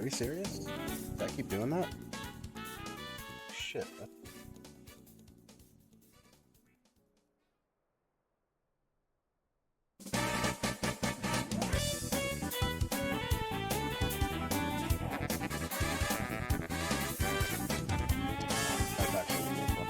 Are we serious? Did I keep doing that? Shit. That's actually beautiful.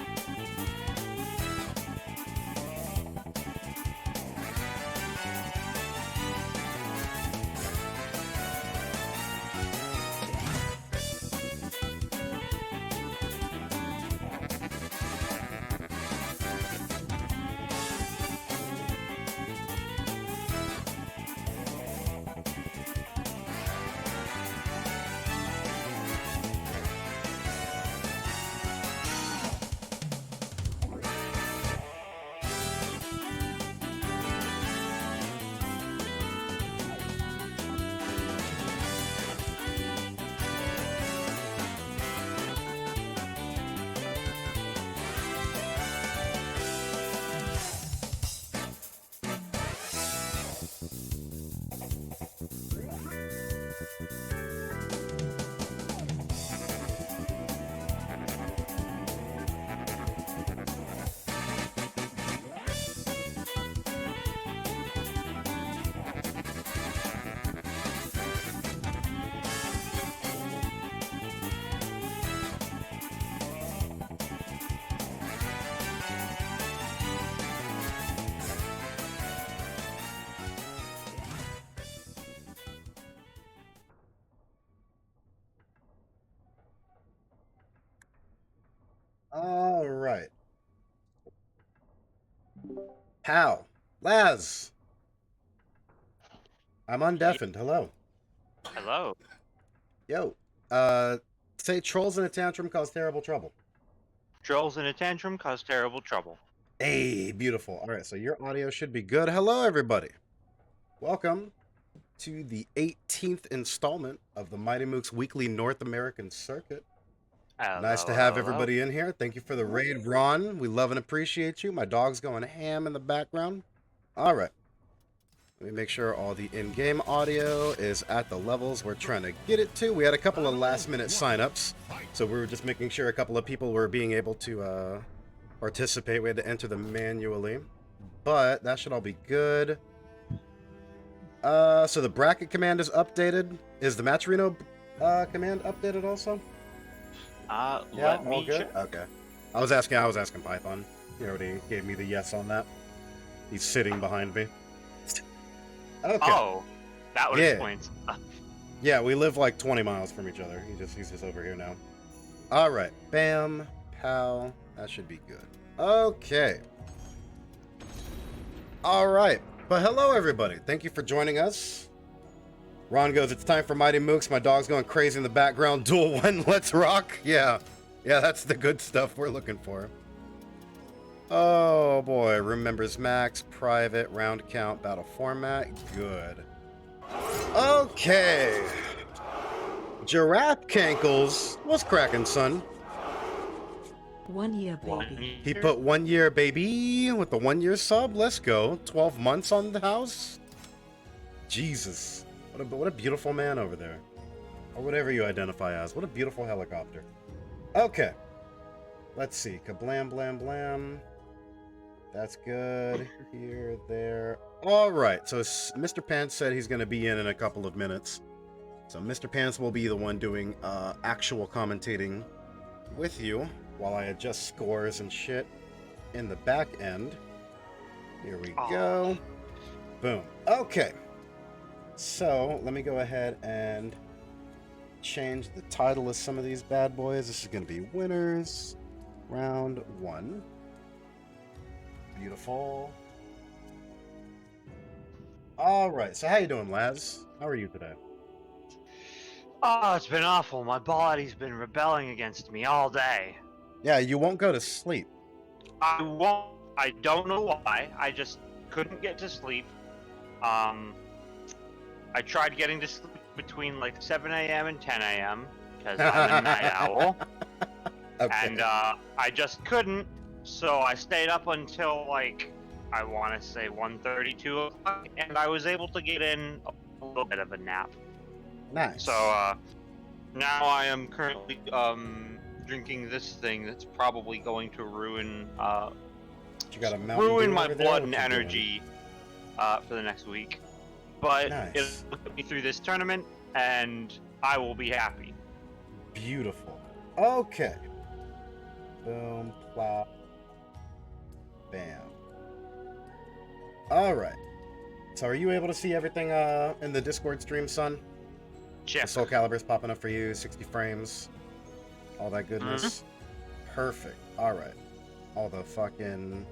All right. How? Laz! I'm undeafened. Hello. Hello. Yo. Say trolls in a tantrum cause terrible trouble. Trolls in a tantrum cause terrible trouble. Hey, beautiful. All right, so your audio should be good. Hello, everybody. Welcome to the 18th installment of the Mighty Mooks Weekly North American Circuit. Hello, Nice to have hello. everybody in here. Thank you for the raid, Ron. We love and appreciate you. My dog's going ham in the background. All right. Let me make sure all the in-game audio is at the levels we're trying to get it to. We had a couple of last-minute sign-ups, so we were just making sure a couple of people were being able to participate. We had to enter them manually, but that should all be good. So the bracket command is updated. Is the Matcherino command updated also? Yeah, Let all me good. check. Okay. I was asking Python. He already gave me the yes on that. He's sitting behind me. Okay. Oh, that would explain stuff. Yeah, we live like 20 miles from each other. He's just over here now. All right. Bam. Pow. That should be good. Okay. All right. But hello, everybody. Thank you for joining us. Ron goes, it's time for Mighty Mooks. My dog's going crazy in the background. Duel 1, let's rock. Yeah. Yeah, that's the good stuff we're looking for. Oh, boy. Room members max, private, round count, battle format. Good. Okay. Giraffe Cankles. What's cracking, son? 1 year, baby. He put 1 year, baby, with the 1 year sub. Let's go. 12 months on the house. Jesus. What a beautiful man over there. Or whatever you identify as. What a beautiful helicopter. Okay. Let's see. Kablam, blam, blam. That's good. Here, there. All right. So Mr. Pants said he's going to be in a couple of minutes. So Mr. Pants will be the one doing actual commentating with you while I adjust scores and shit in the back end. Here we go. Boom. Okay. So let me go ahead and change the title of some of these bad boys. This is going to be winners round 1. Beautiful. All right. So how you doing, Laz? How are you today? Oh, it's been awful. My body's been rebelling against me all day. Yeah, you won't go to sleep. I won't. I don't know why. I just couldn't get to sleep. I tried getting to sleep between like 7 a.m. and 10 a.m. because I'm a night owl. Okay. And I just couldn't, so I stayed up until like, I want to say 1:30, 2 o'clock, and I was able to get in a little bit of a nap. Nice. So Now I am currently drinking this thing that's probably going to ruin You got a Mountain ruin Dew my over there? blood What and you doing? energy for the next week. But Nice. it'll get me through this tournament, and I will be happy. Beautiful. Okay. Boom, plop, bam. All right. So are you able to see everything in the Discord stream, son? Check. The Soul Calibur's popping up for you, 60 frames, all that goodness. Perfect. All right. All the fucking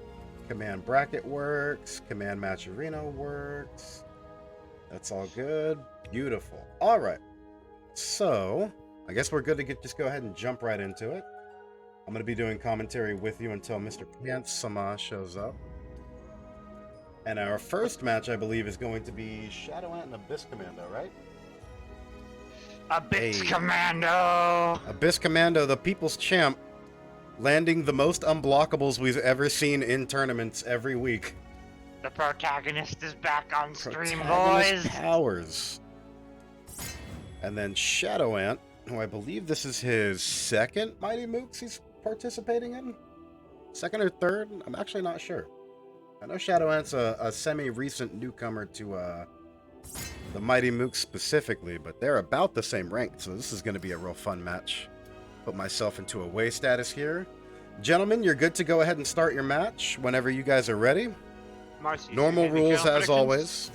command bracket works, command match arena works. That's all good. Beautiful. All right. So I guess we're good to just go ahead and jump right into it. I'm going to be doing commentary with you until Mr. Pants-sama shows up. And our first match, I believe, is going to be Shadow Ant and Abyss Commando, right? Abyss Hey. Commando! Abyss Commando, the people's champ, landing the most unblockables we've ever seen in tournaments every week. The protagonist is back on stream, Protagonist boys! powers. And then Shadow Ant, who I believe this is his second Mighty Mooks he's participating in? Second or third? I'm actually not sure. I know Shadow Ant's a semi-recent newcomer to the Mighty Mooks specifically, but they're about the same rank, so this is going to be a real fun match. Put myself into away status here. Gentlemen, you're good to go ahead and start your match whenever you guys are ready. Marcy, Normal you got any rules channel as predictions? always.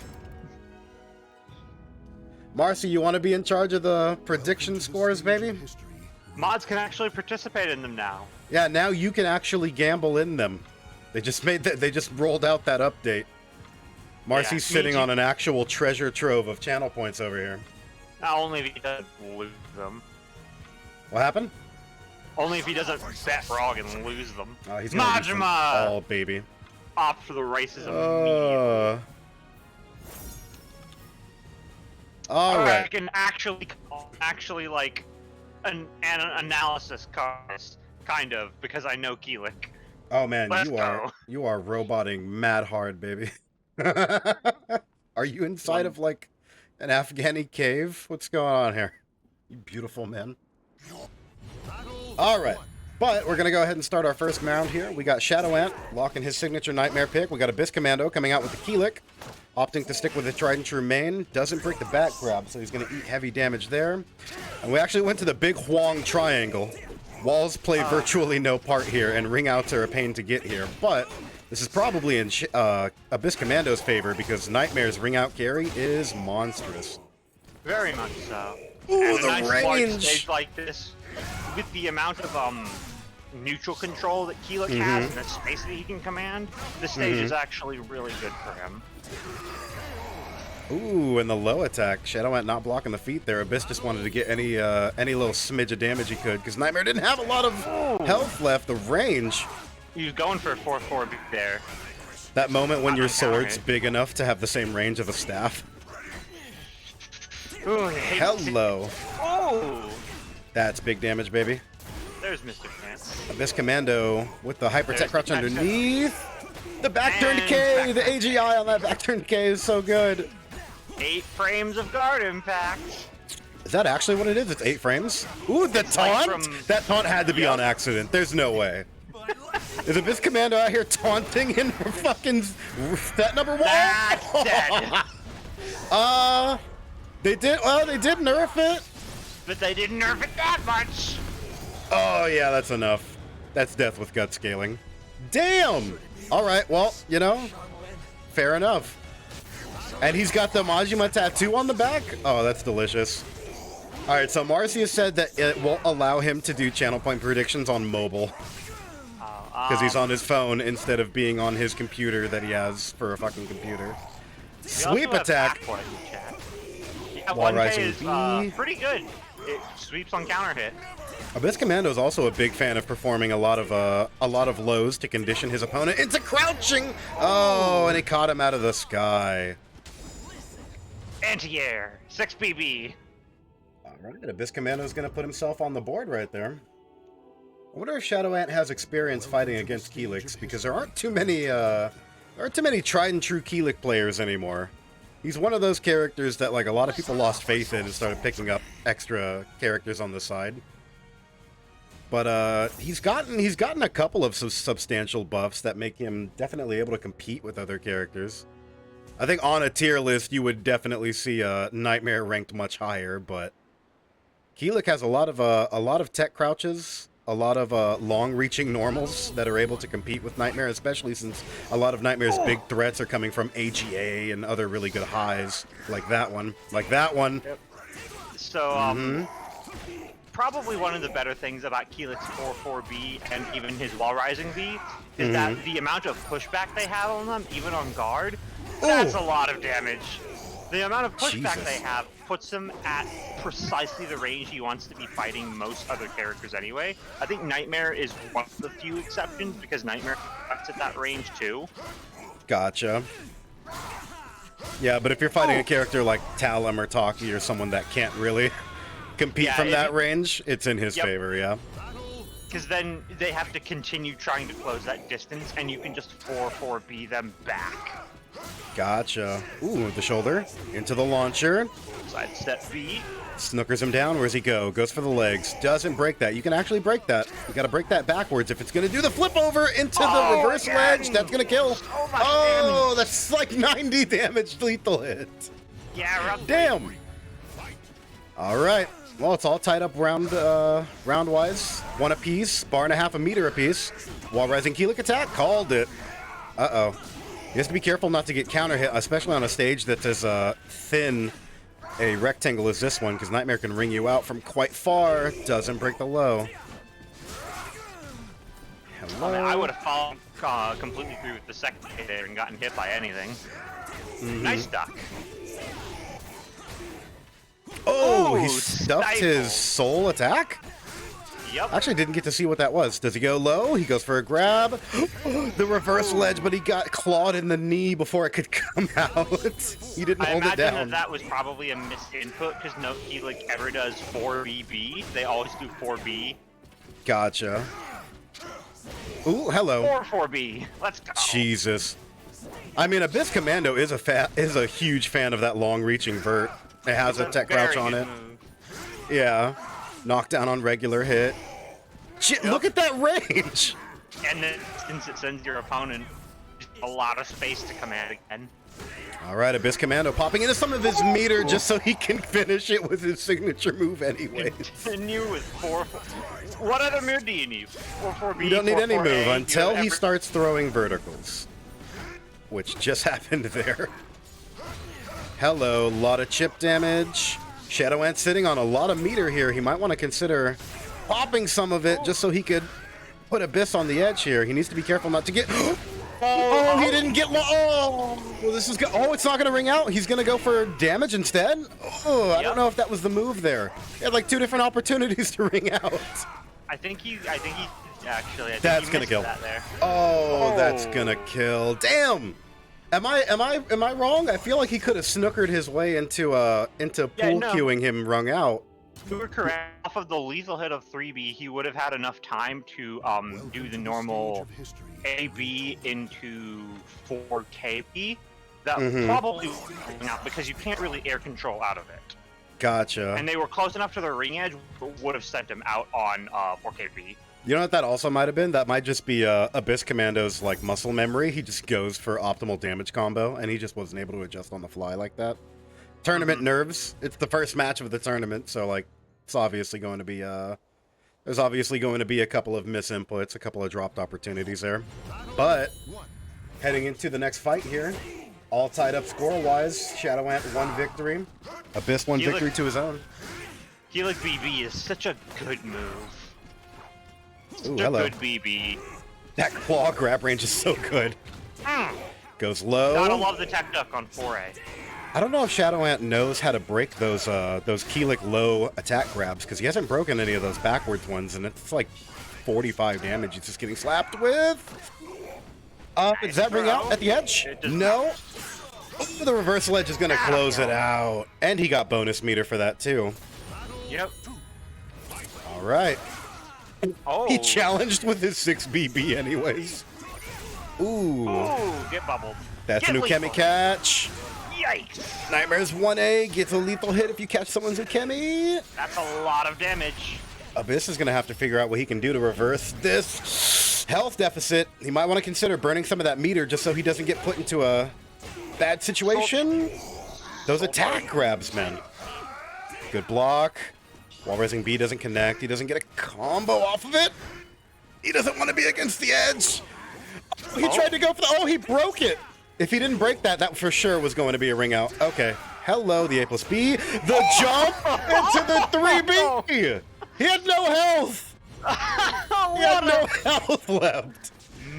Marcy, you want to be in charge of the prediction scores, baby? Mods can actually participate in them now. Yeah, now you can actually gamble in them. They just made that. They just rolled out that update. Marcy's Yeah, sitting me on an actual treasure trove of channel points over here. Not only if he doesn't lose them. What happened? Only if he doesn't bet wrong and lose them. He's gonna lose them Majima! all, baby. Off to the races immediately. All I right. can actually like an analysis cast, kind of, because I know Keelik. Oh man, Let's you are roboting mad hard, baby. Are you inside of like an Afghani cave? What's going on here? You beautiful man. All right. But we're going to go ahead and start our first round here. We got Shadow Ant locking his signature Nightmare pick. We got Abyss Commando coming out with the Keelik, opting to stick with the tried and true main. Doesn't break the back grab, so he's going to eat heavy damage there. And we actually went to the big Huang triangle. Walls play virtually no part here, and ring outs are a pain to get here. But this is probably in Abyss Commando's favor because Nightmare's ring out carry is monstrous. Very much so. Ooh, And a the nice large range! stage like this, with the amount of neutral control that Keelik has and the space that he can command, this stage is actually really good for him. Ooh, and the low attack. Shadow Ant not blocking the feet there. Abyss just wanted to get any little smidge of damage he could because Nightmare didn't have a lot of health left. The range. He was going for a 4-4 there. That moment when your Not on counter sword's hit. big enough to have the same range of a staff. Ooh, I hate to see- Hello. Oh! That's big damage, baby. There's Mr. Pants. Abyss Commando with the hyper There's tech crouch the catch. underneath. The back turn And decay. back The turn. AGI on that back turn decay is so good. 8 frames of guard impact. Is that actually what it is? It's 8 frames? Ooh, the It's like taunt? from- That taunt had to be Yep. on accident. There's no way. Is Abyss Commando out here taunting in for fucking set number 1? That's dead. They did nerf it. But they didn't nerf it that much. Oh yeah, that's enough. That's death with gut scaling. Damn! Alright, well, you know, fair enough. And he's got the Majima tattoo on the back? Oh, that's delicious. Alright, so Marcia said that it won't allow him to do channel point predictions on mobile. Because he's on his phone instead of being on his computer that he has for a fucking computer. We Sweep also have attack. backplay in chat. Yeah, Wall 1K rising is B. pretty good. It sweeps on counter hit. Abyss Commando is also a big fan of performing a lot of lows to condition his opponent into crouching. Oh, and he caught him out of the sky. Anti-air. 6 BB. All right, Abyss Commando is going to put himself on the board right there. I wonder if Shadow Ant has experience fighting against Keeliks because there aren't too many tried and true Keelik players anymore. He's one of those characters that like a lot of people lost faith in and started picking up extra characters on the side. But he's gotten a couple of substantial buffs that make him definitely able to compete with other characters. I think on a tier list you would definitely see Nightmare ranked much higher, but Keelik has a lot of tech crouches, a lot of long-reaching normals that are able to compete with Nightmare, especially since a lot of Nightmare's big threats are coming from AGA and other really good highs, like that one. Yep. So, probably one of the better things about Keelik's 4-4B and even his Wall Rising V is that the amount of pushback they have on them, even on guard, that's a lot of damage. The amount of pushback they have puts him at precisely the range he wants to be fighting most other characters anyway. I think Nightmare is one of the few exceptions because Nightmare fights at that range too. Gotcha. Yeah, but if you're fighting a character like Talum or Taki or someone that can't really compete from that range, it's in his favor, yeah. Because then they have to continue trying to close that distance, and you can just 4-4B them back. Gotcha. Ooh, the shoulder. Into the launcher. Sidestep B. Snookers him down. Where's he go? Goes for the legs. Doesn't break that. You can actually break that. You gotta break that backwards if it's gonna do the flip over into the reverse ledge. That's gonna kill. Oh, that's like 90 damage lethal hit. Yeah, roughly. Damn. All right. Well, it's all tied up round-wise. One apiece. Bar and a half a meter apiece. Wall rising Keelik attack. Called it. Uh-oh. You have to be careful not to get counter hit, especially on a stage that's as thin a rectangle as this one, because Nightmare can ring you out from quite far. Doesn't break the low. Hello. I mean, I would have fallen completely through with the second hit there and gotten hit by anything. Nice duck. Oh, he stuffed his soul attack? Yep. Actually, didn't get to see what that was. Does he go low? He goes for a grab. The reverse ledge, but he got clawed in the knee before it could come out. He didn't hold it down. I imagine that was probably a missed input because no Keelik ever does 4BB. They always do 4B. Gotcha. Ooh, hello. 4-4B. Let's go. Jesus. I mean, Abyss Commando is a huge fan of that long-reaching vert. It has a tech crouch on it. Yeah. Knockdown on regular hit. Shit, look at that range! And then since it sends your opponent a lot of space to command again. Alright, Abyss Commando popping into some of his meter just so he can finish it with his signature move anyways. Continue with 4-4. What other move do you need? 4-4B, You don't need any 4-4A, move until he starts throwing verticals. Which just happened there. Hello, lot of chip damage. Shadow Ant sitting on a lot of meter here. He might want to consider popping some of it just so he could put Abyss on the edge here. He needs to be careful not to get... Oh, he didn't get... Oh, well, this is... Oh, it's not going to ring out. He's going to go for damage instead? Oh, I don't know if that was the move there. He had like 2 different opportunities to ring out. I think he actually... That's going to kill. Oh, that's going to kill. Damn! Am I wrong? I feel like he could have snookered his way into pool queuing him rung out. You were correct. Off of the lethal hit of 3B, he would have had enough time to do the normal AB into 4KB. That probably would have out because you can't really air control out of it. Gotcha. And they were close enough to the ring edge, would have sent him out on 4KB. You know what that also might have been? That might just be Abyss Commando's like muscle memory. He just goes for optimal damage combo, and he just wasn't able to adjust on the fly like that. Tournament nerves. It's the first match of the tournament, so like it's obviously going to be there's obviously going to be a couple of misinputs, a couple of dropped opportunities there. But heading into the next fight here, all tied up score-wise. Shadow Ant 1 victory, Abyss 1 victory to his own. Keelik BB is such a good move. Ooh, hello. Good BB. That claw grab range is so good. Goes low. Gotta love the tech duck on 4A. I don't know if Shadow Ant knows how to break those Keelik low attack grabs, because he hasn't broken any of those backwards ones, and it's like 45 damage he's just getting slapped with. Does that ring out at the edge? No. Oh, the reverse ledge is going to close it out. And he got bonus meter for that, too. Yep. All right. Oh. He challenged with his 6BB anyways. Ooh. Ooh, get bubbled. That's a new Kemi catch. Yikes! Nightmare's 1A gets a lethal hit if you catch someone's Ukemi. That's a lot of damage. Abyss is going to have to figure out what he can do to reverse this health deficit. He might want to consider burning some of that meter just so he doesn't get put into a bad situation. Those attack grabs, man. Good block. Wall Rising B doesn't connect. He doesn't get a combo off of it. He doesn't want to be against the edge. Oh, he tried to go for the... Oh, he broke it. If he didn't break that, that for sure was going to be a ring out. Okay. Hello, the A+B. The jump into the 3B. He had no health. He had no health left.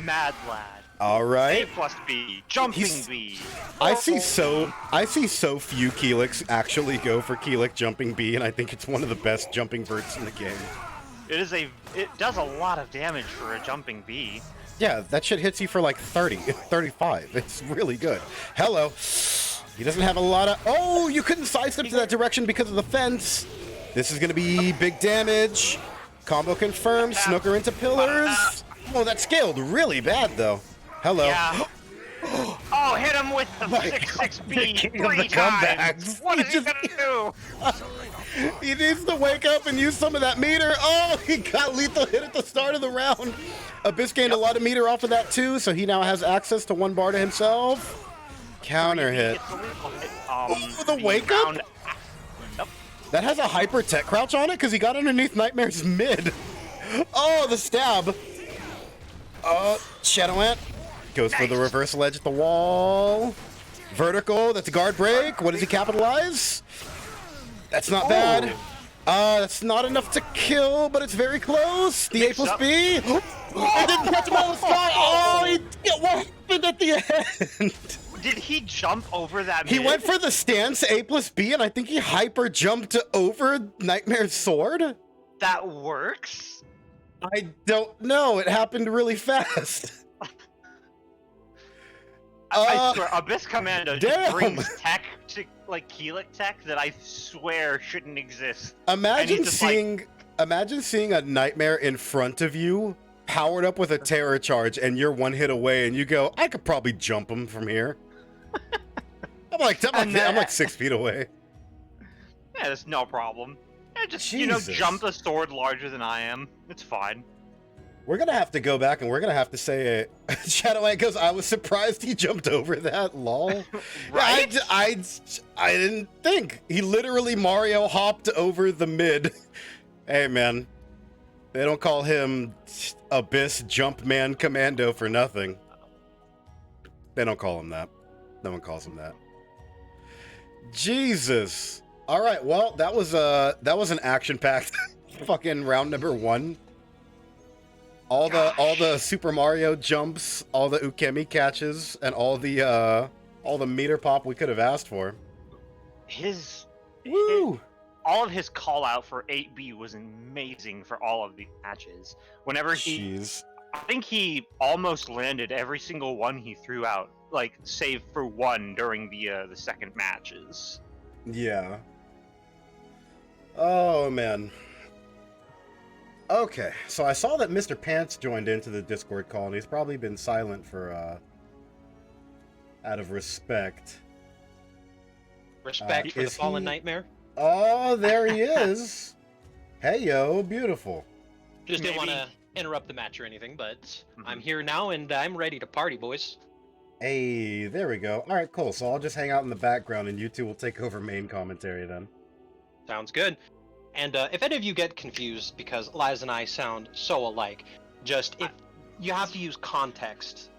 Mad lad. All right. A+B. Jumping B. I see so few Keelix actually go for Keelix jumping B, and I think it's one of the best jumping verts in the game. It does a lot of damage for a jumping B. Yeah, that shit hits you for like 30, 35. It's really good. Hello. He doesn't have a lot of... Oh, you couldn't sidestep to that direction because of the fence. This is going to be big damage. Combo confirmed. Snooker into pillars. Oh, that scaled really bad, though. Hello. Yeah. Oh, hit him with the 6-6B 3 times. What is he going to do? He needs to wake up and use some of that meter. Oh, he got lethal hit at the start of the round. Abyss gained a lot of meter off of that, too, so he now has access to one bar to himself. Counter hit. Oh, the wake up? Nope. That has a hyper tech crouch on it because he got underneath Nightmare's mid. Oh, the stab. Shadow Ant goes for the reversal edge at the wall. Vertical, that's a guard break. What does he capitalize? That's not bad. That's not enough to kill, but it's very close. The A+B. I didn't catch him on the spot. Oh, what happened at the end? Did he jump over that He mid? went for the stance A+B, and I think he hyper jumped over Nightmare's sword. That works? I don't know. It happened really fast. I swear, Abyss Commando just damn. brings tech to, like, Keelix tech that I swear shouldn't exist. Imagine just, seeing a Nightmare in front of you, powered up with a terror charge, and you're one hit away, and you go, I could probably jump him from here. I'm like 6 feet away. Yeah, that's no problem. Yeah, just, Jesus. jump a sword larger than I am. It's fine. We're gonna have to go back and we're gonna have to say it. Shadow Ant goes, I was surprised he jumped over that, lol. Right? I didn't think. He literally Mario hopped over the mid. Hey, man. They don't call him Abyss Jumpman Commando for nothing. They don't call him that. No one calls him that. Jesus. All right, well, that was an action-packed fucking round number 1. All the Super Mario jumps, all the Ukemi catches, and all the meter pop we could have asked for. All of his call out for 8B was amazing for all of the matches. Whenever I think he almost landed every single one he threw out, like save for one during the second matches. Yeah. Oh man. Okay, so I saw that Mr. Pants joined into the Discord call, and he's probably been silent for, out of respect. Respect for the fallen nightmare? Oh, there he is! Hey, yo, beautiful. Just didn't want to interrupt the match or anything, but I'm here now, and I'm ready to party, boys. Hey, there we go. Alright, cool, so I'll just hang out in the background, and you two will take over main commentary then. Sounds good. And if any of you get confused because Liz and I sound so alike, if you have to use context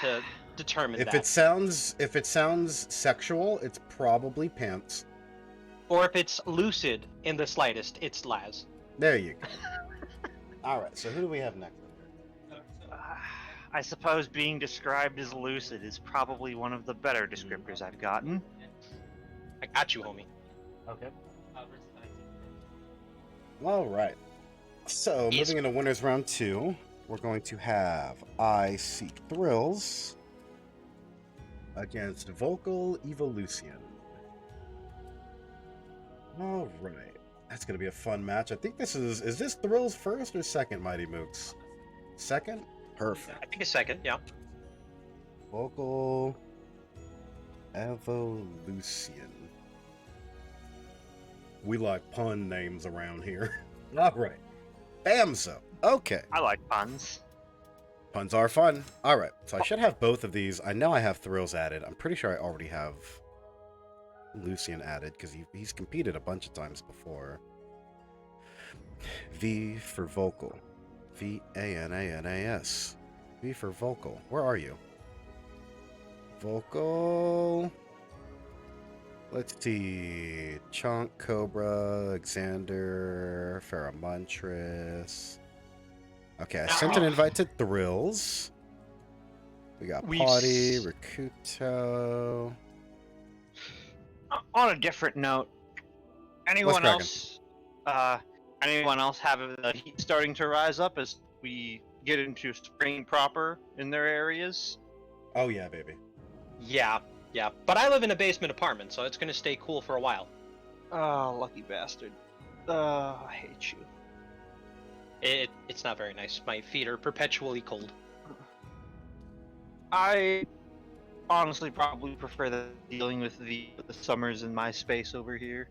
to determine that. If it sounds sexual, it's probably Pants. Or if it's lucid in the slightest, it's Laz. There you go. All right, so who do we have next? I suppose being described as lucid is probably one of the better descriptors I've gotten. I got you, homie. Okay. All right. So, moving into winners round 2, we're going to have iseekthrillz against Vocal Evo-Lucien. All right. That's going to be a fun match. I think this is this Thrill's first or second, Mighty Mooks? Second? Perfect. I think a second, yeah. Vocal Evo-Lucien. We like pun names around here. Alright. Bamzo. Okay. I like puns. Puns are fun. Alright, so I should have both of these. I know I have Thrills added. I'm pretty sure I already have Lucien added, because he's competed a bunch of times before. V for Vocal. V-A-N-A-N-A-S. V for Vocal. Where are you? Vocal... Let's see. Chunk, Cobra, Exander, Pheromontris. Okay, I sent an invite to Thrills. We got Potty, Rakuto. On a different note, anyone else have the heat starting to rise up as we get into spring proper in their areas? Oh yeah, baby. Yeah, but I live in a basement apartment, so it's gonna stay cool for a while. Oh, lucky bastard. I hate you. It's not very nice. My feet are perpetually cold. I honestly probably prefer dealing with the summers in my space over here.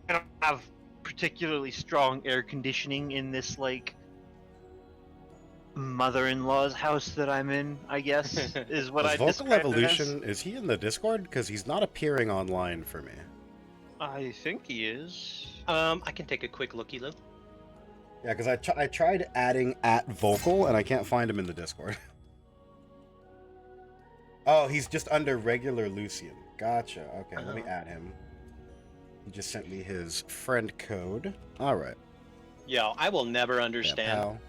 I don't have particularly strong air conditioning in this, like, mother-in-law's house that I'm in, I guess, is what I Vocal describe it Evolution, is he in the Discord? Because he's not appearing online for me. I think he is. I can take a quick looky, Lou. Yeah, because I tried adding @Vocal, and I can't find him in the Discord. Oh, he's just under regular Lucien. Gotcha. Okay, let me add him. He just sent me his friend code. Alright. Yo, I will never understand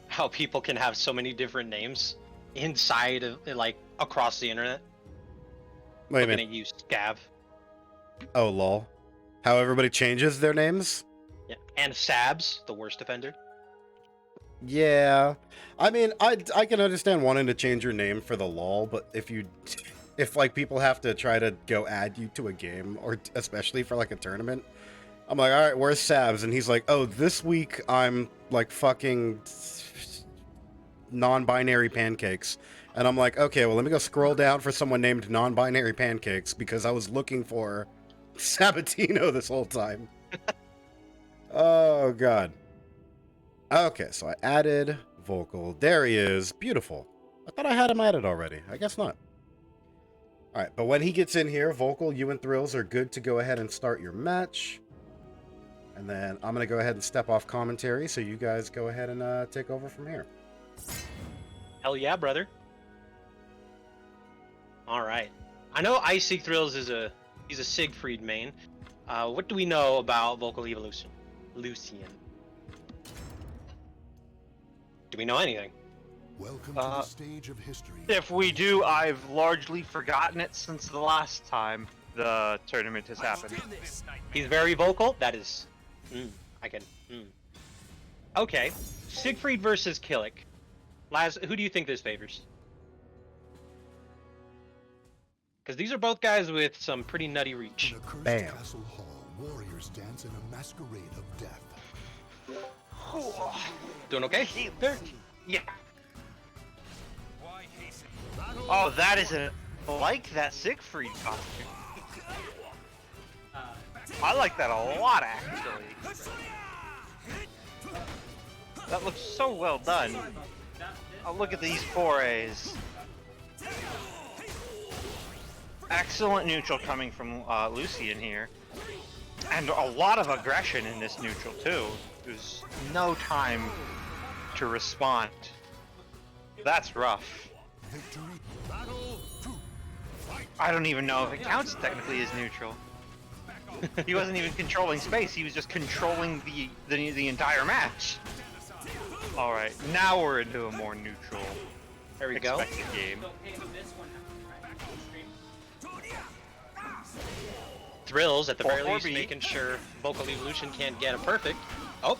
how people can have so many different names inside of, like, across the internet. Wait a Looking minute. at you, Scav. Oh, lol. How everybody changes their names? Yeah. And Sabs, the worst offender. Yeah. I mean, I can understand wanting to change your name for the lol, but if like people have to try to go add you to a game, or especially for like a tournament, I'm like, all right, where's Sabs? And he's like, oh, this week I'm like fucking non-binary pancakes. And I'm like, okay, well, let me go scroll down for someone named non-binary pancakes, because I was looking for Sabatino this whole time. Oh, God. Okay, so I added Vocal. There he is. Beautiful. I thought I had him added already. I guess not. All right, but when he gets in here, Vocal, you and Thrills are good to go ahead and start your match. And then I'm going to go ahead and step off commentary, so you guys go ahead and take over from here. Hell yeah, brother. All right. I know iseekthrillz is he's a Siegfried main. What do we know about Vocal Evo-Lucien? Do we know anything? Welcome to the stage of history. If we do, I've largely forgotten it since the last time the tournament has happened. He's very vocal. That is... Okay. Siegfried versus Killick. Laz, who do you think this favors? Because these are both guys with some pretty nutty reach. In a cursed Bam. castle hall, warriors dance in a masquerade of death. Doing okay? Yeah. Oh, that isn't like that Siegfried costume. I like that a lot, actually. That looks so well done. Oh, look at these forays. Excellent neutral coming from Lucien here. And a lot of aggression in this neutral, too. There's no time to respond. That's rough. I don't even know if it counts technically as neutral. He wasn't even controlling space, he was just controlling the entire match. Alright, now we're into a more neutral There we go. game. Thrills, at the very least, 4B. making sure Vocal Evo-Lucien can't get a perfect. Oh,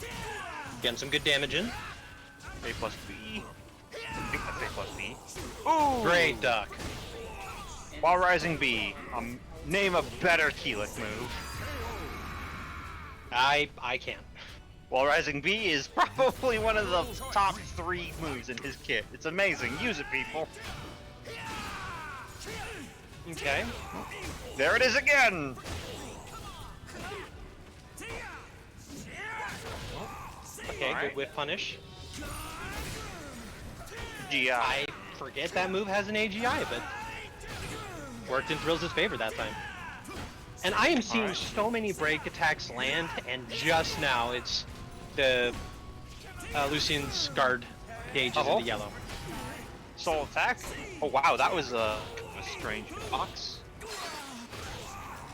getting some good damage in. A plus B. I think that's A plus B. Ooh! Great duck. While rising B. Name a better Keyleth move. I can't. While rising B is probably one of the top 3 moves in his kit. It's amazing. Use it, people. Okay. There it is again! Okay, Alright. good whiff punish. GI. I forget that move has an AGI, but worked in Thrillz' favor that time. And I am seeing so many break attacks land, and just now it's the Lucian's guard gauge is in the yellow. Soul attack? Oh wow, that was a strange box.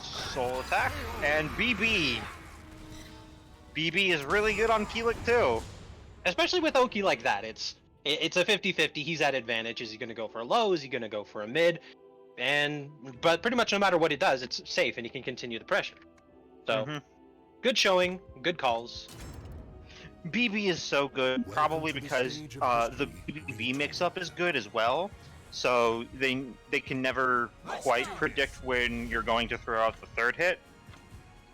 Soul attack and BB. BB is really good on Keelik too. Especially with Oki like that, it's a 50-50. He's at advantage. Is he going to go for a low? Is he going to go for a mid? But pretty much no matter what he does, it's safe and he can continue the pressure. So, good showing, good calls. BB is so good, probably because the BB mix-up is good as well. So they can never quite predict when you're going to throw out the third hit.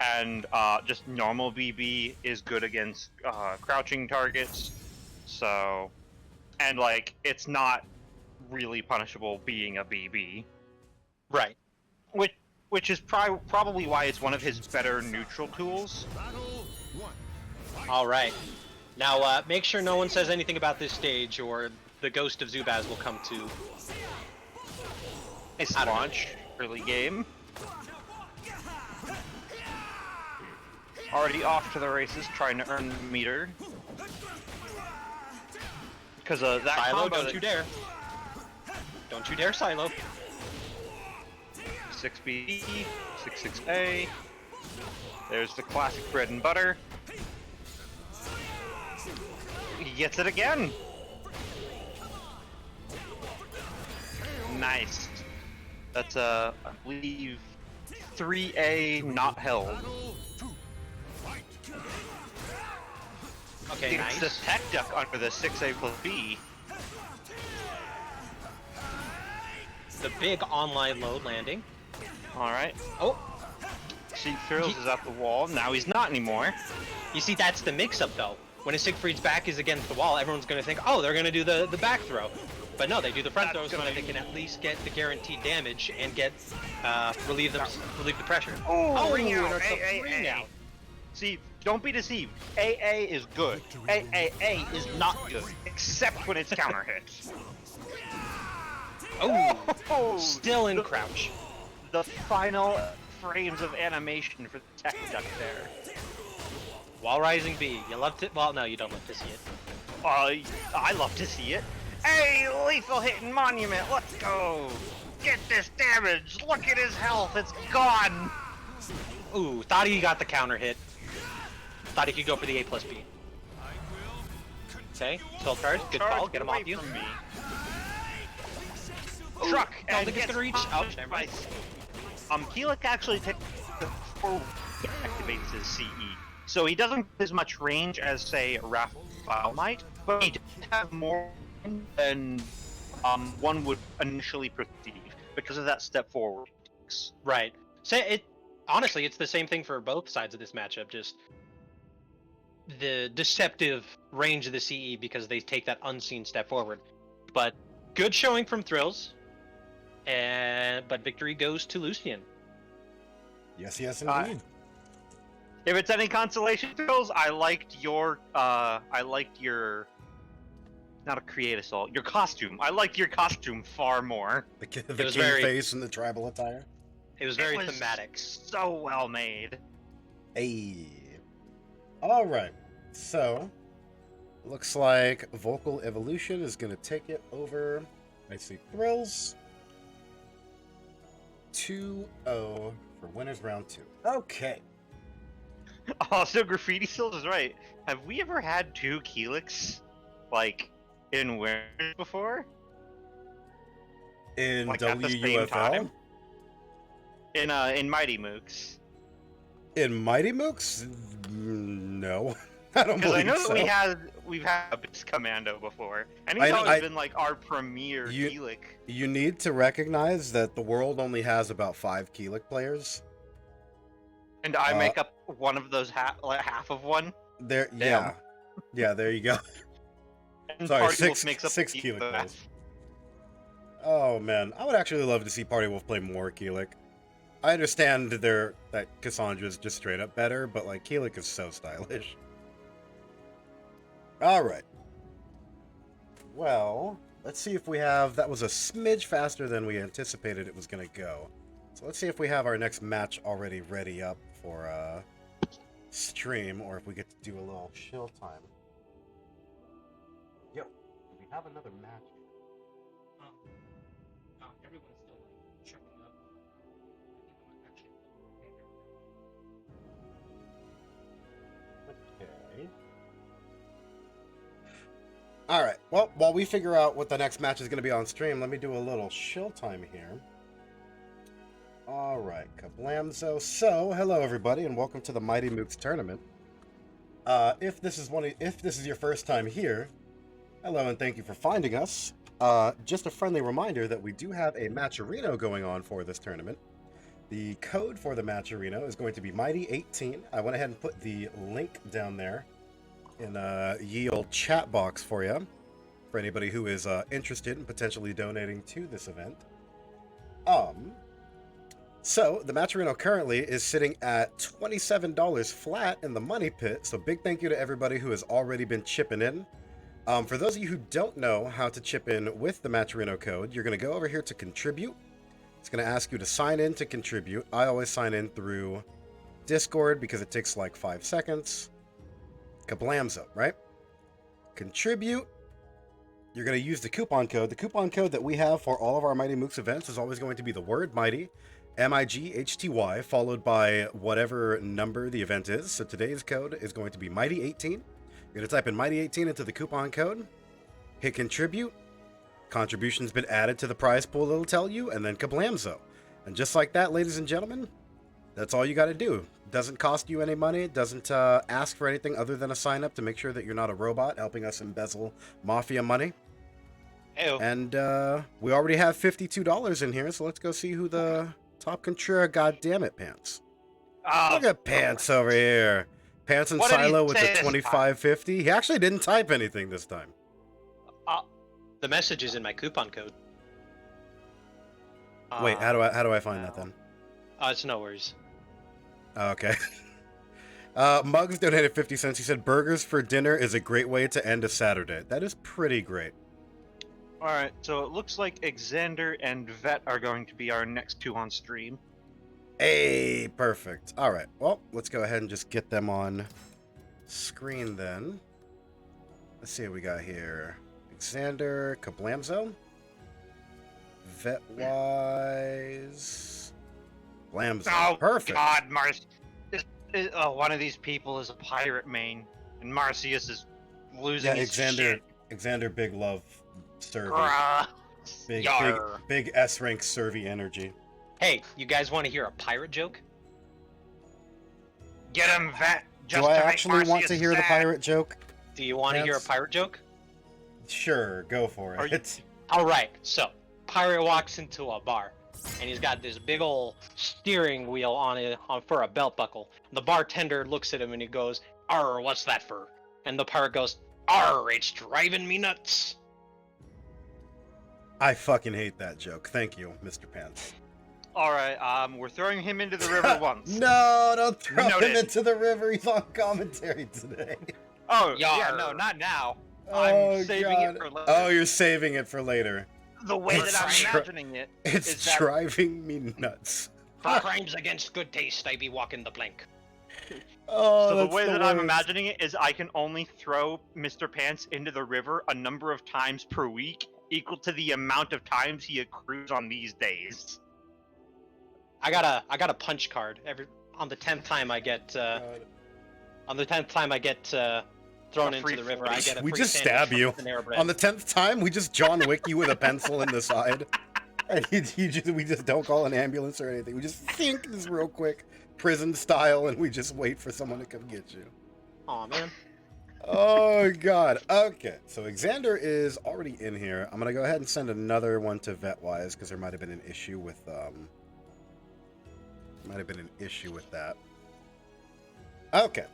And just normal BB is good against crouching targets. So, and like, it's not really punishable being a BB. Right. Which is probably why it's one of his better neutral tools. All right. Now, make sure no one says anything about this stage, or the ghost of Zubaz will come to. Nice launch, early game. Already off to the races, trying to earn the meter. Because that Silo, combo. don't you dare! Don't you dare, Silo! 6B, 66A. There's the classic bread and butter. He gets it again. Nice. That's I believe 3A not held. Okay, It's nice. the tech duck under the 6A plus B. The big online load landing. Alright. Oh, iseekthrillz is at the wall. Now he's not anymore. you see, that's the mix-up though. When a Siegfried's back is against the wall, everyone's going to think, oh, they're going to do the back throw. But no, they do the front throw so that they can at least get the guaranteed damage and get relieve the pressure. Oh, ring and out. it's a Hey, ring hey, out. See, don't be deceived. AA is good. AAA is not good, except when it's counter hits. Oh, still in crouch. The final frames of animation for the tech duck there. While rising B, you love to. Well, no, you don't love to see it. I love to see it. Hey, lethal hitting monument, let's go. Get this damage. Look at his health. It's gone. Ooh, thought he got the counter hit. Thought he could go for the A plus B. Okay, 12 cards. Good call. Get him off you. Truck Don't and think it's gets gonna reach. Oh, never mind. Keelik actually takes the forward activates his CE, so he doesn't have as much range as say Raphael might, but he does have more than one would initially perceive because of that step forward. Right. Honestly, it's the same thing for both sides of this matchup. Just the deceptive range of the CE because they take that unseen step forward. But good showing from Thrillz. But victory goes to Lucien. Yes, yes, indeed. If it's any consolation, Thrillz, I liked your not a create assault, your costume. I liked your costume far more. The king very- face and the tribal attire. It was very It was thematic. So well made. Hey. All right. So, looks like Vocal Evo-Lucien is going to take it over iseekthrillz. 2-0 for winners round 2. Okay. Also, Graffiti Souls is right. Have we ever had two Keeliks, like, in winners before? In Like, at the same time? WUFL? In Mighty Mooks. In Mighty Mooks? No. I don't Because I believe know so. that we've had a Commando before, and he's always been like our premier Keelik. You need to recognize that the world only has about 5 Keelik players. And I make up one of those half of one. There, Damn. yeah, there you go. And Sorry, Party Wolf 6 makes up six the Keelik half. players. Oh man, I would actually love to see Party Wolf play more Keelik. I understand that Cassandra is just straight up better, but like Keelik is so stylish. All right. Well, let's see if we have. That was a smidge faster than we anticipated it was gonna go. So let's see if we have our next match already ready up for stream, or if we get to do a little chill time. Yo, do we have another match? Everyone's still like checking up. Okay. Alright, well, while we figure out what the next match is going to be on stream, let me do a little chill time here. Alright, kablamzo. So, hello everybody, and welcome to the Mighty Mooks tournament. If this is your first time here, hello and thank you for finding us. Just a friendly reminder that we do have a matcherino going on for this tournament. The code for the matcherino is going to be Mighty18. I went ahead and put the link down there in ye old chat box for you, for anybody who is interested in potentially donating to this event. So the matcherino currently is sitting at $27 flat in the money pit. So big thank you to everybody who has already been chipping in. For those of you who don't know how to chip in with the matcherino code, you're going to go over here to contribute. It's going to ask you to sign in to contribute. I always sign in through Discord because it takes like 5 seconds. Kablamzo, right? Contribute. You're going to use the coupon code. The coupon code that we have for all of our Mighty Mooks events is always going to be the word Mighty, M-I-G-H-T-Y, followed by whatever number the event is. So today's code is going to be Mighty18. You're going to type in Mighty18 into the coupon code, hit contribute. Contribution's been added to the prize pool, it'll tell you, and then kablamzo. And just like that, ladies and gentlemen, that's all you got to do. Doesn't cost you any money. Doesn't ask for anything other than a sign up to make sure that you're not a robot helping us embezzle mafia money. Ew. And we already have $52 in here, so let's go see who the top contra goddammit Pants. Look at Pants over here. Pants and What did he Silo with say the this time? $25.50. He actually didn't type anything this time. The message is in my coupon code. Wait, how do I find that then? It's no worries. Okay. Muggs donated 50 cents. He said, burgers for dinner is a great way to end a Saturday. That is pretty great. Alright, so it looks like Exander and Vet are going to be our next two on stream. Hey, perfect. All right. Well, let's go ahead and just get them on screen then. Let's see what we got here. Exander, kablamzo. Vet-wise. Blamzo. Oh, Perfect. God, one of these people is a pirate main, and Marcius is losing his shit. Exander, big love, Servy. Bruh. Big Yar. S-rank Servy energy. Hey, you guys want to hear a pirate joke? Get him, Vet. Just Do I to make actually want Marcius to hear the sad. pirate joke? Do you want to hear a Yes. pirate joke? Sure, go for Are you- it. All right, so pirate walks into a bar, and he's got this big old steering wheel on it for a belt buckle. The bartender looks at him and he goes, "Arr, what's that for?" And the pirate goes, "Arr, it's driving me nuts." I fucking hate that joke. Thank you, Mr. Pants. Alright, we're throwing him into the river once. No, don't throw him Noted. into the river. He's on commentary today. Oh, yeah, Yar. no, not now. Oh, I'm saving God. it for later. Oh, you're saving it for later. The way It's that I'm tr- imagining it It's is that driving me nuts. For crimes against good taste, I be walking the plank. Oh, so the that's way that I'm worst. imagining it is I can only throw Mr. Pants into the river a number of times per week, equal to the amount of times he accrues on these days. I got a punch card. On the 10th time I get thrown A into free the river, float. I get a We free just sandwich stab from you. Panera Bread. On the 10th time, we just John Wick you with a pencil in the side. And we just don't call an ambulance or anything. We just think this real quick, prison style, and we just wait for someone to come get you. Aw, man. Oh, God. Okay, so Exander is already in here. I'm going to go ahead and send another one to VetWise, because there might have been an issue with, that. Okay.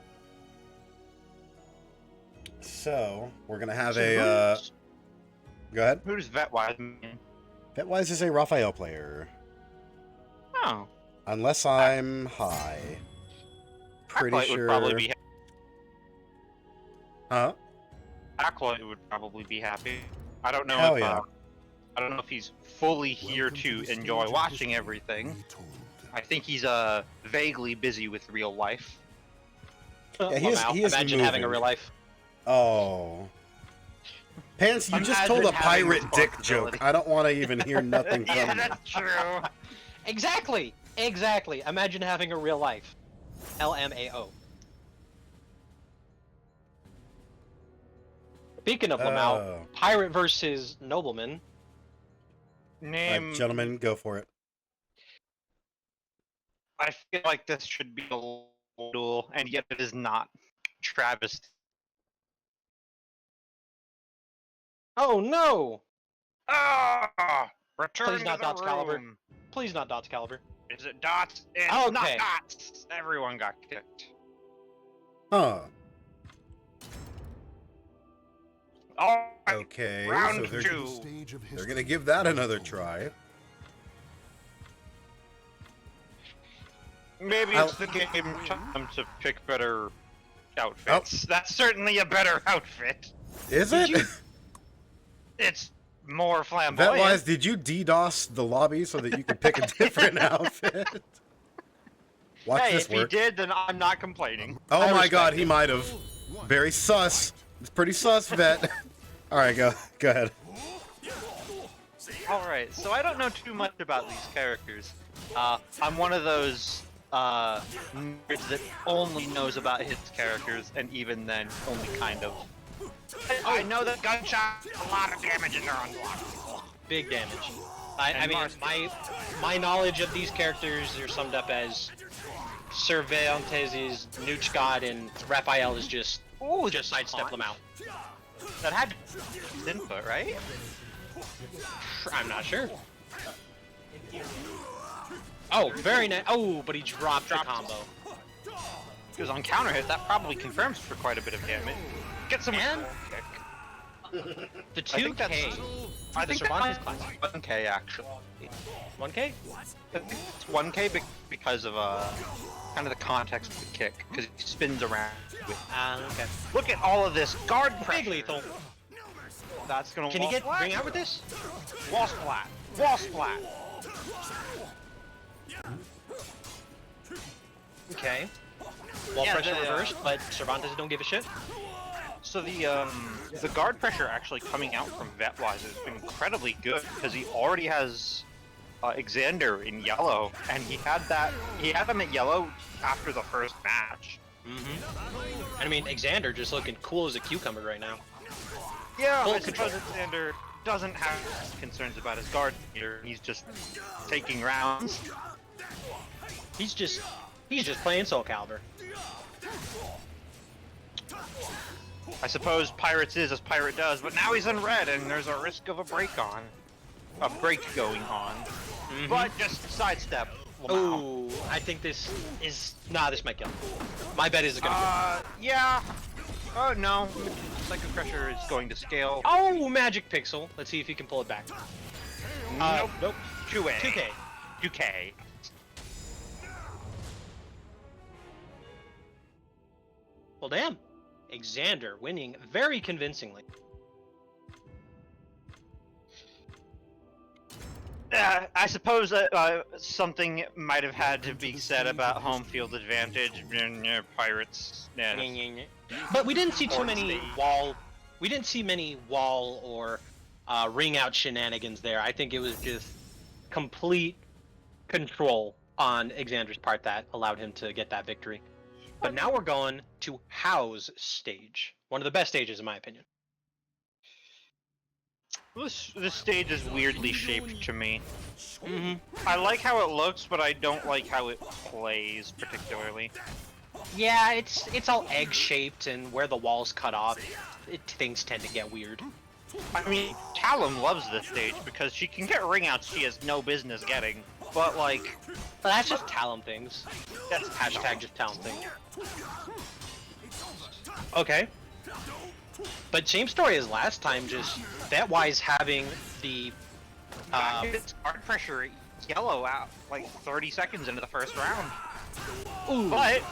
So, we're going to have So a, go ahead. Who does Vet Wise mean? Bitwise is a Raphael player. Oh. Unless I'm high. Pretty Acolyte sure. would probably be. Huh? Acolyte would probably be happy. I don't know Hell if yeah. I don't know if he's fully here to enjoy watching everything. I think he's vaguely busy with real life. Yeah, he is Imagine having a moving. real life. Oh. Pants, you just Imagine told a having pirate dick responsibility. joke. I don't want to even hear nothing from Yeah, you. that's true. Exactly. Exactly. Imagine having a real life. LMAO. Speaking of Lamau, Oh. pirate versus nobleman. Name. Gentlemen, go for it. I feel like this should be a duel, and yet it is not. Travis. Oh no! Ah! Return Please to not the Dots Calibur. room. Please not Dots Calibur. Is it Dots? It's Okay. not Dots. Everyone got kicked. Huh. All right. Okay. Round so two. they're gonna give that another try. Maybe it's the game time to pick better outfits. That's certainly a better outfit. Is it? It's more flamboyant. Bitwise, did you DDoS the lobby so that you could pick a different outfit? Watch Hey, this if he work. did, then I'm not complaining. Oh I my respect god, it. he might have. Very sus. It's pretty sus, Vet. Alright, go ahead. Alright, so I don't know too much about these characters. I'm one of those nerds that only knows about his characters, and even then, only kind of. I know that gunshots do a lot of damage and they're unblockable. Big damage. I And mean, Mars- my knowledge of these characters are summed up as Cervantes is Nooch God and Raphael is just sidestep them out. That had input, right? I'm not sure. Oh, very nice. Oh, but he dropped the combo. He was on counter hit. That probably confirms for quite a bit of damage. Get some And- kick. The I think 2K. I The think Cervantes that class. 1K actually. 1K? I think it's 1K because of kind of the context of the kick, because he spins around. Okay. Look at all of this guard Big pressure. lethal. That's gonna. Can you wall get splat. ring out with this? Wall splat? Wall splat. Okay. Wall Yeah, pressure the, reversed, but Cervantes don't give a shit. So the guard pressure actually coming out from Vetwise is incredibly good because he already has Exander in yellow, and he had him at yellow after the first match. I mean, Exander just looking cool as a cucumber right now. Yeah, Full I suppose control. Exander doesn't have concerns about his guard here. He's just taking rounds. He's just playing Soul Calibur. I suppose Pirates is as Pirate does, but now he's in red, and there's a risk of a break going on. But just sidestep. Oh, I think this is this might kill. My bet is gonna Yeah. Oh no, Psycho Crusher is going to scale. kill. Oh, Magic Pixel. Let's see if he can pull it back. Nope. 2A. 2K. 2K. Well, damn. Exander winning very convincingly. I suppose something might have had to be said about home field advantage in Pirates. Yeah, But we didn't see too Or many state. wall. We didn't see many wall or ring out shenanigans there. I think it was just complete control on Exander's part that allowed him to get that victory. But now we're going to Howe's stage. One of the best stages in my opinion. This stage is weirdly shaped to me. I like how it looks, but I don't like how it plays particularly. Yeah, it's all egg shaped, and where the walls cut off, things tend to get weird. I mean, Talum loves this stage because she can get ring outs she has no business getting, but like, But that's just Talon things. that's Hashtag just Talon things. Okay. But same story as last time, just Vetwise having the It's guard pressure yellow out like 30 seconds into the first round. Ooh. But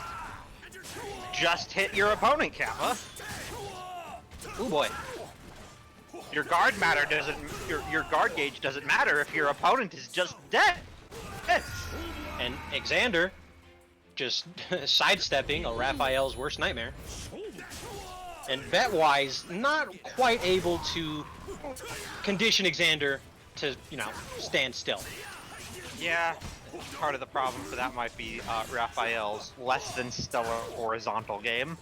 just hit your opponent, Kappa. Oh boy. Your guard matter doesn't. Your guard gauge doesn't matter if your opponent is just dead. And Exander just sidestepping a Raphael's worst nightmare. And bet-wise, not quite able to condition Exander to, stand still. Yeah, part of the problem for that might be Raphael's less than stellar horizontal game.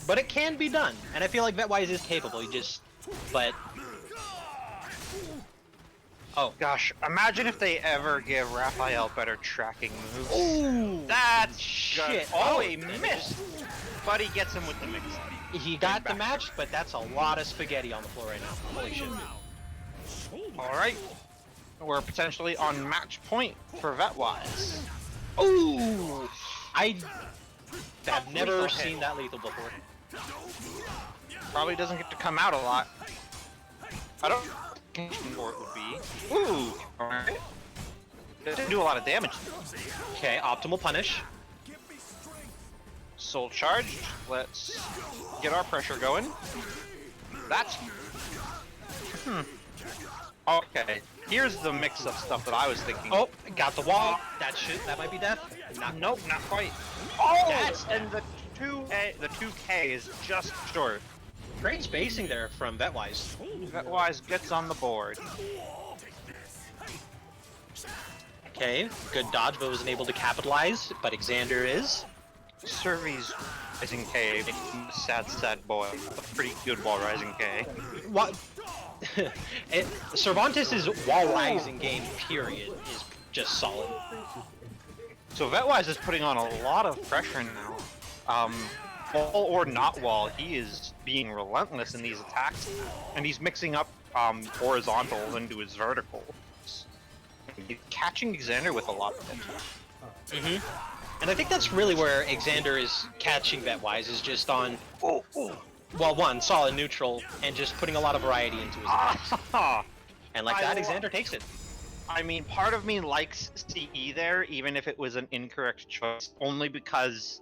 But it can be done, and I feel like Vetwise is capable. Oh gosh, imagine if they ever give Raphael better tracking moves. Ooh, That's shit. good. Oh, he missed. But he gets him with the mix. he got the match, but that's a lot of spaghetti on the floor right now. Holy shit. Alright. We're potentially on match point for Vetwise. Ooh! I have never Lethal seen hit. that lethal before. Probably doesn't get to come out a lot. I don't think more it would be. Ooh! Alright. Didn't do a lot of damage. Okay, optimal punish. Soul charged. Let's get our pressure going. That's... Okay. Here's the mix-up stuff that I was thinking. Oh, got the wall. That might be death. Nope, not quite. Oh! That's And the 2K is just short. Great spacing there from Vetwise. Vetwise gets on the board. Okay, good dodge, but wasn't able to capitalize. But Exander is. Survey's Rising K, making him a sad boy. A pretty good wall Rising K. What? Cervantes' wall rising game, period, is just solid. So Vetwise is putting on a lot of pressure now. Wall or not wall, he is being relentless in these attacks, and he's mixing up horizontals into his verticals. He's catching Exander with a lot of it. And I think that's really where Exander is catching Vetwise, is just on, well, one, solid neutral, and just putting a lot of variety into his attacks. And like that, Exander takes it. I mean, part of me likes CE there, even if it was an incorrect choice, only because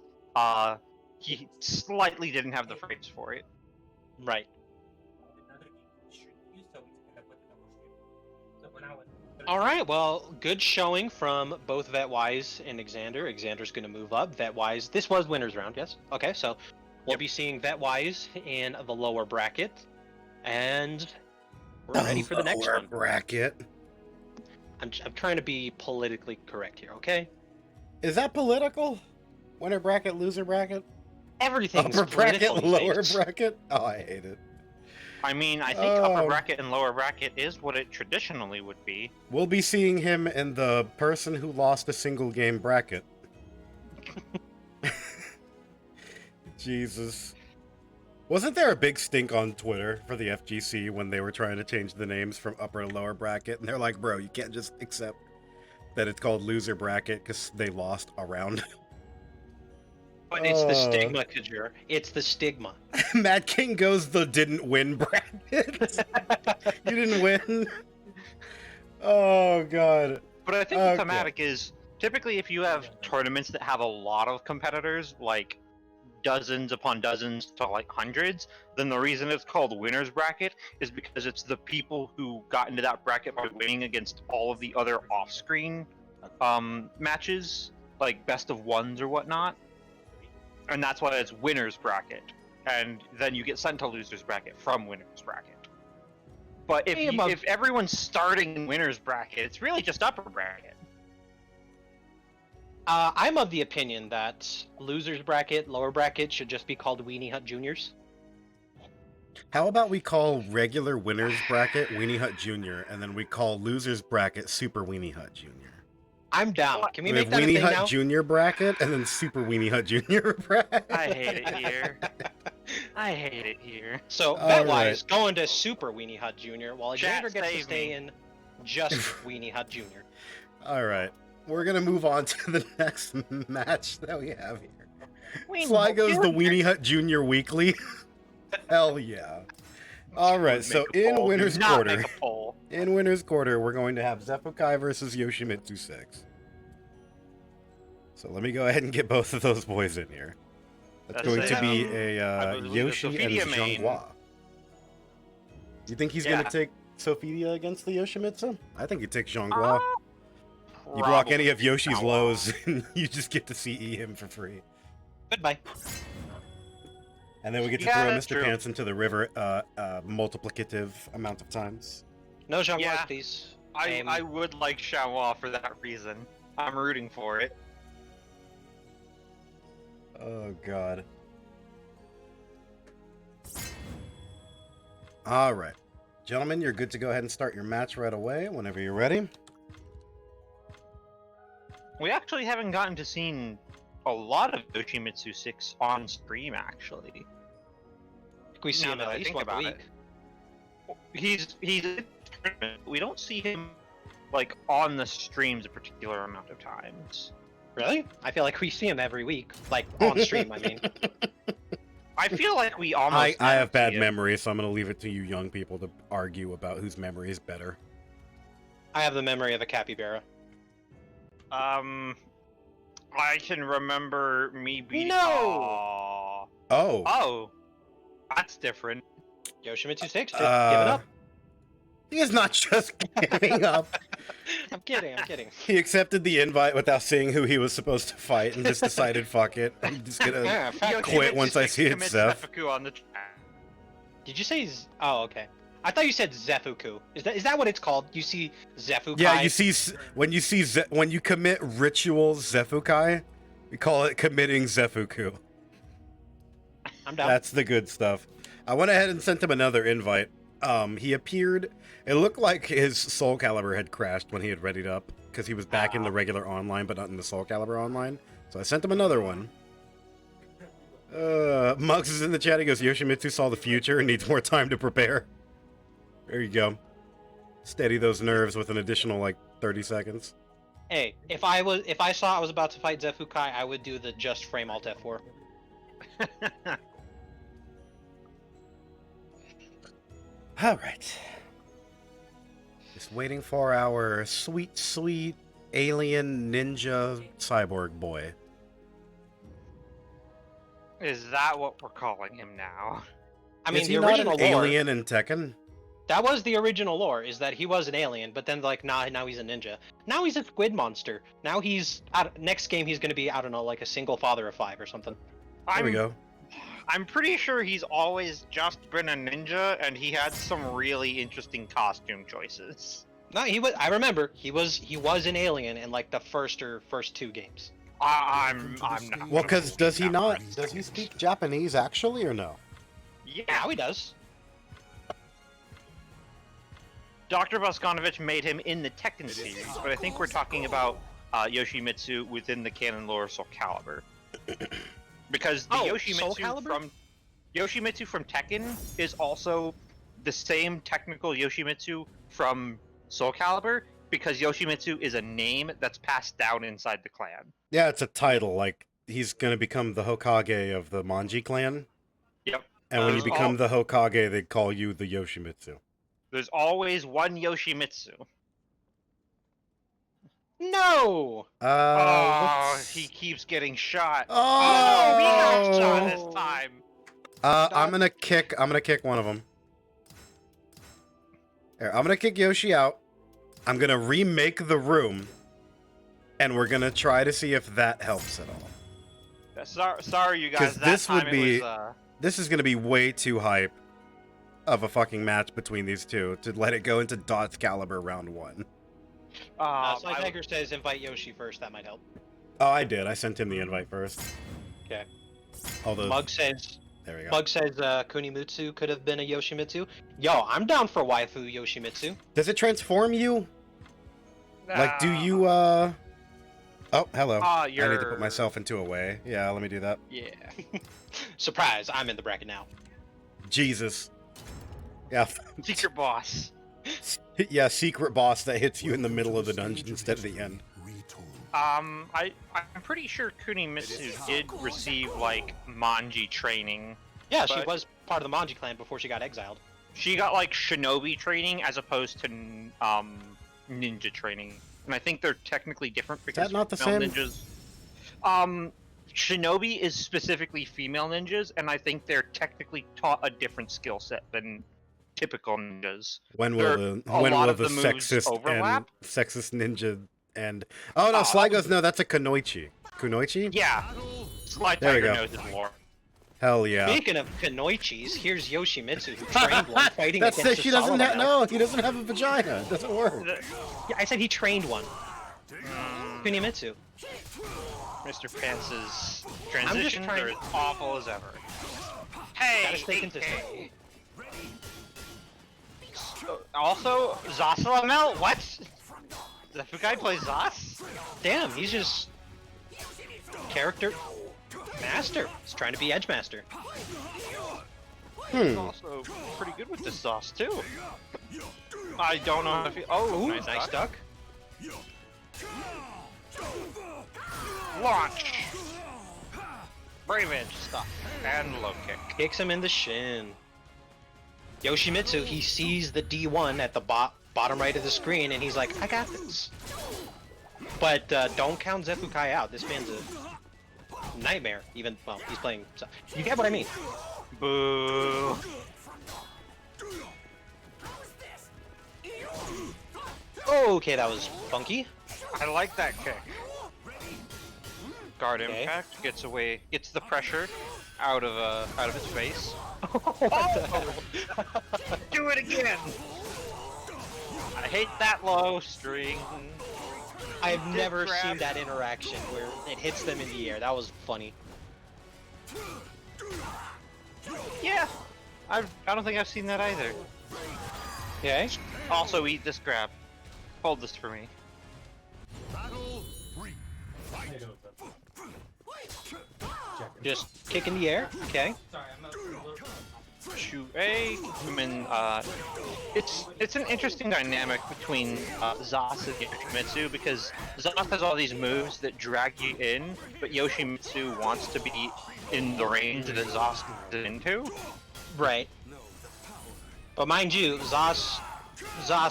he slightly didn't have the frames for it. Right. Alright, well, good showing from both Vetwise and Exander. Exander's going to move up. Vetwise, this was winner's round, yes? Okay, so we'll be seeing Vetwise in the lower bracket. And we're ready for the next one. Bracket. I'm trying to be politically correct here, okay? Is that political? Winner bracket, loser bracket? Everything's Upper bracket, political these lower days. bracket? Oh, I hate it. I mean, I think upper bracket and lower bracket is what it traditionally would be. We'll be seeing him in the person who lost a single game bracket. Jesus. Wasn't there a big stink on Twitter for the FGC when they were trying to change the names from upper and lower bracket? And they're like, bro, you can't just accept that it's called loser bracket because they lost a round. But it's the stigma, Kajir. It's the stigma. Mad King goes the didn't win bracket. You didn't win? Oh, God. But I think the thematic is, typically if you have tournaments that have a lot of competitors, like dozens upon dozens to like hundreds, then the reason it's called winner's bracket is because it's the people who got into that bracket by winning against all of the other off-screen matches, like best of ones or whatnot. And that's why it's winner's bracket. And then you get sent to loser's bracket from winner's bracket. But if everyone's starting winner's bracket, it's really just upper bracket. I'm of the opinion that loser's bracket, lower bracket should just be called Weenie Hut Juniors. How about we call regular winner's bracket Weenie Hut Jr., and then we call loser's bracket Super Weenie Hut Jr.? I'm down. Can we We make have that a Weenie thing Hut now? Jr. bracket, and then Super Weenie Hut Jr. bracket. I hate it here. I hate it here. So, All Vetwise right. going to Super Weenie Hut Jr., while Chat, Xander gets to save stay me. in just Weenie Hut Jr. All right. We're going to move on to the next match that we have here. Weenie Sly Hut goes the Jr. Weenie Hut Jr. Weekly. Hell yeah. All right, so Make a in poll. winner's Do not quarter, make a poll. In winner's quarter, we're going to have Xephukai versus YoshimitsuVI. So let me go ahead and get both of those boys in here. That's going to be a Yoshi and Zhonghua. Do you think he's going to take Sophidia against the Yoshimitsu? I think he takes Zhonghua. You block any of Yoshi's lows, and you just get to CE him for free. Goodbye. And then we get to throw Mr. Pants into the river multiplicative amount of times. No Zhonghua, please. I would like Xiaohua for that reason. I'm rooting for it. Oh, God. All right. Gentlemen, you're good to go ahead and start your match right away whenever you're ready. We actually haven't gotten to see a lot of YoshimitsuVI on stream, actually. We see him at least once a week. He's we don't see him like on the streams a particular amount of times. Really? I feel like we see him every week, like on stream. I mean, I feel like we almost. I have bad memory, so I'm going to leave it to you young people to argue about whose memory is better. I have the memory of a capybara. I can remember me being. No. Oh, that's different. YoshimitsuVI just giving up. He is not just giving up. I'm kidding. He accepted the invite without seeing who he was supposed to fight and just decided, fuck it. I'm just gonna quit once I see it, Zeph. On the chat. Did you say? Oh, okay. I thought you said Xephukai. Is that what it's called? You see Xephukai? Yeah, you see when you commit ritual Xephukai, we call it committing Xephukai. I'm down. That's the good stuff. I went ahead and sent him another invite. He appeared. It looked like his Soul Calibur had crashed when he had readied up because he was back in the regular online, but not in the Soul Calibur online. So I sent him another one. Mooks is in the chat. He goes, Yoshimitsu saw the future and needs more time to prepare. There you go. Steady those nerves with an additional like 30 seconds. Hey, if I saw I was about to fight Xephukai, I would do the just frame Alt F4. All right. Just waiting for our sweet, sweet alien ninja cyborg boy. Is that what we're calling him now? I mean, is he the not original an lore, alien in Tekken? That was the original lore, is that he was an alien, but then like now he's a ninja. Now he's a squid monster. Now he's next game he's gonna be, I don't know, like a single father of 5 or something. There we go. I'm pretty sure he's always just been a ninja, and he had some really interesting costume choices. No, he was. I remember he was an alien in like the first 2 games. I'm not. Well, because does he speak Japanese actually or no? Yeah, Now he does. Dr. Voskanovich made him in the Tekken series, but I think we're talking about Yoshimitsu within the canon lore of Soul Calibur. Because the Yoshimitsu from Tekken is also the same technical Yoshimitsu from Soul Calibur, because Yoshimitsu is a name that's passed down inside the clan. Yeah, it's a title. Like, he's going to become the Hokage of the Manji clan. Yep. And when you become the Hokage, they call you the Yoshimitsu. There's always one Yoshimitsu. No! He keeps getting shot. Oh! No, we got shot this time. I'm gonna kick one of them. Here, I'm gonna kick Yoshi out. I'm gonna remake the room, and we're gonna try to see if that helps at all. Sorry, you guys. Because this is gonna be way too hype of a fucking match between these two to let it go into Dots Calibur round 1. Slytiger says invite Yoshi first. That might help. Oh, I did. I sent him the invite first. Okay. Although Mug says. There we go. Mug says Kunimitsu could have been a Yoshimitsu. Yo, I'm down for waifu Yoshimitsu. Does it transform you? Like, do you, Oh, hello. I need to put myself into a way. Yeah, let me do that. Yeah. Surprise, I'm in the bracket now. Jesus. Yeah. Secret boss. Yeah, secret boss that hits you in the middle of the dungeon instead of the end. I'm pretty sure Kunimitsu did receive, like, Manji training. Yeah, she was part of the Manji clan before she got exiled. She got like shinobi training as opposed to ninja training, and I think they're technically different because that not the female same? ninjas. Shinobi is specifically female ninjas, and I think they're technically taught a different skill set than typical ninjas. When There- will a lot of the the moves sexist overlap. and sexist ninja and no, Sly goes, no, that's a kunoichi. Kunoichi? Yeah, There we Slytiger go. knows his lore. Hell yeah. Speaking of Kanoichis, here's Yoshimitsu who trained one fighting That's against it. She the doesn't have Solomon. no. He doesn't have a vagina. It doesn't work. Yeah, I said he trained one. Kunimitsu. Mr. Pance's just transitions trying- are as awful as ever. Hey, Gotta stay hey, consistent. hey. Also, Zos LML? What? Xephukai plays Zos? Damn, he's just character master. He's trying to be Edge Master. He's also pretty good with this Zos too. I don't know if he... Oh, Ooh, nice duck. Launch! Brave Edge stuff. And low kick. Kicks him in the shin. Yoshimitsu, he sees the D1 at the bottom right of the screen, and he's like, I got this. But don't count Xephukai out. This man's a nightmare. Even, well, he's playing... You get what I mean. Boo. Okay, that was funky. I like that kick. Guard Okay. impact gets the pressure out of his face. Do it again. I hate that low string. I've Dip never grab. seen that interaction where it hits them in the air. That was funny. Yeah, I don't think I've seen that either. Okay. Also, eat this grab. Hold this for me. Just kick in the air. Okay. Shoot A. I mean, it's an interesting dynamic between Zos and Yoshimitsu because Zos has all these moves that drag you in, but Yoshimitsu wants to be in the range that Zos is into. Right. But mind you, Zos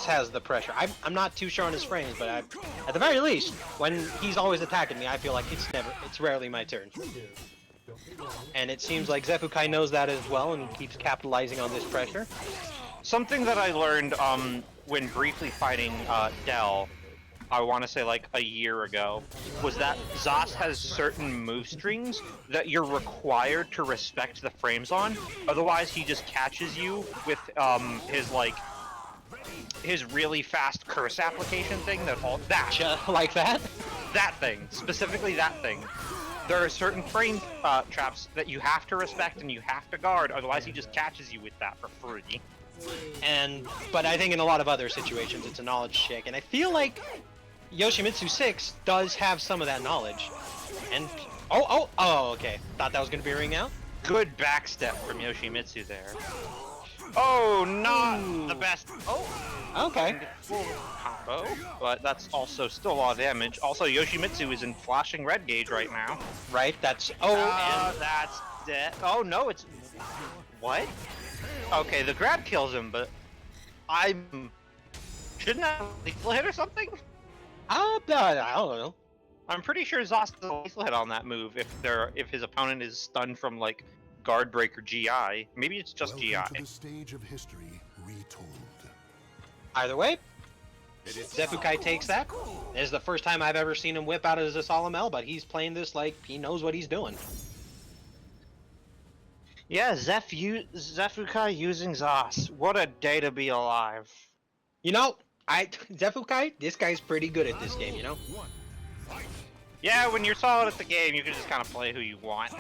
has the pressure. I'm not too sure on his frames, but at the very least, when he's always attacking me, I feel like it's rarely my turn. And it seems like Xephukai knows that as well and keeps capitalizing on this pressure. Something that I learned when briefly fighting Dell, I want to say like a year ago, was that Zos has certain move strings that you're required to respect the frames on. Otherwise, he just catches you with his really fast curse application thing Like that? that thing, specifically that thing. There are certain frame traps that you have to respect and you have to guard, otherwise he just catches you with that for free. But I think in a lot of other situations, it's a knowledge check, and I feel like Yoshimitsu 6 does have some of that knowledge. And oh, okay. Thought that was gonna be a ring out. Good backstep from Yoshimitsu there. Oh, not the best. Oh, Okay. full combo, but that's also still a lot of damage. Also, Yoshimitsu is in flashing red gauge right now. Right. That's That's dead. Oh no, it's what? Okay, the grab kills him, but shouldn't I have a lethal hit or something? I don't know. I'm pretty sure Zos has a lethal hit on that move if his opponent is stunned from like guard break or GI. Maybe it's just Welcome GI. to the stage of history retold. Either way, Xephukai takes that. This is the first time I've ever seen him whip out as a solemn L, but he's playing this like he knows what he's doing. Yeah, Xephukai using Zos. What a day to be alive. You know, Xephukai, this guy's pretty good at this game, you know? Yeah, when you're solid at the game, you can just kind of play who you want.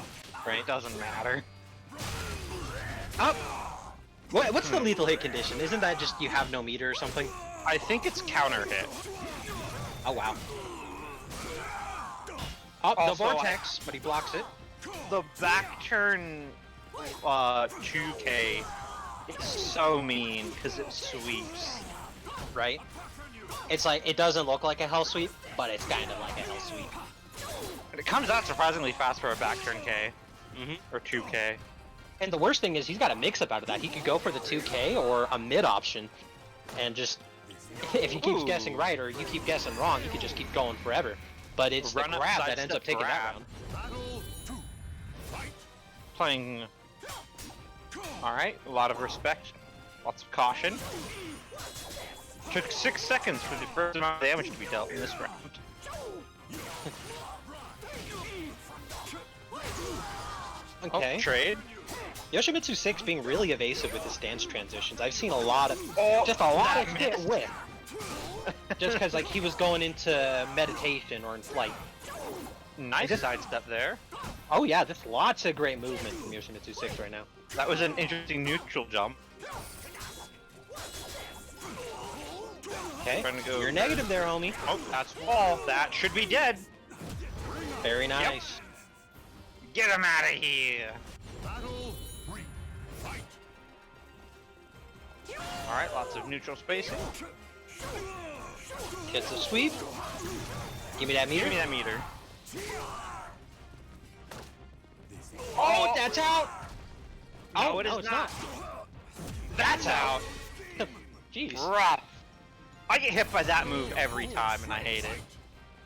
Right? It doesn't matter. Up. What's the lethal hit condition? Isn't that just you have no meter or something? I think it's counter hit. Oh wow. Up the Also, vortex, but he blocks it. The back turn 2K is so mean because it sweeps. Right? It's like it doesn't look like a hell sweep, but it's kind of like a hell sweep. And it comes out surprisingly fast for a back turn K. Mhm. Or 2K. And the worst thing is he's got a mix-up out of that. He could go for the 2K or a mid option, and just if he keeps guessing right or you keep guessing wrong, you could just keep going forever. But it's the Run up, grab side that ends step up taking that grab. round. Playing. Alright, a lot of respect. Lots of caution. Took 6 seconds for the first amount of damage to be dealt in this round. Okay. Oh, trade. YoshimitsuVI being really evasive with his stance transitions. I've seen a lot of, just a lot of hit whiff. Just because like he was going into meditation or in flight. Nice sidestep there. Oh yeah, there's lots of great movement from YoshimitsuVI right now. That was an interesting neutral jump. Okay, Trying to go you're negative there, homie. Oh, that's wall. That should be dead. Very nice. Get him out of here. Alright, lots of neutral spacing. Gets a sweep. Give me that meter. Give me that meter. Oh, that's out! No, Oh, it is it's not. That's That's out. Jeez. Rough. I get hit by that move every time and I hate it.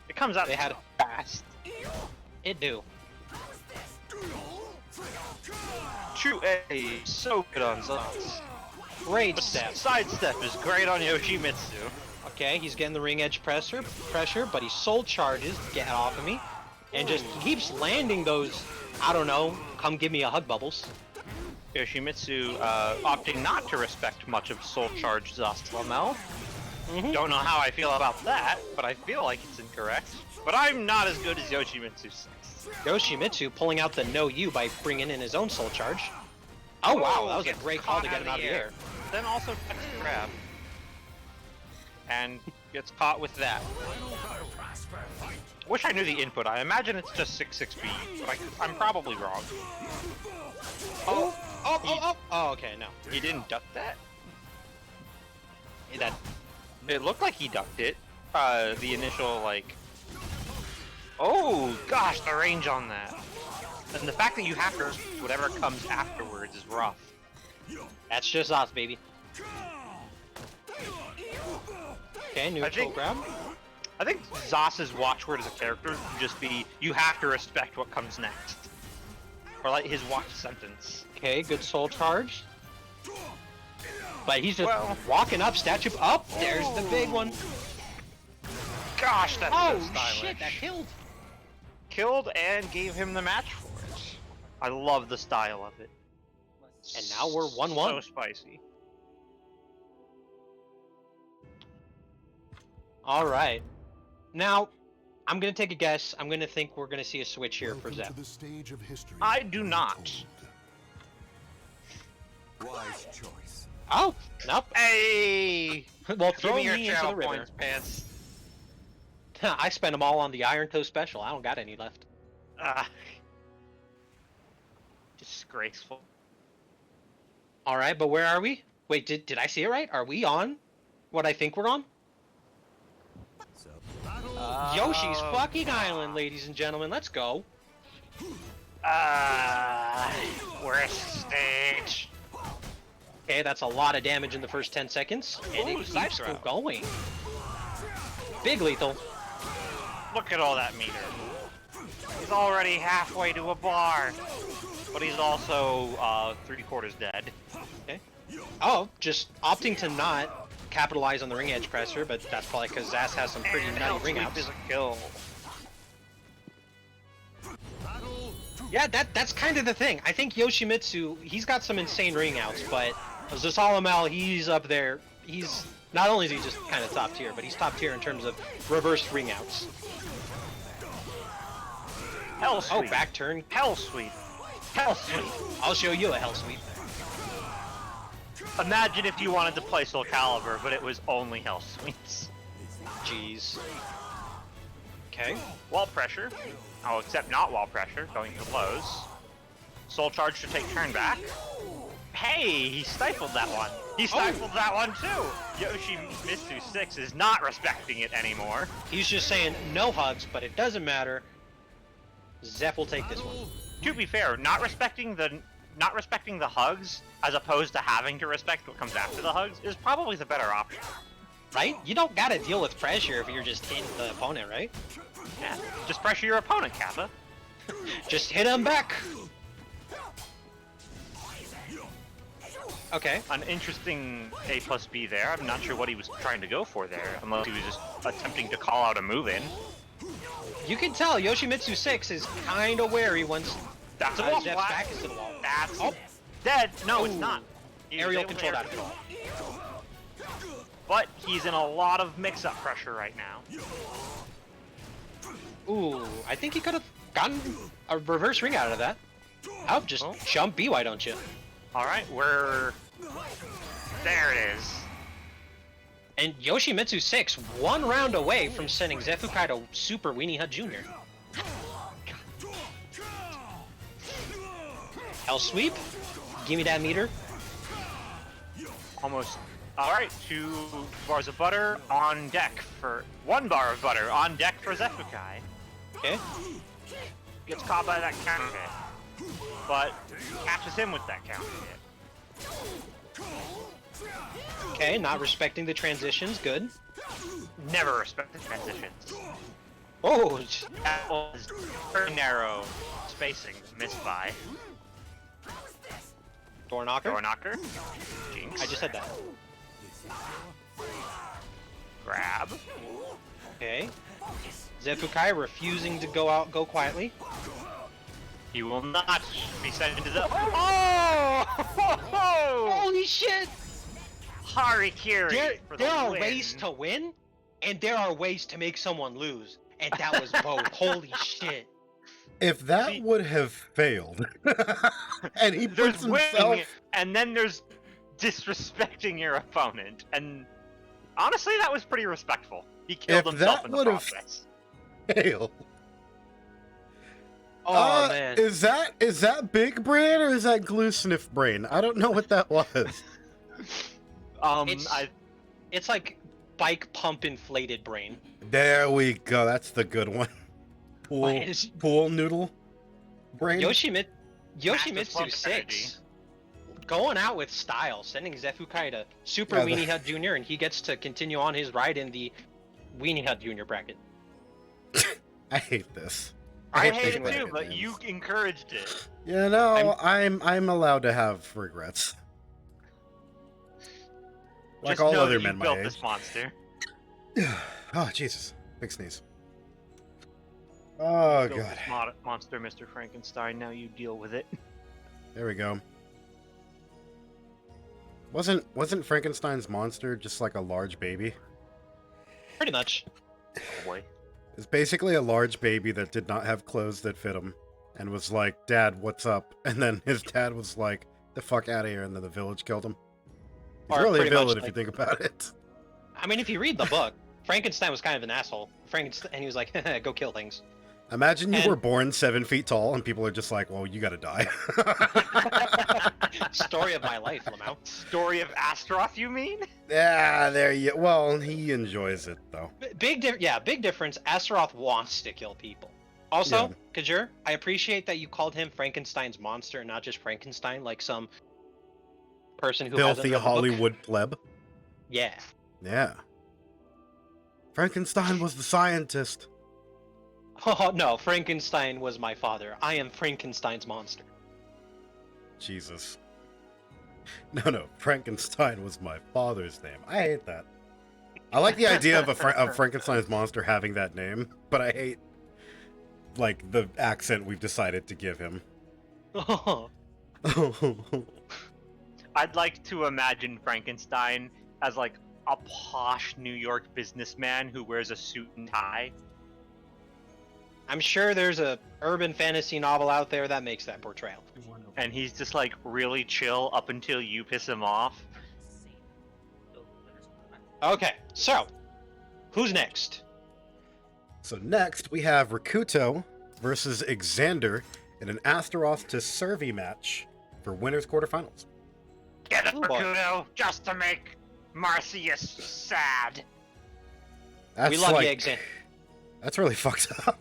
It comes out They had fast. it do. 2A, so good on Zots. Great But step. sidestep is great on Yoshimitsu. Okay, he's getting the ring edge pressure, but he soul charges to get off of me, and just keeps landing those, I don't know, come give me a hug bubbles. Yoshimitsu opting not to respect much of soul charge Zots Lamel. Don't know how I feel about that, but I feel like it's incorrect. But I'm not as good as Yoshimitsu. Yoshimitsu pulling out the no you by bringing in his own soul charge. Oh wow, that was a gets great call caught to get him out of the air. Then also touches grab. And gets caught with that. Wish I knew the input. I imagine it's just 6-6B, but I'm probably wrong. Oh, okay, no. He didn't duck that? That, It looked like he ducked it. The initial, like... Oh, gosh, the range on that. And the fact that you have to whatever comes afterwards is rough. that's just us, baby. Okay, neutral grab. I think Zos's watchword as a character would just be, you have to respect what comes next. Or like his watch sentence. Okay, good soul charge. But he's just Well- walking up, statue up. There's the big one. Gosh, that's Oh so stylish. shit, that killed. Killed and gave him the match for it. I love the style of it. And now we're 1-1. So spicy. All right. Now, I'm gonna take a guess. I'm gonna think we're gonna see a switch here for Welcome Zep. to the stage of history. I do not. Wise choice. Oh, nope. Hey! Well, Give throw me your me into channel the river. points, pants. I spent them all on the Iron Toe special. I don't got any left. Disgraceful. All right, but where are we? Wait, did I see it right? Are we on what I think we're on? Yoshi's fucking island, ladies and gentlemen. Let's go. Worst stage. Okay, that's a lot of damage in the first 10 seconds. And Ooh, it side keeps throw. going. Big lethal. Look at all that meter. He's already halfway to a bar. But he's also 3/4 dead. Okay. Oh, just opting to not capitalize on the ring edge pressure, but that's probably because Zas has some pretty And nutty ring L-sweep outs. is a kill. Yeah, that's kind of the thing. I think Yoshimitsu, he's got some insane ring outs, but Zasalamel, he's up there. He's not only is he just kind of top tier, but he's top tier in terms of reverse ring outs. Hell Oh, sweep. back turn. Hell sweep. Hell sweep. I'll show you a hell sweep. Imagine if you wanted to play Soul Calibur, but it was only hell sweeps. Jeez. Okay. Wall pressure. Oh, except not wall pressure, going to lows. Soul charge to take turn back. Hey, he stifled that one. He stifled that one too. YoshimitsuVI is not respecting it anymore. He's just saying no hugs, but it doesn't matter. Zep will take this one. To be fair, not respecting the not respecting the hugs as opposed to having to respect what comes after the hugs is probably the better option. Right? You don't gotta deal with pressure if you're just hitting the opponent, right? Yeah, just pressure your opponent, Kappa. Just hit him back. Okay. An interesting A plus B there. I'm not sure what he was trying to go for there, unless he was just attempting to call out a move in. You can tell YoshimitsuVI is kind of wary once That's a wall Jeff's flat. back is to the wall. That's Oh. dead. No, it's Ooh. not. He was Aerial able to control air that. control. But he's in a lot of mix-up pressure right now. Ooh, I think he could have gotten a reverse ring out of that. I'll just Oh. jump B, why don't you? All right, there it is. And YoshimitsuVI, 1 round away from sending Xephukai to Super Weenie Hut Jr. Hell sweep. Give me that meter. Almost. All right, 2 bars of butter on deck for 1 bar of butter on deck for Xephukai. Okay. Gets caught by that counter hit, but catches him with that counter hit. Okay, not respecting the transitions. Good. Never respect the transitions. Oh, That was very narrow spacing missed by door knocker. door knocker. Jinx. I just said that. Grab. Okay. Xephukai refusing to go quietly. He will not be sent into the. Oh! Holy shit! Harikiri for the There are win. ways to win, and there are ways to make someone lose, and that was both. Holy shit! If that See- would have failed, and he puts There's winning, himself, and then there's disrespecting your opponent, and honestly, that was pretty respectful. He killed If himself that in the would've- process. failed. Oh man, Is that big brain or is that glue sniff brain? I don't know what that was. It's- I it's like bike pump inflated brain. There we go. That's the good one. Why is- Pool noodle brain. Master YoshimitsuVI going out with style, sending Xephukai to Super Yeah, Weenie Hut Jr. and he gets to continue on his ride in the Weenie Hut Jr. bracket. I hate this. I hate hate these it too, bracket but names. you encouraged it. You know, I'm allowed to have regrets. Like Just all know other that men you my built age. this monster. Oh Jesus! Big sneeze. Oh You built god. this monster, Mr. Frankenstein. Now you deal with it. There we go. Wasn't Frankenstein's monster just like a large baby? Pretty much. Oh boy. It's basically a large baby that did not have clothes that fit him, and was like, "Dad, what's up?" And then his dad was like, "The fuck out of here!" And then the village killed him. He's Or really a pretty much villain if you like- think about it. I mean, if you read the book, Frankenstein was kind of an asshole. Frankenstein, and he was like, go kill things. Imagine you And- were born 7 feet tall, and people are just like, "Well, you gotta die." Story of my life, Lamau. Story of Astaroth, you mean? Yeah, there you. Well, he enjoys it though. Big difference. Astaroth wants to kill people. Also, Kajur, I appreciate that you called him Frankenstein's monster and not just Frankenstein, like some person who hasn't Filthy read the book. Hollywood pleb. Yeah. Yeah. Frankenstein was the scientist. Oh no, Frankenstein was my father. I am Frankenstein's monster. Jesus. No, Frankenstein was my father's name. I hate that. I like the idea of of Frankenstein's monster having that name, but I hate, like, the accent we've decided to give him. I'd like to imagine Frankenstein as like a posh New York businessman who wears a suit and tie. I'm sure there's a urban fantasy novel out there that makes that portrayal. And he's just like really chill up until you piss him off. Okay, so who's next? So next, we have Rakuto versus Exander in an Astaroth to Servi match for winners quarterfinals. Get it, Oh, boy. Rakuto, just to make Marcius sad. That's We love like, you, Exander. That's really fucked up.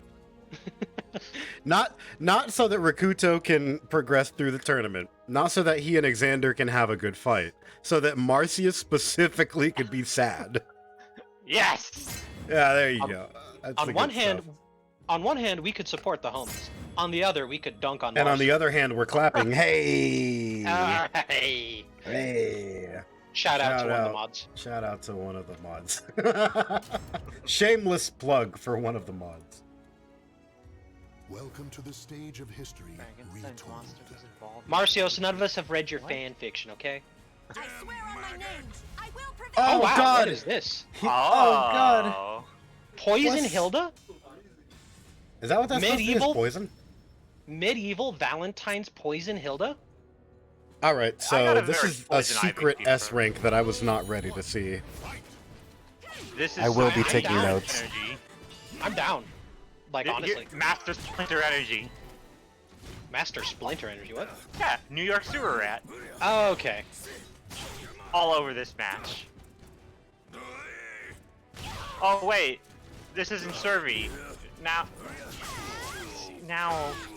Not so that Rakuto can progress through the tournament, Not so that he and Exander can have a good fight. So that Marcia specifically could be sad. Yes. Yeah, there you go. That's the On good one hand, stuff. we could support the homies. On the other, we could dunk on. And on the Marcy. other hand, we're clapping. Hey! Hey! Hey! Shout out to one of out. the mods. Shout out to one of the mods. Shameless plug for one of the mods. Welcome to the stage of history retold. Marcios, none of us have read your fan fiction, okay? I swear on my name, I will prevail. Oh, wow, God! what is this? Oh, God! Poison What's- Hilda? Is that what that's supposed to be? Is Medieval? poison? Medieval Valentine's Poison Hilda? Alright, got so a this very is a poison ivy secret fever. S rank that I was not ready to see. This is I will be Slytiger taking notes. Energy. I'm down. Like, honestly. Master Splinter Energy. Master Splinter Energy, what? Yeah, New York Sewer Rat. Oh, okay. All over this match. Oh wait, this isn't Servi. Now.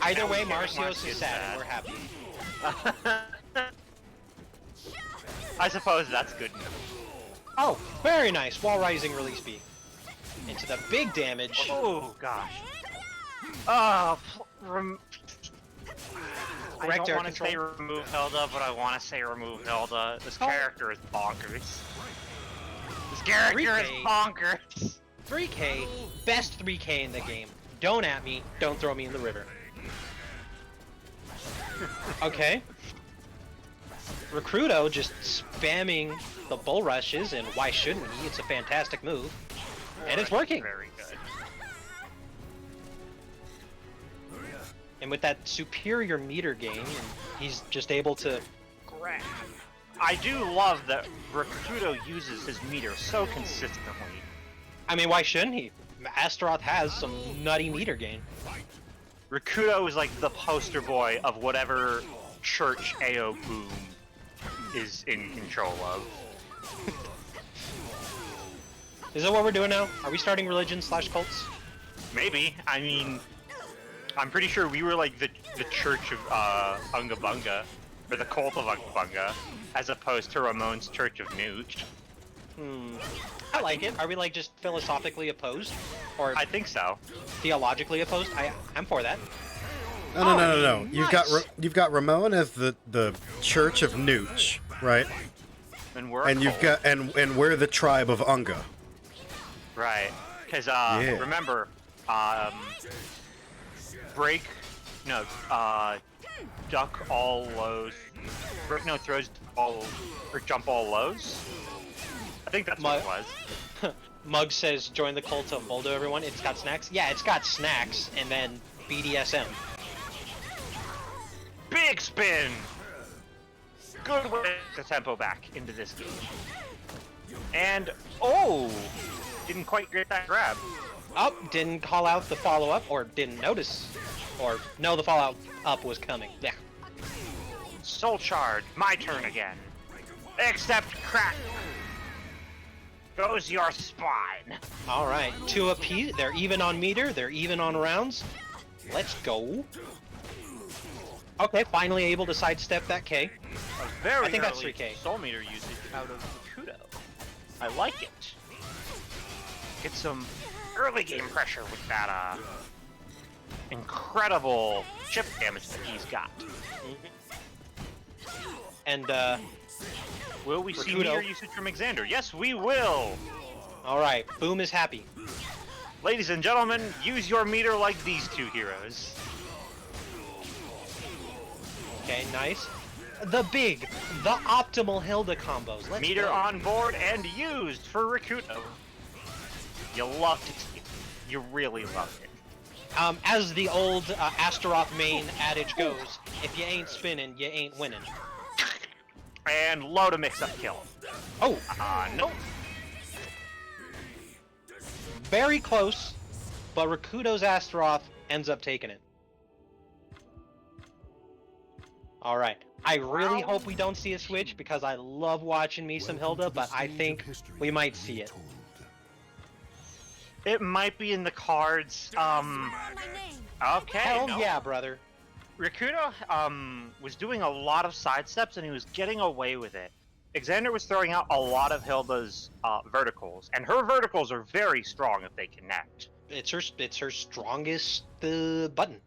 Either now way, we get Marcios is sad, and we're happy. I suppose that's good enough. Oh, very nice. Wall Rising release B. Into the big damage. Oh gosh. Oh, I Correct don't air want to control. say remove Hilda, but I want to say remove Hilda. This character is bonkers. This character is 3K. bonkers. 3K, best 3K in the game. Don't at me, don't throw me in the river. Okay. Recruito just spamming the bull rushes, and why shouldn't he? It's a fantastic move. And it's working. Very good. And with that superior meter gain, he's just able to... Grab. I do love that Recruito uses his meter so consistently. I mean, why shouldn't he? Astaroth has some nutty meter gain. Recruito is like the poster boy of whatever church AO boom is in control of. Is that what we're doing now? Are we starting religion/cults? Maybe. I mean, I'm pretty sure we were like the church of Unga Bunga, or the cult of Unga Bunga, as opposed to Ramon's church of Nooch. I like it. Are we like just philosophically opposed? Or I think so. theologically opposed? I'm for that. No. Nice. You've got Ramon as the Church of Nooch, right? And we're a And you've cult. got and we're the tribe of Unga. Right. Because, Yeah. remember, duck all lows. Throws all, or jump all lows? I think that's what it was. Mug says, join the cult of Boldo, everyone. It's got snacks? Yeah, it's got snacks, and then BDSM. Big spin! Good way to tempo back into this game. And, oh! Didn't quite get that grab. Oh, didn't call out the follow-up, or didn't notice. Or, no, the follow-up was coming. Yeah. Soul Shard, my turn again. Except crack! Goes your spine. Alright, 2 apiece. They're even on meter, they're even on rounds. Let's go. Okay, finally able to sidestep that K. A very I think that's early 3K. soul meter usage out of Kudo. I like it. Get some early game pressure with that incredible chip damage that he's got. And, Will we see Kudo. meter usage from Exander? Yes, we will! alright, Boom is happy. Ladies and gentlemen, use your meter like these two heroes. Okay, nice. The optimal Hilda combos. Let's Meter go. on board and used for Rakuto. You love to see it. You really love it. As the old Astaroth main adage goes, if you ain't spinning, you ain't winning. And load a mix-up kill. Oh, No. very close, but Rakuto's Astaroth ends up taking it. Alright, I really hope we don't see a switch because I love watching me some Hilda, but I think we might see it. It might be in the cards. On my name. Okay. Hell no. yeah, brother. Rakuda was doing a lot of sidesteps and he was getting away with it. Exander was throwing out a lot of Hilda's verticals, and her verticals are very strong if they connect. It's her strongest button.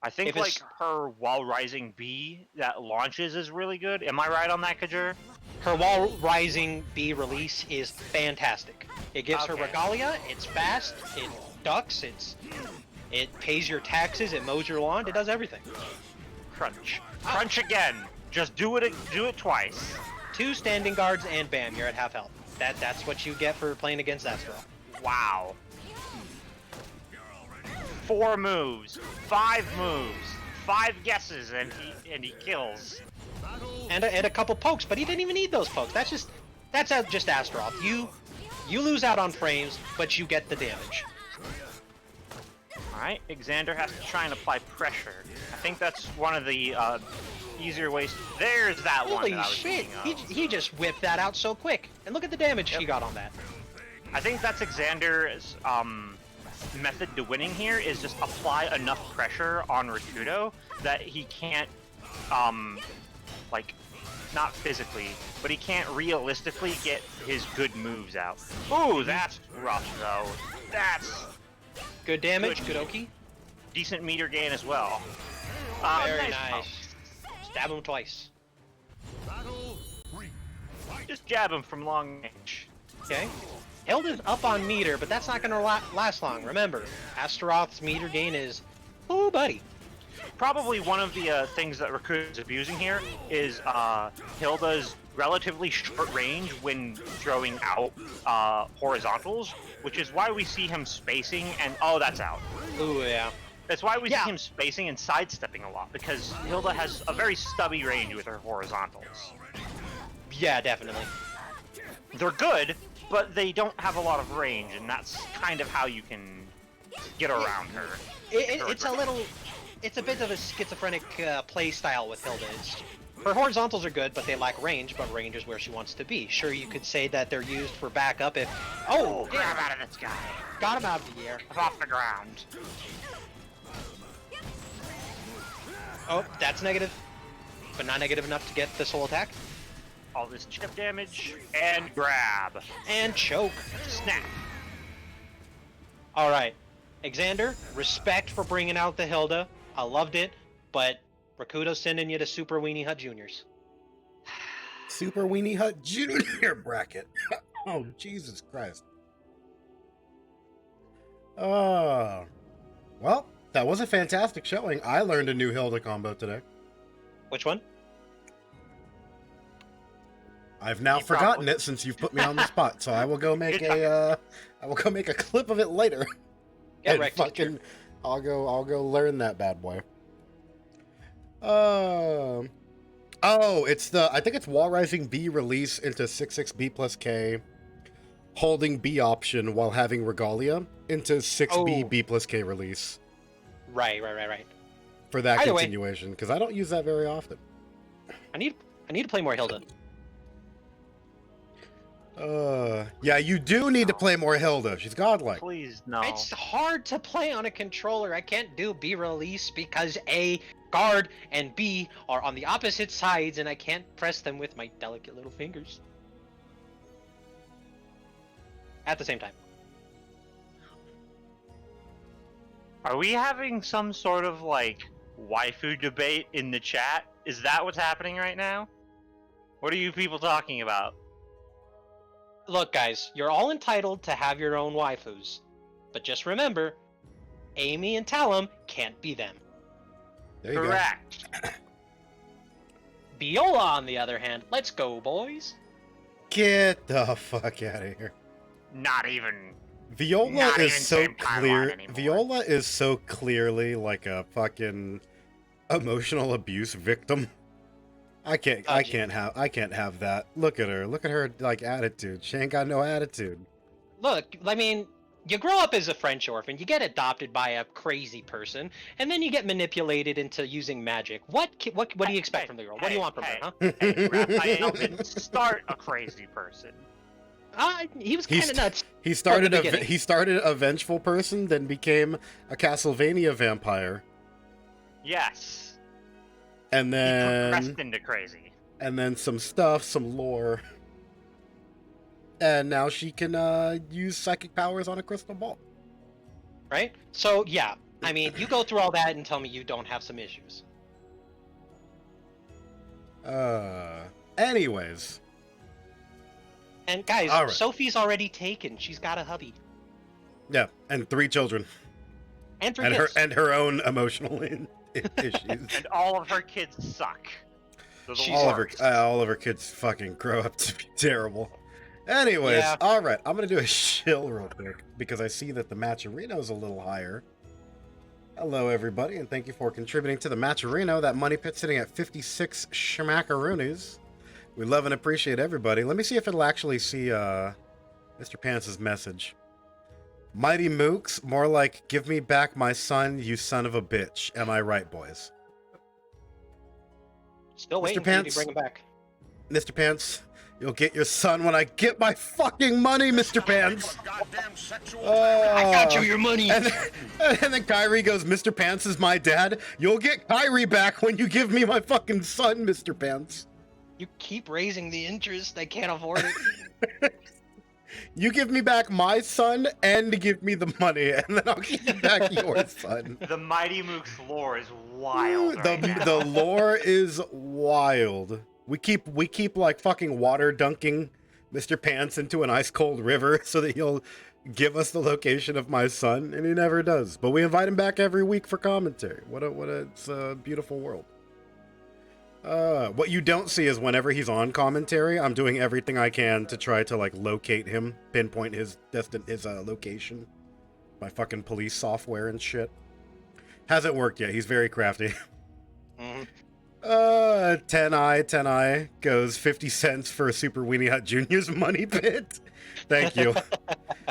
I think If like it's- her while rising B that launches is really good. Am I right on that, Kajur? Her wall rising B release is fantastic. It gives her Okay. regalia. It's fast. It ducks. It pays your taxes. It mows your lawn. It does everything. Crunch. Crunch again. Just do it twice. 2 standing guards and bam, you're at half health. That's what you get for playing against Astaroth. Wow. 4 moves, 5 moves, 5 guesses, and he kills. And a couple pokes, but he didn't even need those pokes. That's just Astaroth. You lose out on frames, but you get the damage. Alright, Exander has to try and apply pressure. I think that's one of the easier ways. There's that one Holy that I was shit! thinking of. He just whipped that out so quick. And look at the damage Yep. he got on that. I think that's Exander's method to winning here is just apply enough pressure on Rakudo that he can't like not physically, but he can't realistically get his good moves out. Ooh, that's rough though. That's Good damage, Good. Kudoki. decent meter gain as well. Very nice. nice. Stab him twice. Just jab him from long range. Okay. Hilda's up on meter, but that's not going to last long. Remember, Astaroth's meter gain is, oh buddy. Probably one of the things that Rakuda is abusing here is Hilda's relatively short range when throwing out horizontals, which is why we see him spacing and oh, that's out. Ooh yeah. That's why we Yeah. see him spacing and sidestepping a lot, because Hilda has a very stubby range with her horizontals. Yeah, definitely. They're good, but they don't have a lot of range, and that's kind of how you can get around her. It's a bit of a schizophrenic play style with Hilda. Her horizontals are good, but they lack range, but range is where she wants to be. Sure, you could say that they're used for backup if... Oh, Grab damn, out of this guy. got him out of the air. Off the ground. Oh, that's negative, but not negative enough to get this whole attack. All this chip damage, and grab. And choke. Snap. Alright, Exander, respect for bringing out the Hilda. I loved it, but Rakudo's sending you to Super Weenie Hut Juniors. Super Weenie Hut Junior bracket. Oh, Jesus Christ. Well, that was a fantastic showing. I learned a new Hilda combo today. Which one? I've now You forgotten probably- it since you've put me on the spot, so I will go make a clip of it later. Get And wrecked, fucking, I'll go learn that bad boy. Oh, I think it's wall rising B release into 6/6 B plus K, holding B option while having regalia into 6B Oh. B plus K release Right. for that Either way. continuation, because I don't use that very often. I need to play more Hilda. Yeah, you do need to play more Hilda. She's godlike. Please, no. It's hard to play on a controller. I can't do B release because A, guard, and B are on the opposite sides, and I can't press them with my delicate little fingers. At the same time. Are we having some sort of, like, waifu debate in the chat? Is that what's happening right now? What are you people talking about? Look, guys, you're all entitled to have your own waifus. But just remember, Amy and Talum can't be them. There you Correct. Viola, on the other hand, let's go, boys. go. Get the fuck out of here. Not even. Viola Not is even so same timeline clear. anymore. Viola is so clearly like a fucking emotional abuse victim. I can't have that. Look at her like attitude. She ain't got no attitude. Look, I mean, you grow up as a French orphan, you get adopted by a crazy person, and then you get manipulated into using magic. What do you expect from the girl? What do you want from her, huh? Hey, Raphael didn't start a crazy person. He was kind He's- of nuts. He started beginning. he started a vengeful person, then became a Castlevania vampire. Yes. And He progressed then into crazy. some stuff, some lore. And now she can use psychic powers on a crystal ball. Right? So, yeah. I mean, you go through all that and tell me you don't have some issues. Anyways. And guys, All right. Sophie's already taken. She's got a hubby. Yeah, and 3 children. And 3 And kids. her own emotional issues. And all of her kids suck. They're the worst. all of her kids fucking grow up to be terrible. Anyways, Yeah. all right, I'm gonna do a shill real quick because I see that the Matcherino is a little higher. Hello, everybody, and thank you for contributing to the Matcherino. That money pit sitting at 56 schmackaroonies. We love and appreciate everybody. Let me see if it'll actually see Mr. Pants' message. Mighty Mooks, more like, give me back my son, you son of a bitch. Am I right, boys? Still Mr. waiting for you to Pants? bring him back. Mr. Pants, you'll get your son when I get my fucking money, Mr. Pants. I got you your money. And then Kyrie goes, Mr. Pants is my dad. You'll get Kyrie back when you give me my fucking son, Mr. Pants. You keep raising the interest. I can't afford it. You give me back my son and give me the money, and then I'll give you back your son. The Mighty Mooks lore is wild right now. The lore is wild. We keep like fucking water dunking Mr. Pants into an ice cold river so that he'll give us the location of my son, and he never does. But we invite him back every week for commentary. It's a beautiful world. What you don't see is whenever he's on commentary, I'm doing everything I can to try to like locate him, pinpoint his location. My fucking police software and shit. Hasn't worked yet. He's very crafty. Mhm. 10i goes 50 cents for a Super Weenie Hut Junior's money pit. Thank you.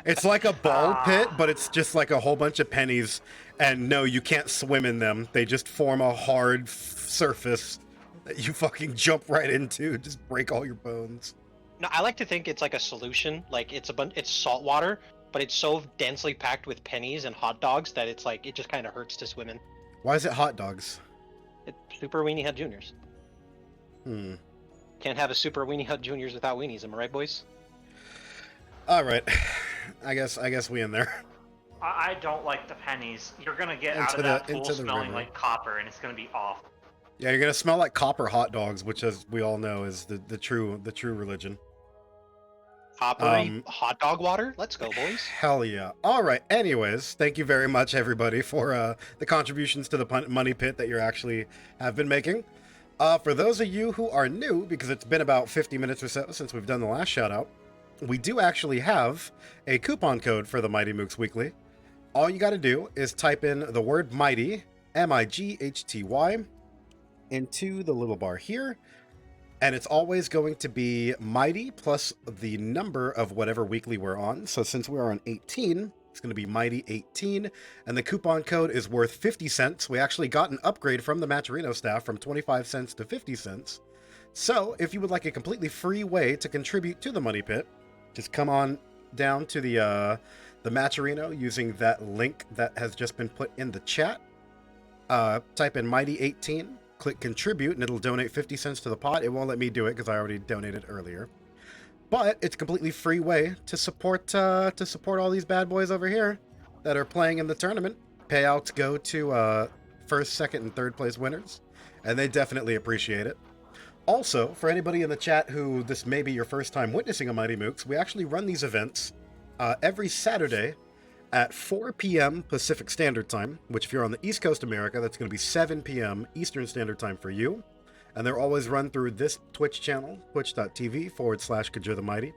It's like a ball pit, but it's just like a whole bunch of pennies. And no, you can't swim in them. They just form a hard surface that you fucking jump right into. Just break all your bones. No, I like to think it's like a solution. Like it's salt water, but it's so densely packed with pennies and hot dogs that it's like it just kind of hurts to swim in. Why is it hot dogs? It's Super Weenie Hut Juniors. Can't have a Super Weenie Hut Juniors without weenies. Am I right, boys? All right. I guess we in there. I don't like the pennies. You're gonna get out Into of that the- pool into the smelling river. like copper, and it's gonna be awful. Yeah, you're gonna smell like copper hot dogs, which, as we all know, is the true religion. Coppery hot dog water. Let's go, boys. Hell yeah. All right. Anyways, thank you very much, everybody, for the contributions to the money pit that you actually have been making. For those of you who are new, because it's been about 50 minutes or so since we've done the last shout out, we do actually have a coupon code for the Mighty Mooks Weekly. All you got to do is type in the word Mighty, MIGHTY, into the little bar here. And it's always going to be Mighty plus the number of whatever weekly we're on. So since we're on 18, it's going to be Mighty 18. And the coupon code is worth 50 cents. We actually got an upgrade from the Matcherino staff from 25 cents to 50 cents. So if you would like a completely free way to contribute to the Money Pit, just come on down to the Matcherino using that link that has just been put in the chat. Type in Mighty 18. Click contribute and it'll donate 50 cents to the pot. It won't let me do it because I already donated earlier. But it's a completely free way to support all these bad boys over here that are playing in the tournament. Payouts go to first, second, and third place winners, and they definitely appreciate it. Also, for anybody in the chat who this may be your first time witnessing a Mighty Mooks, we actually run these events every Saturday at 4 p.m. Pacific Standard Time, which if you're on the East Coast America, that's going to be 7 p.m. Eastern Standard Time for you. And they're always run through this Twitch channel, twitch.tv/KajirTheMighty.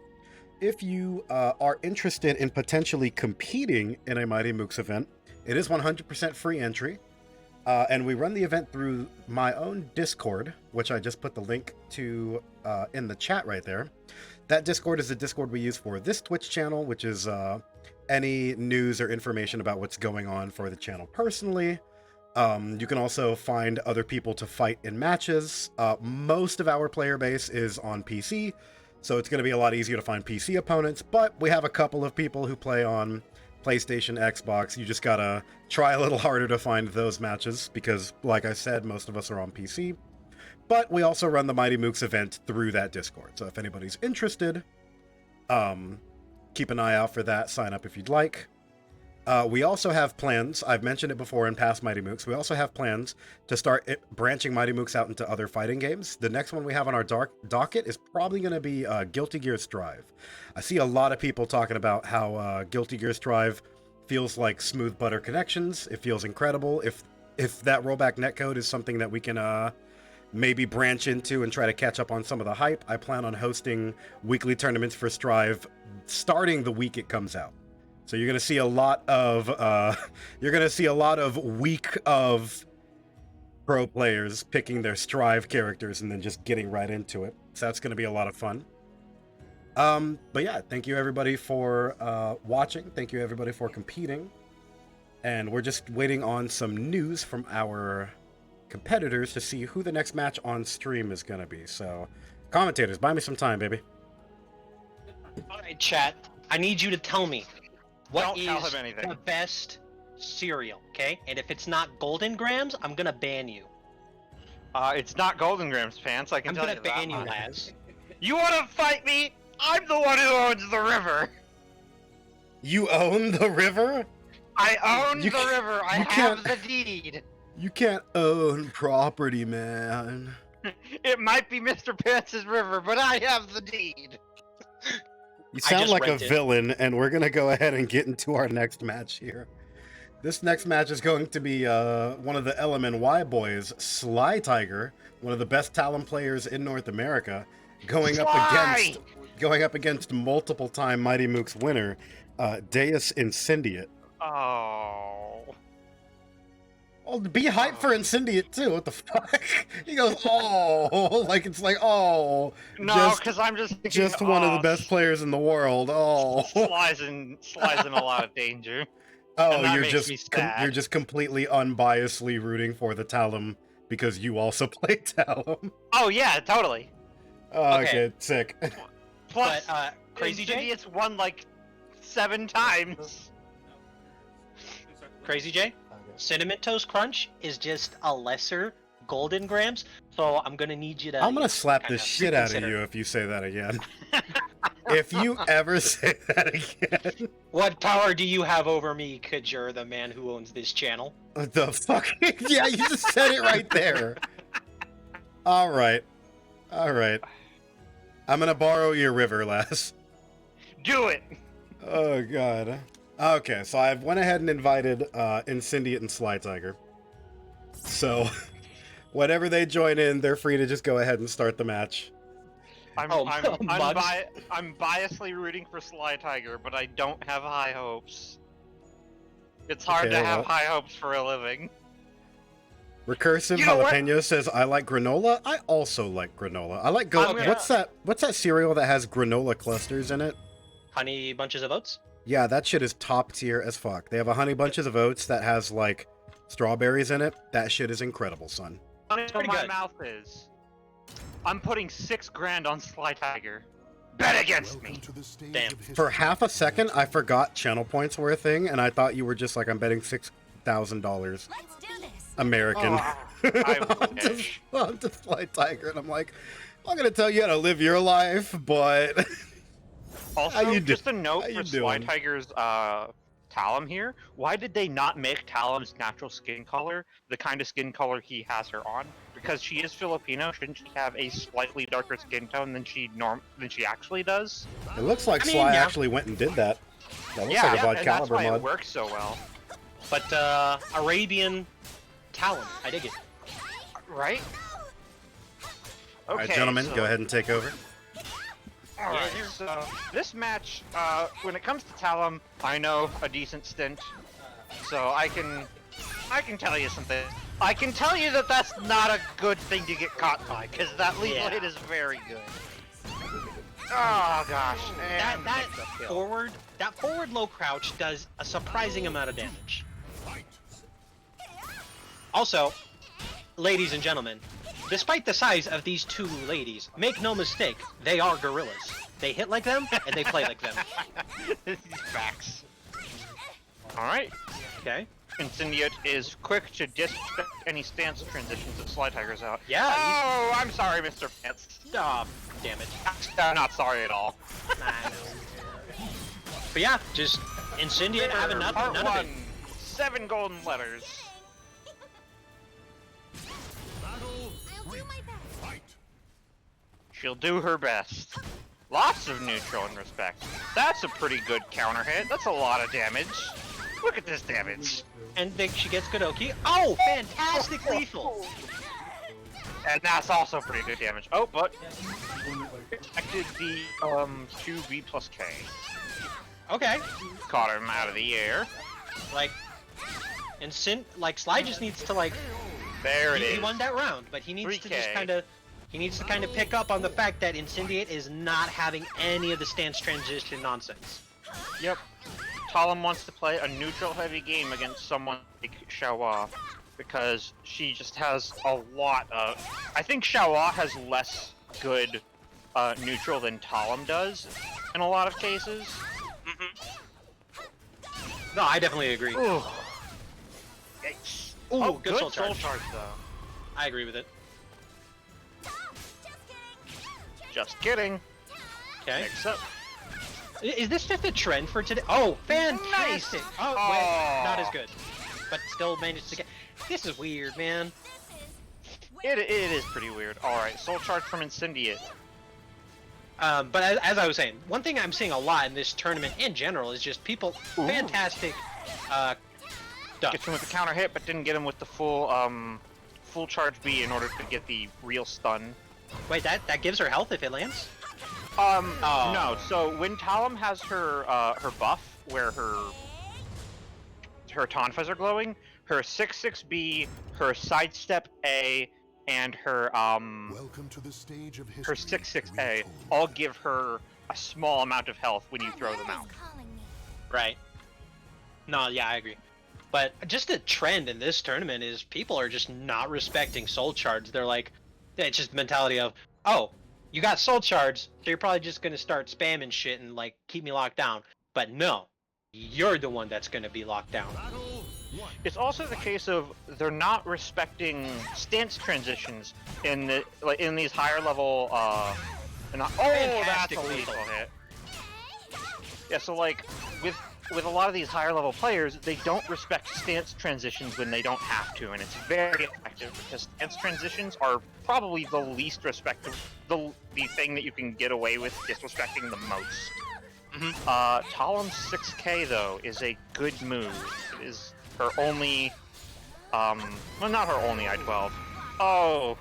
If you are interested in potentially competing in a Mighty Mooks event, it is 100% free entry. And we run the event through my own Discord, which I just put the link to in the chat right there. That Discord is the Discord we use for this Twitch channel, which is any news or information about what's going on for the channel personally. You can also find other people to fight in matches. Most of our player base is on PC, so it's going to be a lot easier to find PC opponents, but we have a couple of people who play on PlayStation, Xbox. You just gotta try a little harder to find those matches because, like I said, most of us are on PC. But we also run the Mighty Mooks event through that Discord. So if anybody's interested, keep an eye out for that. Sign up if you'd like. We also have plans. I've mentioned it before in past Mighty Mooks. We also have plans to start branching Mighty Mooks out into other fighting games. The next one we have on our docket is probably going to be Guilty Gear Strive. I see a lot of people talking about how Guilty Gear Strive feels like smooth butter connections. It feels incredible. If that rollback netcode is something that we can maybe branch into and try to catch up on some of the hype, I plan on hosting weekly tournaments for Strive starting the week it comes out. So you're gonna see a lot of week of pro players picking their Strive characters and then just getting right into it. So that's gonna be a lot of fun. But yeah, thank you everybody for watching. Thank you everybody for competing. And we're just waiting on some news from our competitors to see who the next match on stream is gonna be. So, commentators, buy me some time, baby. All right, chat. I need you to tell me what Don't tell is him anything. the best cereal, okay? And if it's not Golden Grams, I'm gonna ban you. It's not Golden Grams, Pants. I can I'm tell gonna you that. ban you, Laz. You want to fight me? I'm the one who owns the river. You own the river? I own You the can't- river. I you have can't- the deed. You can't own property, man. It might be Mr. Pants' river, but I have the deed. You I sound just like a rented. villain, and we're gonna go ahead and get into our next match here. This next match is going to be one of the LMNY boys, Slytiger, one of the best Talon players in North America, going up against multiple-time Mighty Mooks winner, DEUS Incendiate. Oh. Oh, be hyped for Incendiate too. What the fuck? He goes, oh, like it's like, oh, No, because I'm just thinking, just one of the best players in the world. Oh, Sly's in a lot of danger. oh, and that you're makes just me sad. you're just completely unbiasedly rooting for the Talon because you also play Talon. Oh yeah, totally. Oh, Okay. okay, sick. Plus, But, Crazy J? Incendiate's won like 7 times. Crazy J? Cinnamon Toast Crunch is just a lesser Golden Grams, so I'm gonna need you to... I'm gonna slap the kinda shit out of reconsider. you if you say that again. If you ever say that again. What power do you have over me, cause you're the man who owns this channel? What the fuck? Yeah, you just said it right there. Alright. Alright. I'm gonna borrow your river, lass. Do it. Oh god. Okay, so I've went ahead and invited Incendiate and Slytiger. So, whenever they join in, they're free to just go ahead and start the match. I'm Mugs? biasly rooting for Slytiger, but I don't have high hopes. It's hard Okay, to have well. high hopes for a living. Recursive You know what? Jalapeno says, I like granola. I also like granola. I like I'm gonna- what's that cereal that has granola clusters in it? Honey Bunches of Oats? Yeah, that shit is top tier as fuck. They have a Honey Bunches of Oats that has like strawberries in it. That shit is incredible, son. Funny pretty my good. mouth is. I'm putting 6 grand on Slytiger. Bet against Welcome me. to the stage Damn. of history. For half a second, I forgot channel points were a thing, and I thought you were just like, I'm betting $6,000 Let's do this. American. Oh, I I'm wish. just Slytiger, and I'm like, I'm gonna tell you how to live your life, but Also, How you just a How note you for doing? Slytiger's Talon here. Why did they not make Talon's natural skin color the kind of skin color he has her on? Because she is Filipino, shouldn't she have a slightly darker skin tone than she actually does? it looks like I mean, Sly yeah. actually went and did that. That looks Yeah, like a Vocal and that's why Calibur mod. it works so well. But, Arabian Talon. I dig it. Right? All right, gentlemen, go ahead and take over. Alright, so this match, when it comes to Talon, I know a decent stint, so I can tell you something. I can tell you that that's not a good thing to get caught by, because that lead Yeah. blade is very good. Oh gosh, That and that it's a kill. forward low crouch does a surprising amount of damage. Also, ladies and gentlemen, despite the size of these two ladies, make no mistake, they are gorillas. They hit like them and they play like them. These facts. Alright, Okay. Incendiate is quick to disrespect any stance transitions that Slytiger's out. Yeah, Oh, I'm sorry, Mr. Pants. Oh, damn it. I'm not sorry at all. I know. But yeah, just Incendiate having none Part of it. 1, 7 golden letters. I'll do my best. Fight. She'll do her best. Lots of neutral and respect. That's a pretty good counter hit. That's a lot of damage. Look at this damage. And then she gets Godoki. Oh, fantastic lethal! And that's also pretty good damage. Oh, but expected the 2B plus K. Okay. Caught him out of the air. Like, Sly just needs to like. There it He is. won that round, but he needs to just 3K. kind of. He needs to kind of pick up on the fact that Incendiate is not having any of the stance transition nonsense. Yep. Talon wants to play a neutral heavy game against someone like Xiaohua because she just has a lot of. I think Xiaohua has less good neutral than Talon does in a lot of cases. No, I definitely agree. Ooh. Yikes. Ooh, Oh, good soul charge. though. I agree with it. Just kidding. Okay. Except. Is this just a trend for today? Oh, fantastic! Oh, well, not as good, but still managed to get. This is weird, man. It is pretty weird. Alright, soul charge from Incendiate. But as I was saying, one thing I'm seeing a lot in this tournament in general is just people fantastic. Duck. Gets him with the counter hit, but didn't get him with the full charge B in order to get the real stun. Wait, that gives her health if it lands? No. So when Talon has her her buff, where her Tonfas are glowing, her 6-6B, her sidestep A, and her Welcome to the stage of her history. 6-6A retold. all give her a small amount of health when you throw them out. Right. No, yeah, I agree. But just a trend in this tournament is people are just not respecting soul charge. They're like, it's just the mentality of, oh, you got soul charge, so you're probably just gonna start spamming shit and like keep me locked down. But no, you're the one that's gonna be locked down. It's also the case of they're not respecting stance transitions in these higher level that's Fantastic a lethal. lethal hit. Yeah, so like with a lot of these higher level players, they don't respect stance transitions when they don't have to, and it's very effective because stance transitions are probably the least respected, the thing that you can get away with disrespecting the most. Talon's 6K though is a good move. It is her only, well, not her only I-12. Oh,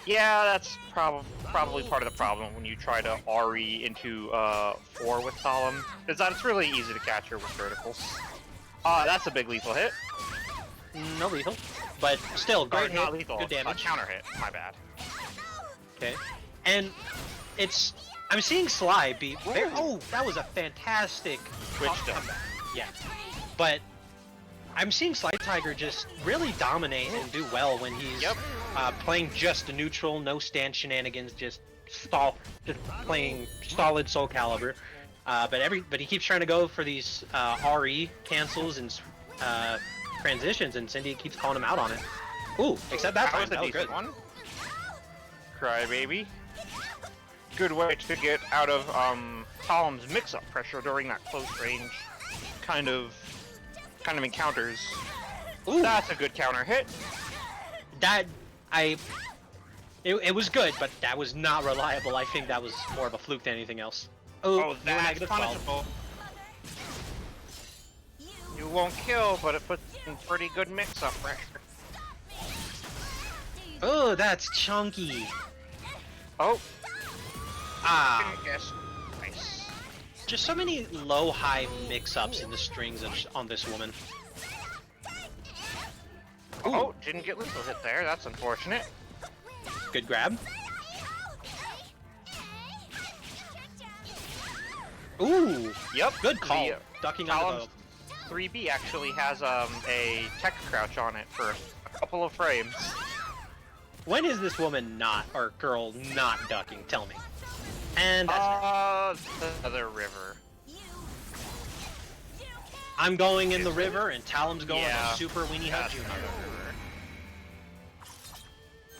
yeah, that's probably part of the problem when you try to RE into 4 with Talon, is that it's really easy to catch her with verticals. That's a big lethal hit. No lethal, but still great Not hit, lethal, good damage. counter hit, my bad. Okay, and I'm seeing Sly be. Oh, that was a fantastic Switch to- comeback. Yeah, but I'm seeing Slytiger just really dominate and do well when he's playing just a neutral, no stand shenanigans, just playing solid Soul Calibur. But he keeps trying to go for these RE cancels and transitions, and Cindy keeps calling him out on it. Ooh, except that time, was a that was decent good. one. Crybaby. Good way to get out of Talon's mix-up pressure during that close range kind of encounters. Ooh. That's a good counter hit. It was good, but that was not reliable. I think that was more of a fluke than anything else. Oh, you that's were -12. punishable. You won't kill, but it puts in pretty good mix-up pressure. Oh, that's chunky. Oh, Ah, didn't guess. Nice. just so many low-high mix-ups in the strings on this woman. Oh, didn't get lethal hit there. That's unfortunate. Good grab. Ooh, Yep. good call. The, Ducking under Talon's 3B actually has a tech crouch on it for a couple of frames. When is this woman not, or girl not ducking? Tell me. And that's The other river. I'm going in the river, and Talum's going Yeah. a super weenie hug Juno.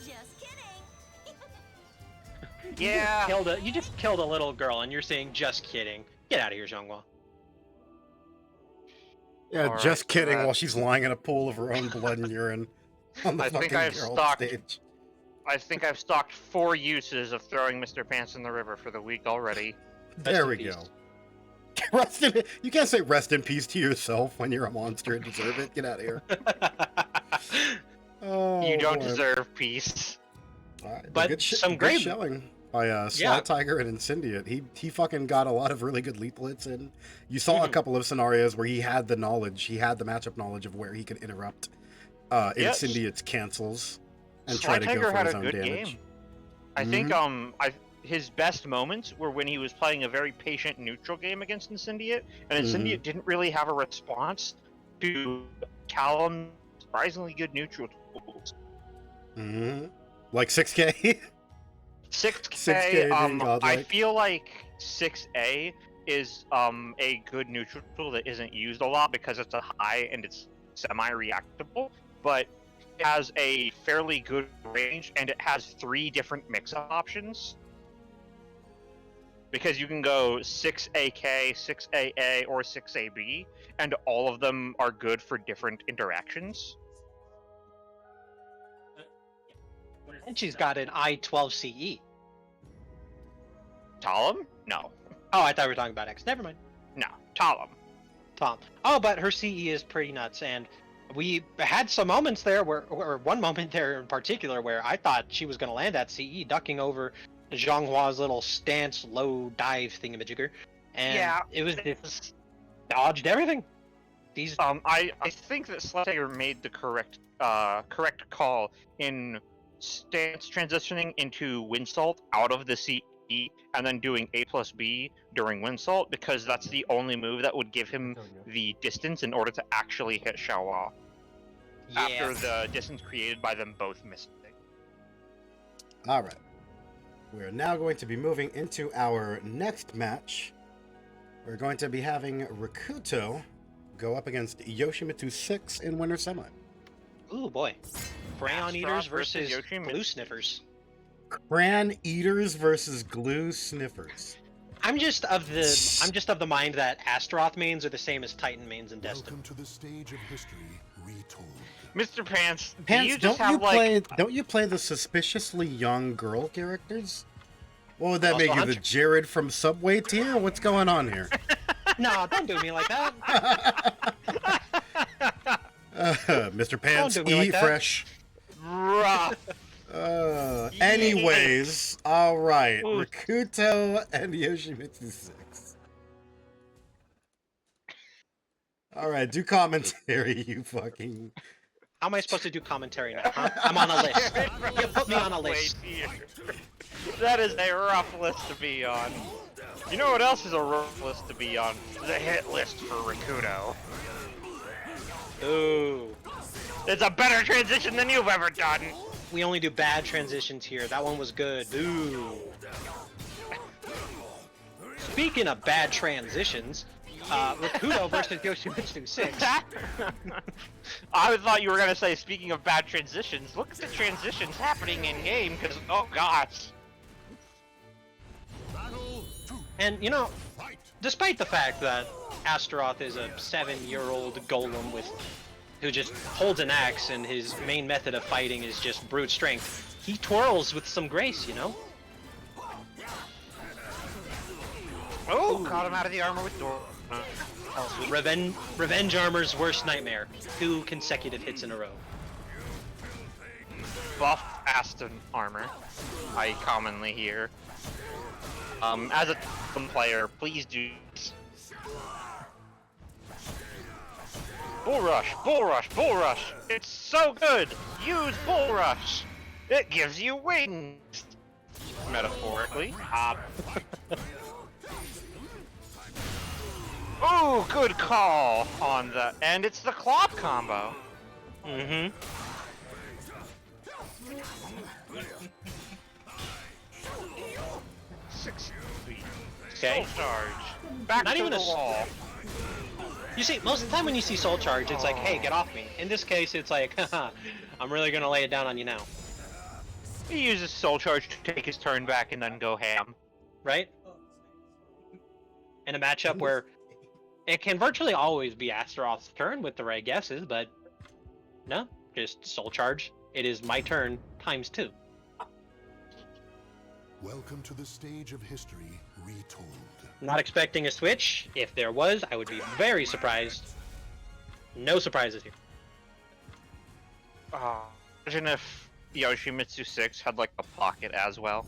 Just kidding. Yeah. You just killed a little girl, and you're saying just kidding. Get out of here, Zhonghua. Yeah, All just right, kidding. that- While she's lying in a pool of her own blood and urine on the I fucking think I've Herald stocked- stage. I think I've stocked 4 uses of throwing Mr. Pants in the river for the week already. There in we peace. go. Rest in. You can't say rest in peace to yourself when you're a monster and deserve it. Get out of here. Oh, You don't boy. deserve peace. All right, But good some good great- showing by Yeah. Slytiger and Incendiate. He fucking got a lot of really good leaflets, and you saw a Mhm. couple of scenarios where he had the knowledge, he had the matchup knowledge of where he could interrupt Yes. Incendiate's cancels and try to go Slytiger for had his a own good damage. game. I think his best moments were when he was playing a very patient neutral game against Incendiate, and Incendiate didn't really have a response to Calum's surprisingly good neutral tools. Mm-hmm. Like 6K. 6K, 6K being I godlike. feel like 6A is a good neutral tool that isn't used a lot because it's a high and it's semi-reactable, but it has a fairly good range and it has 3 different mix-up options. Because you can go 6AK, 6AA, or 6AB, and all of them are good for different interactions. And she's got an I-12 CE. Talum? No. Oh, I thought we were talking about X. Never mind. No. Talum. Tom. Oh, but her CE is pretty nuts, and we had some moments there where, or one moment there in particular, where I thought she was going to land that CE, ducking over Zhonghua's little stance, low dive thingamajigger, and Yeah. it was just dodged everything. These I think that Slytiger made the correct call in stance transitioning into Windsalt out of the CE and then doing A plus B during Windsalt, because that's the only move that would give him the distance in order to actually hit Xiaohua after the distance created by them both missing. All right. We're now going to be moving into our next match. We're going to be having Rakuto go up against YoshimitsuVI in Winter Semi. Ooh boy, Crayon Eaters versus Yoshimitsu. Glue Sniffers. Cran Eaters versus Glue Sniffers. I'm just of the mind that Astaroth mains are the same as Titan mains in Destin. Welcome to the stage of history retold. Mr. Pants, do Pants, you just have don't you play the suspiciously young girl characters? What would that Also make you, the Hunter. Jared from Subway tier? What's going on here? No, don't do me like that. Mr. Pants, do me like eat that. fresh. rough? Anyways, all right, Ooh. Rakuto and YoshimitsuVI. All right, do commentary, you fucking. How am I supposed to do commentary now? Huh? I'm on a list. You put me on a list. That is a rough list to be on. You know what else is a rough list to be on? The hit list for Rakuto. Ooh. It's a better transition than you've ever done. We only do bad transitions here. That one was good. Ooh. Speaking of bad transitions, Rakuto versus YoshimitsuVI. I thought you were gonna say, speaking of bad transitions, look at the transitions happening in game, because oh gosh. And you know, despite the fact that Astaroth is a 7-year-old golem who just holds an axe and his main method of fighting is just brute strength, he twirls with some grace, you know? Oh, caught him out of the armor with door. Revenge Armor's worst nightmare. 2 consecutive hits in a row. Buff Aston armor, I commonly hear. As a player, please do. Bull rush, bull rush, bull rush. It's so good. Use bull rush. It gives you wings. Metaphorically. Oh, good call on the, and it's the clop combo. Mm-hmm. Okay. Charge. Back Not to even the a s- wall. You see, most of the time when you see Soul Charge, it's like, hey, get off me. In this case, it's like, haha, I'm really gonna lay it down on you now. He uses Soul Charge to take his turn back and then go ham. Right? In a matchup where it can virtually always be Astaroth's turn with the right guesses, but no, just Soul Charge. It is my turn times 2. Welcome to the stage of history retold. Not expecting a switch. If there was, I would be very surprised. No surprises here. Imagine if YoshimitsuVI had like a pocket as well.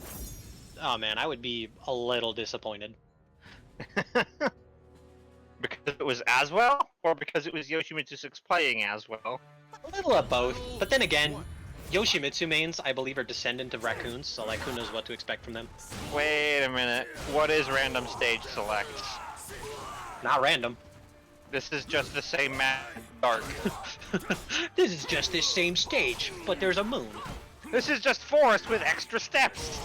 Oh man, I would be a little disappointed. Because it was as well, or because it was YoshimitsuVI playing as well? A little of both, but then again, Yoshimitsu mains, I believe, are descendant of raccoons, so like, who knows what to expect from them. Wait a minute. What is random stage select? Not random. This is just the same map. Dark. This is just this same stage, but there's a moon. This is just forest with extra steps.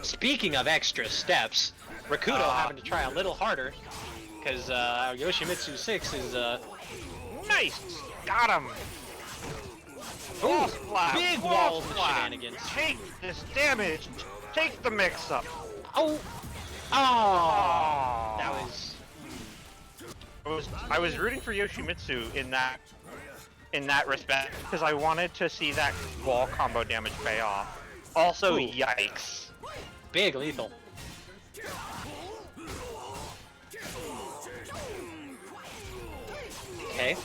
Speaking of extra steps, Rakuto having to try a little harder, because YoshimitsuVI is Nice. Got him. Wall splat. big Wall wall of splat. shenanigans. Take this damage. Take the mix up. Oh! Oh! That was... I was rooting for Yoshimitsu in that respect because I wanted to see that wall combo damage pay off. Also, Ooh. yikes. big lethal. Okay.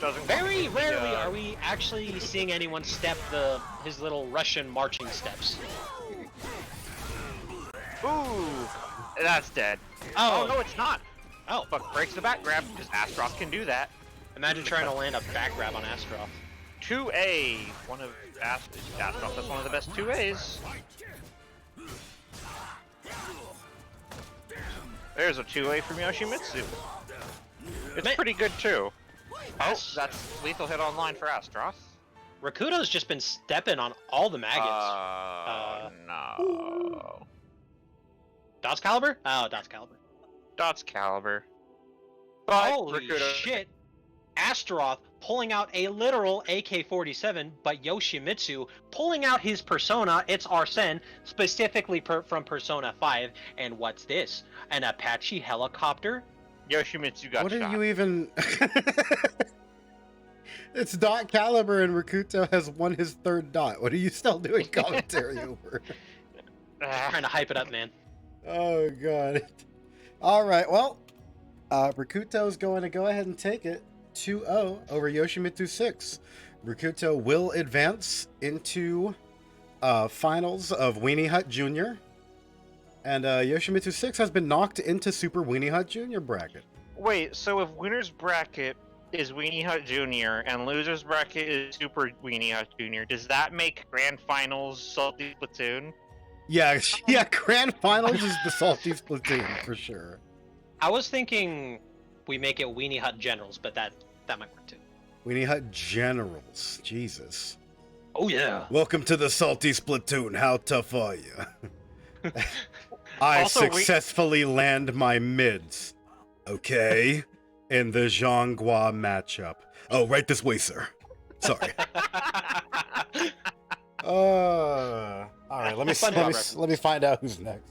Doesn't Very completely, rarely are we actually seeing anyone step his little Russian marching steps. Ooh, that's dead. Oh. Oh no, it's not. Oh, But breaks the back grab because Astaroth can do that. imagine trying to land a back grab on Astaroth. 2A. One of Astaroth. That's one of the best 2As. There's a 2A from Yoshimitsu. It's Man. pretty good too. Oh, that's lethal hit online for Astaroth. Rakuto's just been stepping on all the maggots. No. Dots Calibur? Oh, Dots Calibur. Dots Calibur. But Holy Rakuto, shit! Astaroth pulling out a literal AK-47, but Yoshimitsu pulling out his persona, it's Arsene, specifically from Persona 5. And what's this? An Apache helicopter? Yoshimitsu got What shot. are you even? It's dot caliber and Rakuto has won his 3rd dot. What are you still doing commentary over? Trying to hype it up, man. Oh god. All right. Well, Rakuto's going to go ahead and take it 2-0 over YoshimitsuVI. Rakuto will advance into finals of Weenie Hut Jr. And YoshimitsuVI has been knocked into Super Weenie Hut Jr. bracket. Wait, so if winner's bracket is Weenie Hut Jr. and loser's bracket is Super Weenie Hut Jr., does that make Grand Finals Salty Platoon? Yeah, yeah. Grand finals is the Salty Splatoon for sure. I was thinking we make it Weenie Hut Generals, but that might work too. Weenie Hut Generals. Jesus. Oh yeah. Welcome to the Salty Splatoon. How tough are you? I Also, successfully land my mids. Okay. In the Zhonghua matchup. Oh, right this way, sir. Sorry. All right. Let me find out who's next.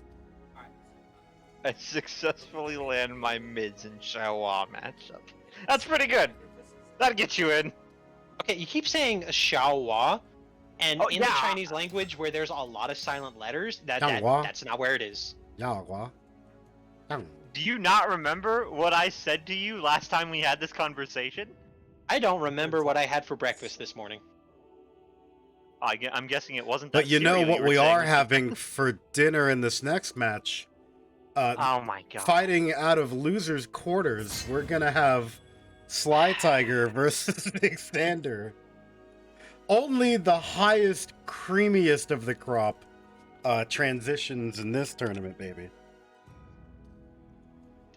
I successfully land my mids in Shawa matchup. That's pretty good. That'll get you in. Okay, you keep saying Shaohua, and Oh, in yeah. the Chinese language where there's a lot of silent letters, Xiaohua. that's not where it is. Zhonghua. Do you not remember what I said to you last time we had this conversation? I don't remember what I had for breakfast this morning. I'm guessing it wasn't. But that you know cereal what were we saying. are having for dinner in this next match? Oh my god. Fighting out of losers' quarters, we're gonna have Slytiger versus Exander. Only the highest, creamiest of the crop transitions in this tournament, baby.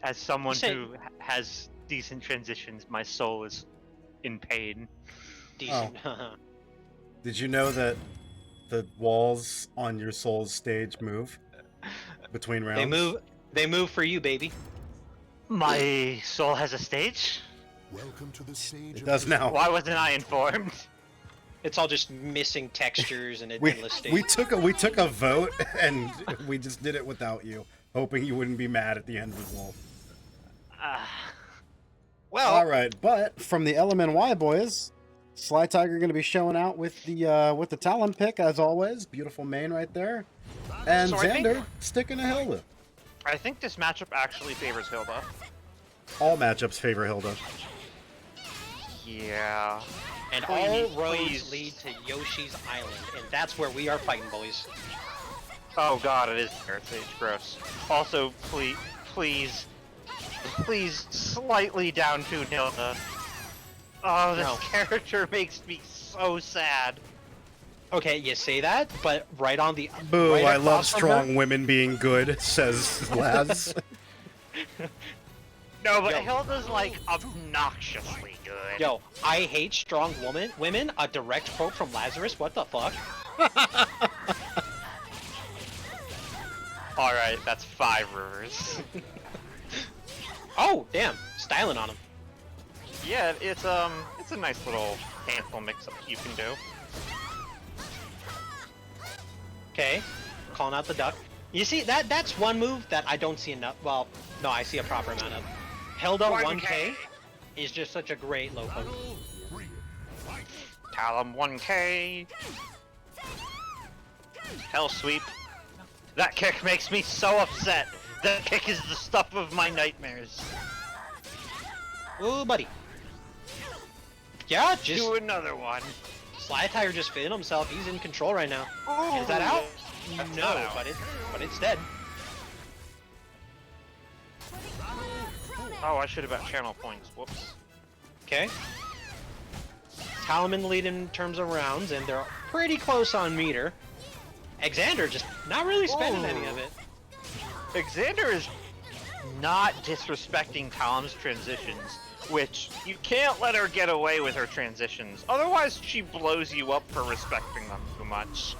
As someone say- who has decent transitions, my soul is in pain. Decent. Did you know that the walls on your soul's stage move between rounds? They move for you, baby. My soul has a stage? Welcome to the stage. It does now. Why wasn't I informed? It's all just missing textures and We, endless stage. we took a vote and we just did it without you, hoping you wouldn't be mad at the end result. Well, All right, but from the LMNY boys, Slytiger going to be showing out with the Talon pick as always. Beautiful main right there, and So I think- Xander sticking to Hilda. I think this matchup actually favors Hilda. All matchups favor Hilda. Yeah. and Please, all roads please. lead to Yoshi's Island, and that's where we are fighting, boys. Oh god, it is Earth Age. Gross. Also, please, slightly down to Hilda. Oh, this No. character makes me so sad. Okay, you say that, but right on the Boo! right I across love from strong her- women being good, says Laz. No, but Yo. Hilda's like obnoxiously good. Yo, I hate strong women. A direct quote from Lazarus. What the fuck? All right, that's 5 rivers. Oh, damn, styling on him. Yeah, it's a nice little handful mix-up you can do. Okay, calling out the duck. You see, that's one move that I don't see enough. Well, no, I see a proper amount of. Hilda 1K is just such a great low poke. Talon 1K. Hell sweep. That kick makes me so upset. That kick is the stuff of my nightmares. Ooh, buddy. Yeah, just Do another one. Slytiger just fit himself. He's in control right now. Is that out? That's No, not out. but it's dead. Oh, I should have got channel points. Whoops. Okay. Talman lead in terms of rounds, and they're pretty close on meter. Exander just not really spending any of it. Exander is not disrespecting Talon's transitions, which you can't let her get away with her transitions. Otherwise, she blows you up for respecting them too much.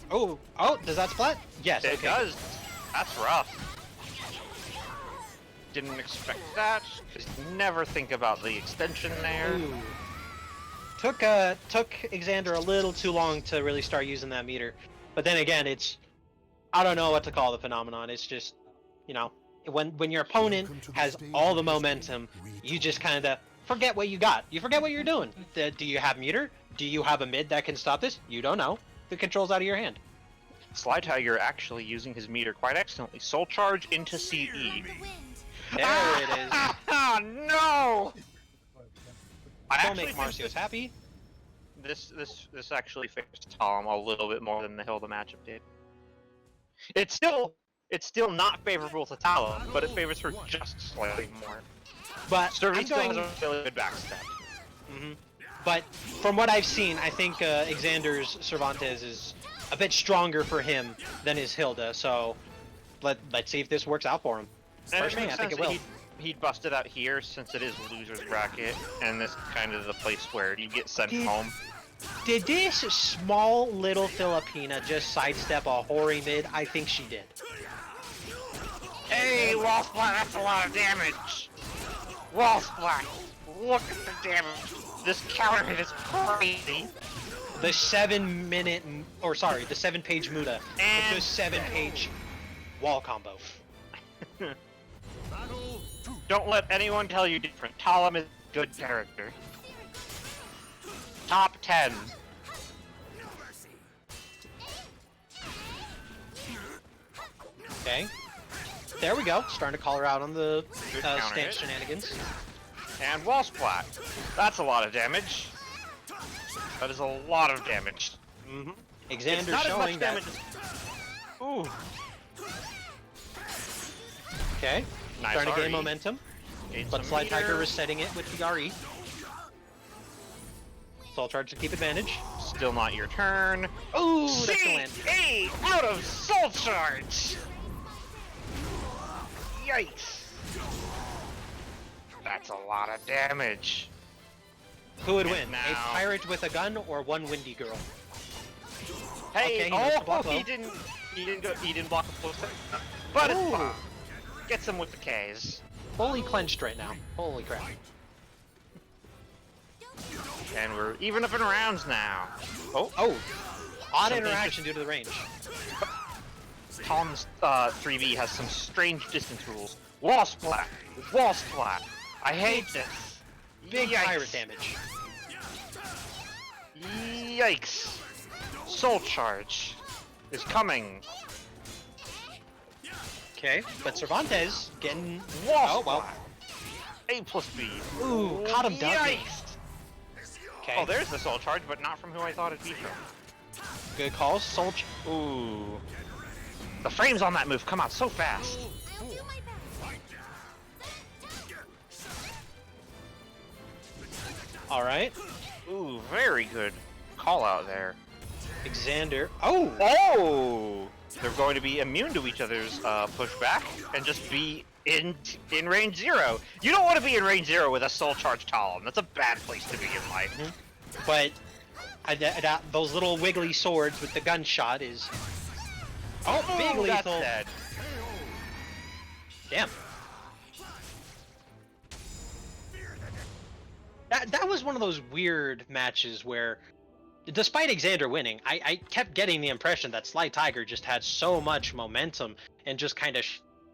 Oh, does that splat? Yes, It okay. does. That's rough. Didn't expect that. Just never think about the extension there. Ooh. Took Exander a little too long to really start using that meter. But then again, I don't know what to call the phenomenon. It's just, you know, when your opponent has all the momentum, you just kind of forget what you got. You forget what you're doing. Do you have meter? Do you have a mid that can stop this? You don't know. The control's out of your hand. Slytiger actually using his meter quite excellently. Soul charge into CE. There it is. Oh no! I Don't actually make think Marcios happy. this actually favors Tom a little bit more than the Hilda matchup did. It's still not favorable to Talon, but it favors her just slightly more. But Sturdy I'm still going. has a really good backstep. But from what I've seen, I think Exander's Cervantes is a bit stronger for him than is Hilda. So let's see if this works out for him. And it Personally, makes I think sense it will. that he'd bust it out here since it is loser's bracket, and this is kind of the place where you get sent home. Did this small little Filipina just sidestep a hoary mid? I think she did. Hey, wall splat, that's a lot of damage! Wall splat! Look at the damage! This counter hit is crazy! The 7-page Muda And- with the 7-page wall combo. Don't let anyone tell you different. Talon is a good character. Top 10. Okay. There we go. Starting to call her out on the Good counter stance hit. shenanigans. And wall splat. That's a lot of damage. That is a lot of damage. It's Exander not as showing much that. damage as... Ooh. Okay. Nice Starting to gain RE. momentum. Gained But some Slytiger meter. is setting it with the RE. Soul charge to keep advantage. Still not your turn. Ooh, that's gonna land. C8 out of soul charge. Yikes. That's a lot of damage. Who would And win? A now- pirate with a gun or one windy girl? Hey, Okay, he missed the block he didn't block a full set. But it's Ooh. fine. Gets him with the K's. fully clenched right now. Holy crap. And we're even up in rounds now. Oh, Oh! Odd Something interaction due to the range. Tom's 3B has some strange distance rules. Wall splat! Wall splat! I hate this! Big Yikes. pirate damage. Yikes! Soul charge is coming. Okay, but Cervantes getting... Wall Oh, well. splat. A plus B. Ooh, caught him ducking. Yikes! Okay, Oh, there's the soul charge, but not from who I thought it'd be from. good call. Soul... Ooh. The frames on that move come out so fast. I'll do my best. Alright. Ooh, very good call out there. Exander. Oh! Oh! They're going to be immune to each other's pushback and just be in range 0. You don't want to be in range 0 with a soul charge Talon. That's a bad place to be in life. But those little wiggly swords with the gunshot is... Oh, big Ooh, that's lethal. dead. Damn. That was one of those weird matches where, despite Exander winning, I kept getting the impression that Slytiger just had so much momentum and just kind of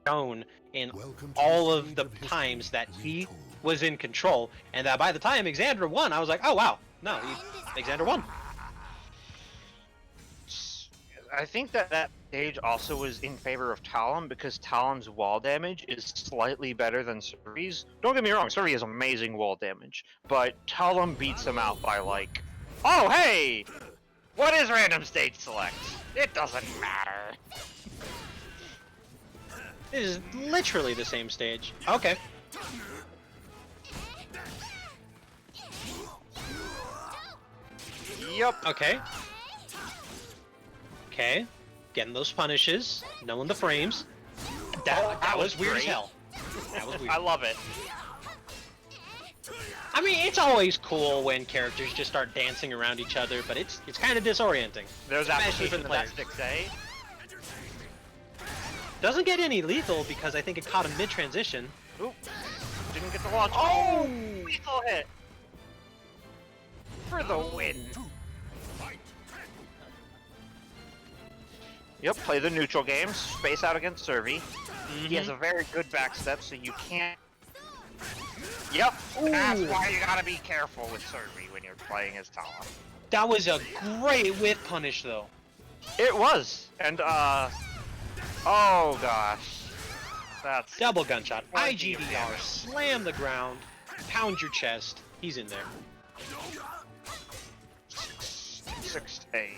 shown in Welcome to all the of the history times that he retold. was in control, and that by the time Exander won, I was like, oh wow, no, Exander won. I think that stage also was in favor of Talon because Talon's wall damage is slightly better than Survey's. Don't get me wrong, Survey has amazing wall damage, but Talon beats him out by like, oh hey, what is random stage select? It doesn't matter. It is literally the same stage. Okay. Yep. Okay. Okay. Getting those punishes, knowing the frames. That was weird as great. hell. That was weird. I love it. I mean, it's always cool when characters just start dancing around each other, but it's kind of disorienting. There's Especially application for the of that players. 6A. Doesn't get any lethal because I think it caught him mid-transition. Oop. Didn't get the launch. Oh! Lethal hit! For the win. Yep, play the neutral game, space out against Survey. He has a very good backstep, so you can't... Yep, that's why you gotta be careful with Survey when you're playing as Talon. That was a great whip punish, though. It was, and oh gosh. That's... Double gunshot. Plenty of IGDR. damage. Slam the ground. Pound your chest. He's in there. 6A.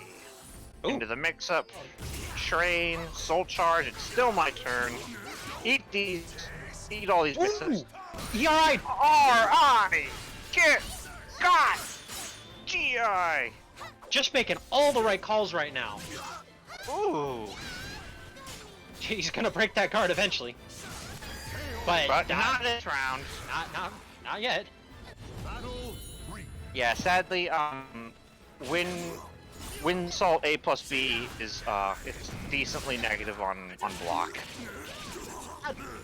Ooh. Into the mix-up. Train, soul charge, it's still my turn. Eat these, eat all these mix-ups. ERI! R-I! Get! Got! G-I! Just making all the right calls right now. Ooh. He's gonna break that card eventually. But not this round. not yet. Yeah, sadly, Win Salt A plus B is it's decently negative on block.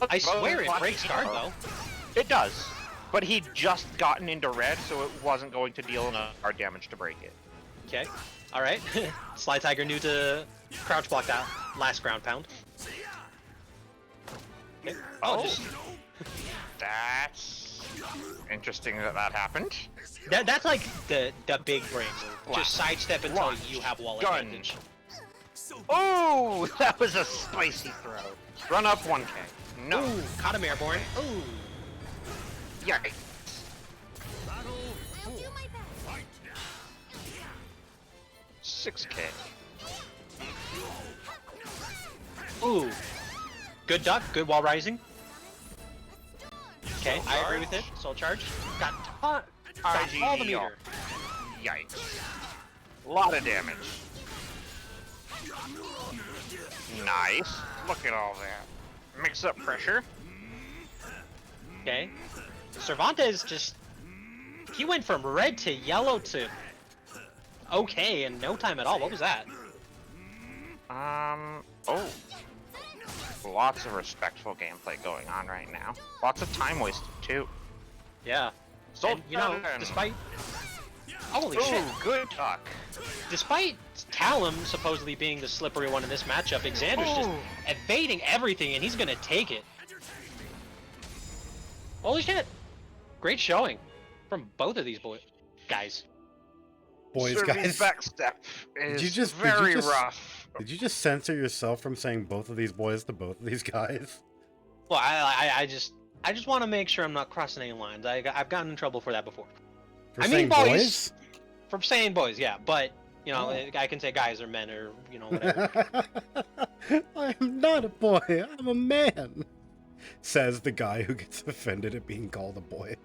I swear it breaks card though. It does, but he'd just gotten into red, so it wasn't going to deal enough card damage to break it. Okay. Alright. Slytiger knew to crouch block that last ground pound. Okay. Oh, just That's interesting that that happened. that's like the big brain move. Just sidestep until Launch. you have wall Gun. advantage. Oh, that was a spicy throw. Run up 1K. No. Ooh, caught him airborne. Ooh. Yikes. I'll do my best. 6K. Ooh. Good duck, good wall rising. Okay, I agree with it. Soul charge. Got all the meter. Yikes. A lot of damage. Nice. Look at all that. Mix up pressure. Okay. Cervantes just... He went from red to yellow to... Okay in no time at all. What was that? Oh. Lots of respectful gameplay going on right now. Lots of time wasted too. Yeah. So And, you know, despite holy shit, good talk. despite Talum supposedly being the slippery one in this matchup, Exander's just evading everything, and he's gonna take it. Holy shit! Great showing from both of these guys. Boys, guys. Backstep is very rough. Did you just censor yourself from saying both of these boys to both of these guys? Well, I just want to make sure I'm not crossing any lines. I've gotten in trouble for that before. For I saying mean, boys? From saying boys, yeah, but you know, I can say guys or men or you know whatever. I am not a boy. I'm a man. Says the guy who gets offended at being called a boy.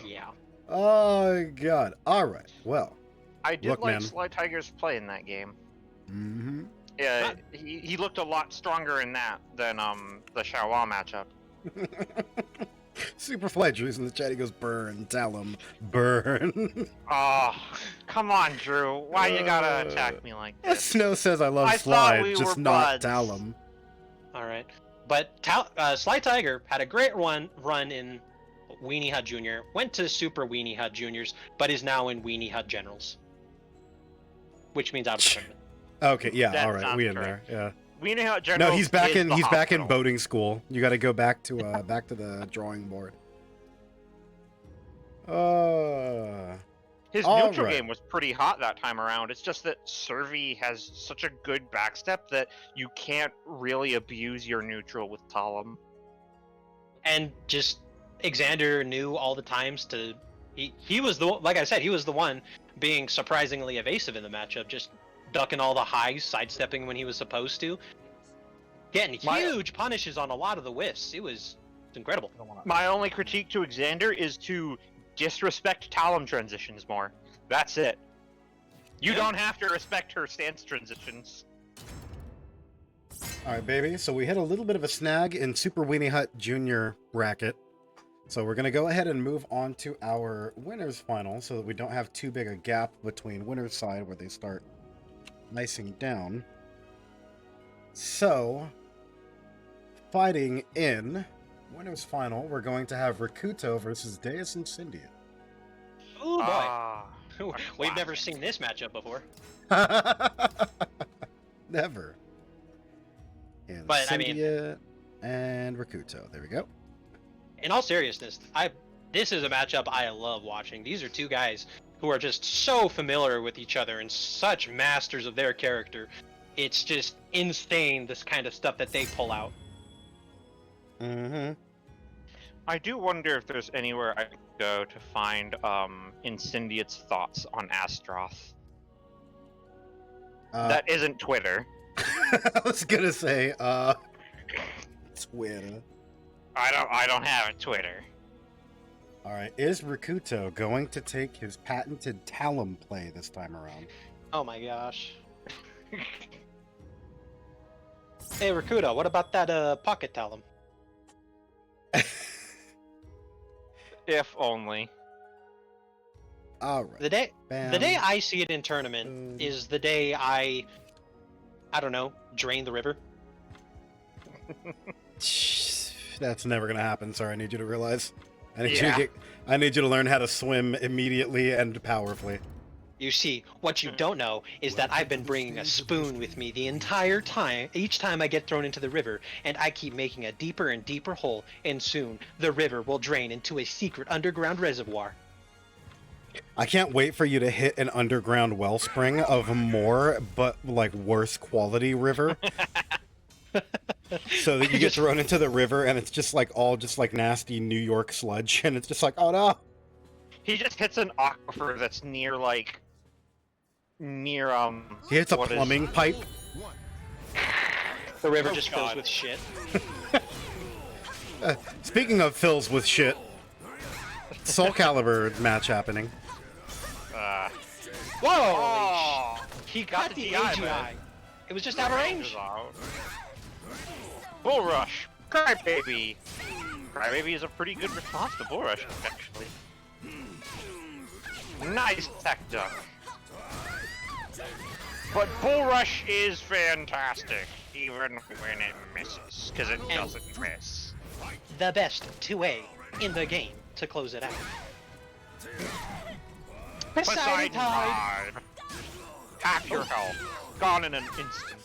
Yeah. Oh god. All right. Well. I did Look, like man. Slytiger's play in that game. Mm-hmm. Yeah, he looked a lot stronger in that than the Xiaohua matchup. Super Fledger's in the chat. He goes, burn, tell him, burn. Oh, come on, Drew. Why you gotta attack me like this? Snow says I love I Slide, thought we just were not buds. Talum. All right, but Slytiger had a great run in Weenie Hut Junior. Went to Super Weenie Hut Juniors, but is now in Weenie Hut Generals, which means out of the tournament. Okay, yeah, That all right, sounds we in correct. there, yeah. We know how No, General he's back is in. the He's back in hospital. boating school. You got to go back to the drawing board. His all neutral right. game was pretty hot that time around. It's just that Servi has such a good backstep that you can't really abuse your neutral with Talum. And just Exander knew all the times to. He was the, like I said, he was the one being surprisingly evasive in the matchup, just ducking all the highs, sidestepping when he was supposed to, getting huge punishes on a lot of the whiffs. It's incredible. My only critique to Exander is to disrespect Talum transitions more. That's it. You don't have to respect her stance transitions. All right, baby. So we hit a little bit of a snag in Super Weenie Hut Junior bracket. So we're going to go ahead and move on to our winners final so that we don't have too big a gap between winners side where they start nicing down. So, fighting in winners final, we're going to have Rakuto versus DEUS Incendiate. Oh boy, Ah, we've never seen this matchup before. Never. But, I mean- Incendiate and Rakuto. There we go. In all seriousness, this is a matchup I love watching. These are two guys who are just so familiar with each other and such masters of their character. It's just insane, this kind of stuff that they pull out. Mm-hmm. I do wonder if there's anywhere I could go to find Incendiate's thoughts on Astroth. That isn't Twitter. I was gonna say, Twitter. I don't have a Twitter. All right, is Rakuto going to take his patented Talum play this time around? Oh my gosh. Hey Rakuto, what about that pocket Talum? If only. All right. The day Bam. I see it in tournament is the day I don't know, drain the river. That's never gonna happen. Sorry, I need you to realize. I need Yeah. I need you to learn how to swim immediately and powerfully. You see, what you don't know is that I've been bringing a spoon with me the entire time, each time I get thrown into the river, and I keep making a deeper and deeper hole, and soon the river will drain into a secret underground reservoir. I can't wait for you to hit an underground wellspring of more, but like worse quality river. So that you get thrown into the river and it's just like all just like nasty New York sludge, and it's just like, oh no. He just hits an aquifer that's near He hits a what is- plumbing pipe. The river just fills with shit. Speaking of fills with shit, Soul Calibur match happening. Whoa! Oh, He got the DI, AGI. man. It was just out of range. Bull Rush, Crybaby. Crybaby is a pretty good response to Bull Rush, actually. Nice tech duck. But Bull Rush is fantastic. Even when it misses, because it doesn't miss. The best 2A in the game to close it out. Poseidon Tide! Half your health. Gone in an instant.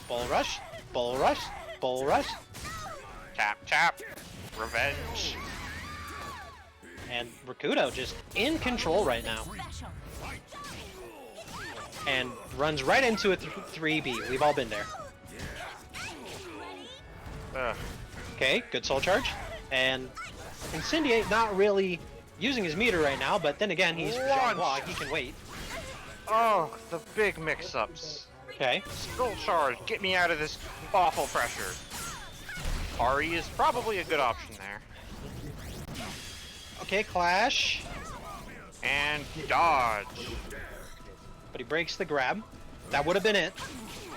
Bull Rush, Bull Rush, Bull Rush. Tap, tap. Revenge. And Rakudo just in control right now. And runs right into a 3B. We've all been there. Ugh. Okay, good soul charge. And Incendiate not really using his meter right now, but then again, he's Jean-Hua, he can wait. Oh, the big mix-ups. Okay. Skull charge, get me out of this awful pressure. Ari is probably a good option there. Okay, Clash. And dodge. But he breaks the grab. That would have been it.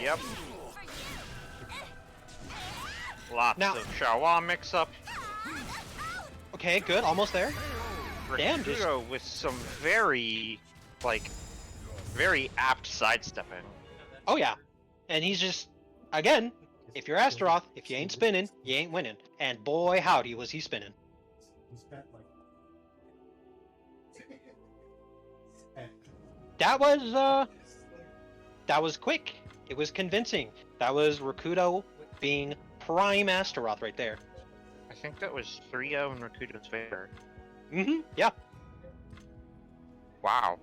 Yep. Lots Now- of Shawa mix-up. Okay, good, almost there. Damn, just- Rakudo with some very, like, very apt sidestepping. Oh yeah. And he's just, again, if you're Astaroth, if you ain't spinning, you ain't winning. And boy howdy was he spinning. That was quick. It was convincing. That was Rakudo being prime Astaroth right there. I think that was 3-0 in Rakudo's favor. Mm-hmm, yeah. Wow.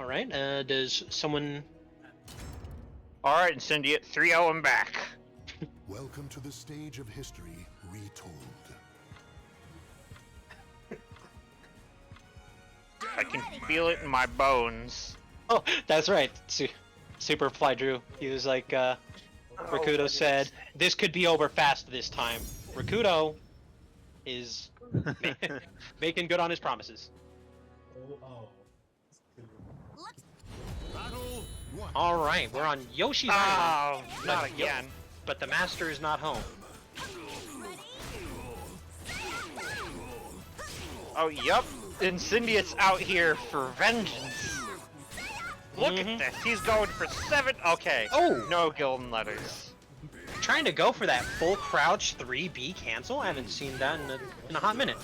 Alright, does someone... Alright, Incendiate, 3-0 and back. Welcome to the stage of history retold. I can feel it in my bones. Oh, that's right. Superfly Drew. He was like, Rakudo said, this could be over fast this time. Rakudo is making good on his promises. Alright, we're on Yoshi's Island. Oh, not again. But the master is not home. Oh, yep. Incendiate's out here for vengeance. Look at this. He's going for 7. Okay. Oh! No golden letters. Trying to go for that full crouch 3B cancel? I haven't seen that in a hot minute.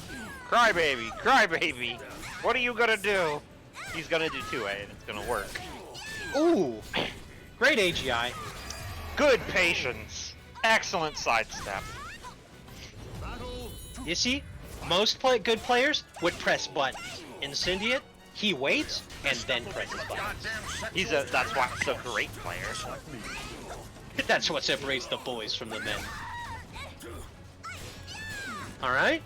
Crybaby, crybaby. What are you gonna do? He's gonna do 2A and it's gonna work. Ooh! Great AGI. Good patience. Excellent sidestep. You see, most good players would press buttons. Incendiate, he waits and then presses buttons. That's why he's a great player. That's what separates the boys from the men. Alright.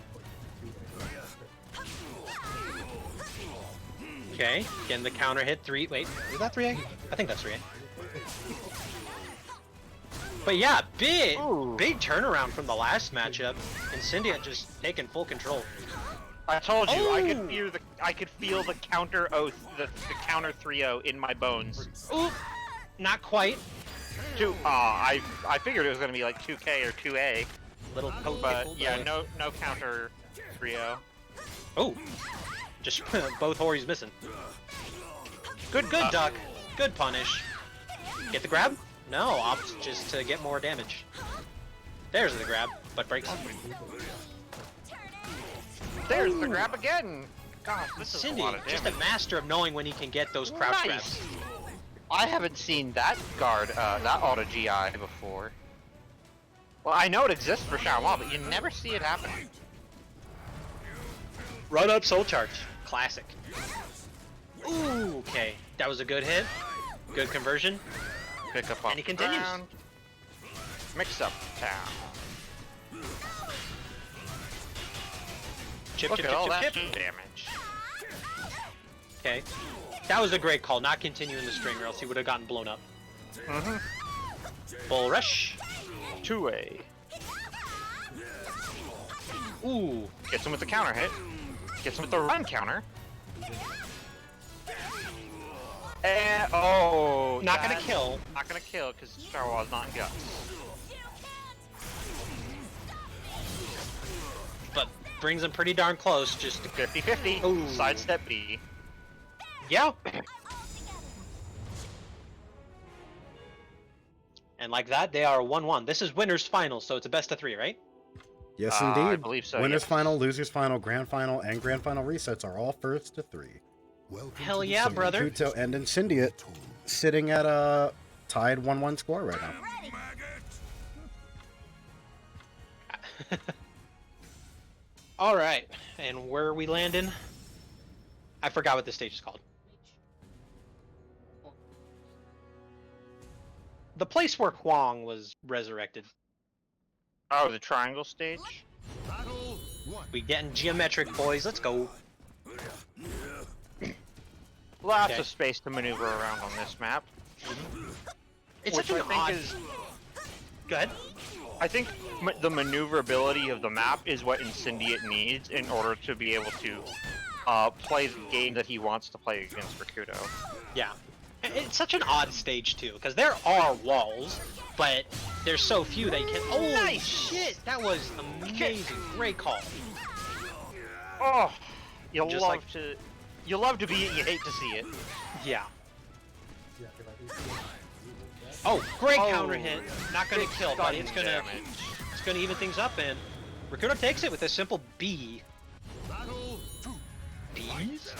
Okay, getting the counter hit. 3. Wait, is that 3A? I think that's 3A. But yeah, big turnaround from the last matchup. Incendiate just taking full control. I told you, Oh! I could feel the counter oath, the counter 3-0 in my bones. Ooh, not quite. I figured it was gonna be like 2K or 2A, Little coat but pickle, yeah, no counter 3-0. Oh, just both Hori's missing. Good duck. Good punish. Get the grab? No, opts just to get more damage. There's the grab, but breaks. There's the grab again. God, this is a Cindy, lot of just damage. a master of knowing when he can get those crouch grabs. I haven't seen that that auto GI before. Well, I know it exists for Shawa, but you never see it happen. Run up soul charge. Classic. Ooh, okay. That was a good hit. Good conversion. Pick up on And he continues. ground. Mix up town. Chip, Look chip, at chip, all chip, that chip. damage. Okay. That was a great call. Not continuing the string or else he would have gotten blown up. Bull rush. 2A. Ooh. Gets him with the counter hit. Gets him with the run counter. And oh, Not gonna kill. Not gonna kill because Shawa's not in guts. But brings him pretty darn close. Just 50-50. Ooh. Sidestep B. yeah. And like that, they are 1-1. This is winners final, so it's a best of 3, right? Yes, I indeed. believe so, Winners yes. final, losers final, grand final, and grand final resets are all first to 3. Welcome Hell to the yeah, stage brother. of Kuto and history Incendiate retold. sitting at a tied 1-1 score right now. All right, and where are we landing? I forgot what this stage is called. The place where Huang was resurrected. Oh, the triangle stage? Battle 1. We getting geometric, boys. Let's go. Lots Okay. of space to maneuver around on this map. It's Which such I an think odd. is... Go ahead. I think the maneuverability of the map is what Incendiate needs in order to be able to play the game that he wants to play against Rakuto. Yeah. It's such an odd stage too, because there are walls, but there's so few that you can. Oh Nice. shit! That was amazing. Great call. Oh, you Just love like- to, you love to be it, you hate to see it. Yeah. Oh, great Oh, counter hit. Not gonna big kill, but stunning it's gonna damage. even things up, and Rakuto takes it with a simple B. Battle 2. B's?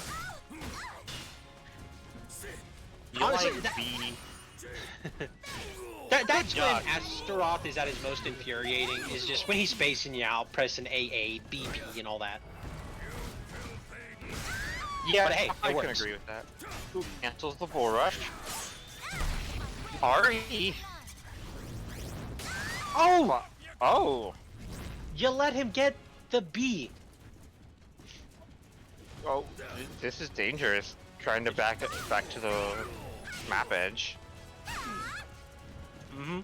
You Honestly, like that- B. That's when job. Astaroth is at his most infuriating, is just when he's spacing you out, pressing AA, BP, and all that. Yeah, But hey, I it can works. agree with that. Who cancels the bull rush? RE. Oh! Oh. You let him get the B. Oh, this is dangerous. Trying to back it back to the map edge. Mm-hmm.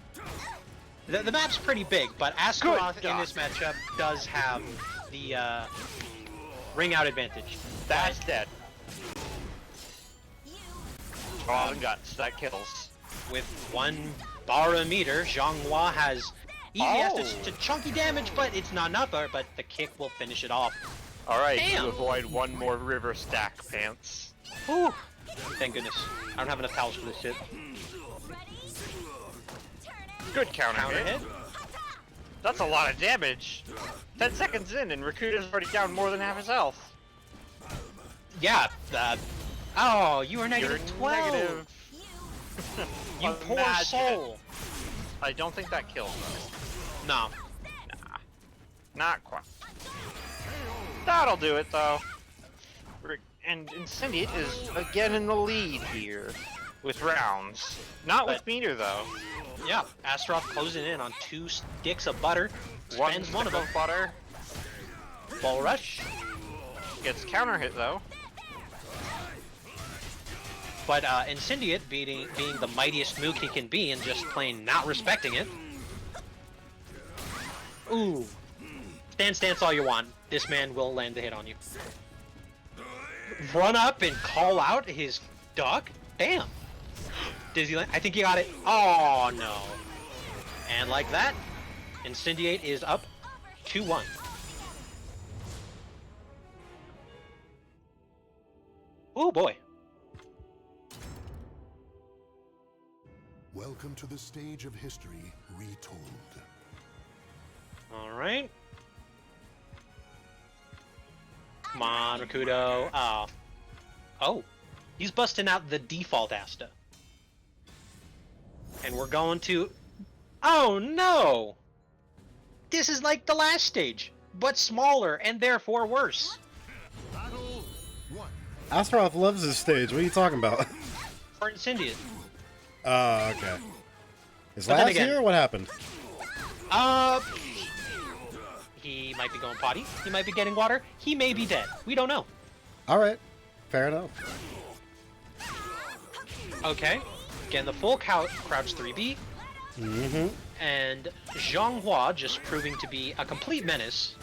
The map's pretty big, but Astaroth in God. this matchup does have the ring out advantage. That's dead. Oh, and guts. That kills. With 1 barometer, Zhonghua has easy Oh. to chunky damage, but it's not enough, but the kick will finish it off. Alright, Damn. you avoid one more river stack, pants. Whew. Thank goodness. I don't have enough towels for this shit. Good counter, Counter hit. hit. That's a lot of damage. 10 seconds in, and Rakuto's already down more than half his health. Yeah. Oh, you were You're negative 12. negative. You poor Imagine. soul. I don't think that kills. No. Nah. Not quite. That'll do it, though. And Incendiate is again in the lead here with rounds. Not with But- meter, though. Yeah. Astaroth closing in on 2 sticks of butter. One Spends one of stick them. butter. Ball rush. Gets counter hit, though. But Incendiate being the mightiest Mook he can be and just plain not respecting it. Ooh. Stand stance all you want. This man will land the hit on you. Run up and call out his duck? Damn. Disneyland. I think he got it. Oh, no. And like that, Incendiate is up 2-1. Oh, boy. Welcome to the stage of history retold. All right. Come on, Rakuto. Oh. Oh. He's busting out the default Asta. And we're going to... Oh, no! This is like the last stage, but smaller and therefore worse. Battle 1. Astaroth loves this stage. What are you talking about? For Incendiate. Oh, okay. Is But then last again- year? What happened? He might be going potty. He might be getting water. He may be dead. We don't know. All right. Fair enough. Okay. Again, the full crouch 3B. Mm-hmm. And Zhonghua just proving to be a complete menace.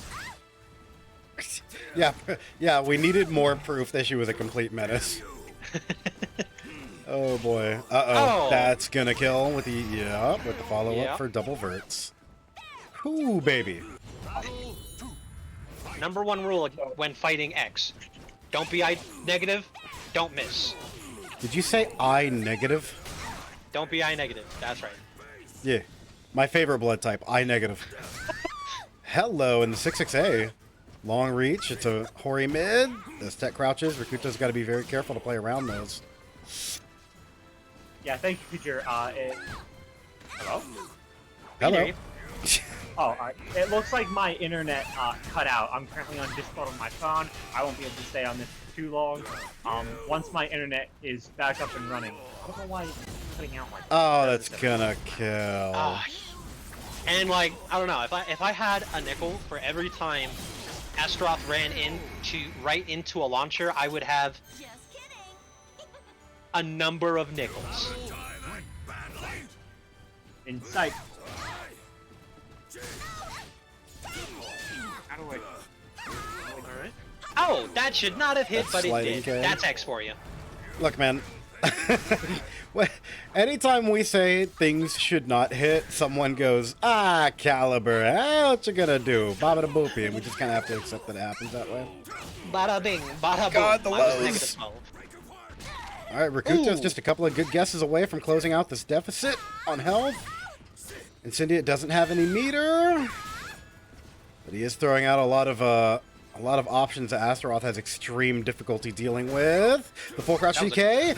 Yeah, yeah, we needed more proof that she was a complete menace. Oh boy. Uh-oh. Oh. That's gonna kill with the with the follow-up Yeah. for double verts. Ooh, baby. Battle 2. Number 1 rule when fighting X. Don't be I negative, don't miss. Did you say I negative? Don't be I negative, that's right. Yeah. My favorite blood type, I negative. Hello, in the 6-6A. Long reach, it's a Hori mid. Those tech crouches, Rakuto's got to be very careful to play around those. Yeah, thank you, Kujir. Hello? Hello. Oh, it looks like my internet cut out. I'm currently on Discord on my phone. I won't be able to stay on this for too long. Once my internet is back up and running. I don't know why it's cutting out like that. Oh, that's gonna kill. And like, I don't know, if I had a nickel for every time Astaroth ran right into a launcher, I would have Just kidding. a number of nickels. In sight. How do I... Alright. Oh, that should not have hit, That's but it sliding did. K. That's X for you. Look, man. Anytime we say things should not hit, someone goes, ah, Calibur, what you gonna do? Baba boopy, and we just kind of have to accept that it happens that way. Bada bing, bada boom. God, the I was lows. negative 12. All right, Rakuto's Ooh. just a couple of good guesses away from closing out this deficit on health. Incendiate doesn't have any meter, but he is throwing out a lot of options that Astaroth has extreme difficulty dealing with. The full crouch DK,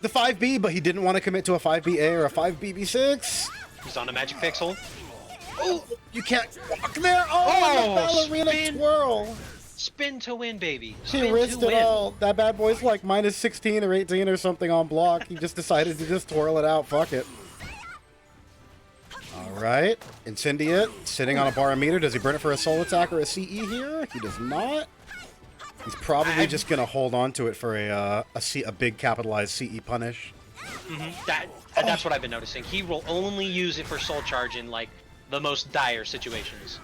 the 5B, but he didn't want to commit to a 5BA or a 5BB6. He's on a magic pixel. Oh, you can't walk there. Oh, and the ballerina spin. twirl. Spin to win, baby. He Spin risked to it win. all. That bad boy's like minus 16 or 18 or something on block. He just decided to just twirl it out. Fuck it. All right. Incendiate sitting on a barometer. Does he burn it for a soul attack or a CE here? He does not. He's probably just going to hold on to it for a big capitalized CE punish. That's what I've been noticing. He will only use it for soul charge in like the most dire situations.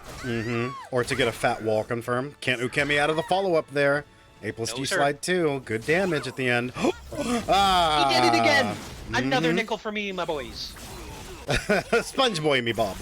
Or to get a fat wall confirm. Can't Ukemi out of the follow-up there. A plus No, G sir. slide 2. Good damage at the end. He did it again! Another nickel for me, my boys. Sponge boy me, Bob.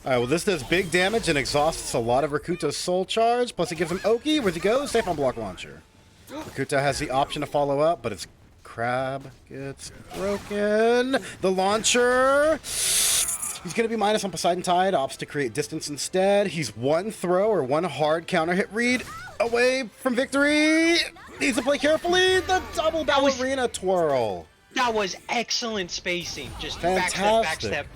Alright, well, this does big damage and exhausts a lot of Rakuto's soul charge. Plus, it gives him Oki. Where's he go? Safe on block launcher. Rakuto has the option to follow up, but his crab gets broken. The launcher. He's going to be minus on Poseidon Tide. Opts to create distance instead. He's one throw or one hard counter hit read away from victory. Needs to play carefully. The double ballerina twirl. That was excellent spacing. Just Fantastic. backstep.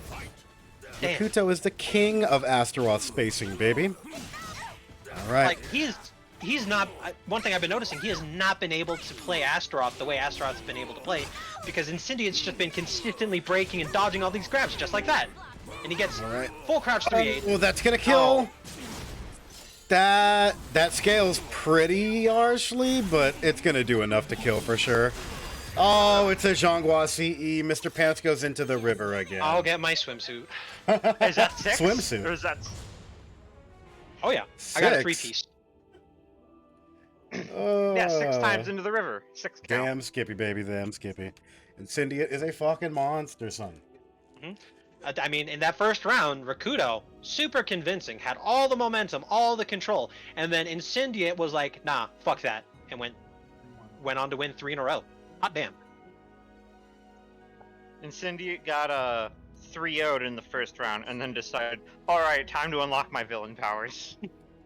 Damn. Rakuto is the king of Astaroth spacing, baby. All right. Like he's not. One thing I've been noticing, he has not been able to play Astaroth the way Astaroth's been able to play, because Incendiate's just been consistently breaking and dodging all these grabs just like that, and he gets All right. full crouch 3-8. Well, that's gonna kill. That scales pretty harshly, but it's gonna do enough to kill for sure. Oh, it's a Zhonghua CE. Mr. Pants goes into the river again. I'll get my swimsuit. Is that 6? Swimsuit. Or is that... Oh yeah, I got a 6. 3-piece. Yeah, 6 times into the river. 6 count. Damn Skippy, baby. Damn Skippy. Incendiate is a fucking monster, son. I mean, in that first round, Rakuto, super convincing, had all the momentum, all the control, and then Incendiate was like, nah, fuck that, and went on to win 3 in a row. Hot damn. Incendiate got a 3-0'd in the first round and then decided, alright, time to unlock my villain powers.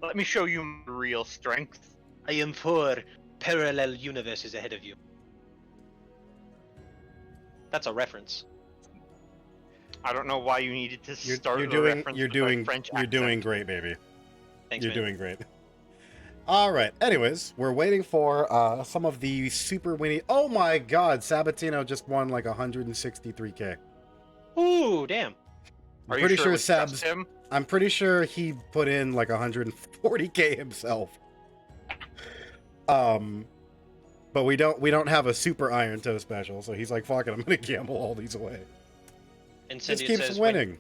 Let me show you my real strength. I am 4 parallel universes ahead of you. That's a reference. I don't know why you needed to start You're the doing reference you're with a doing French you're doing accent. great, baby. Thanks, You're man. doing great. All right. Anyways, we're waiting for some of the super winning. Oh my God, Sabatino just won like 163K. Ooh, damn. Are pretty you sure sure it was just Sab's- him? I'm pretty sure he put in like 140K himself. But we don't have a super Iron Toe special, so he's like, fuck it, I'm gonna gamble all these away. Just Incendiate keeps says winning.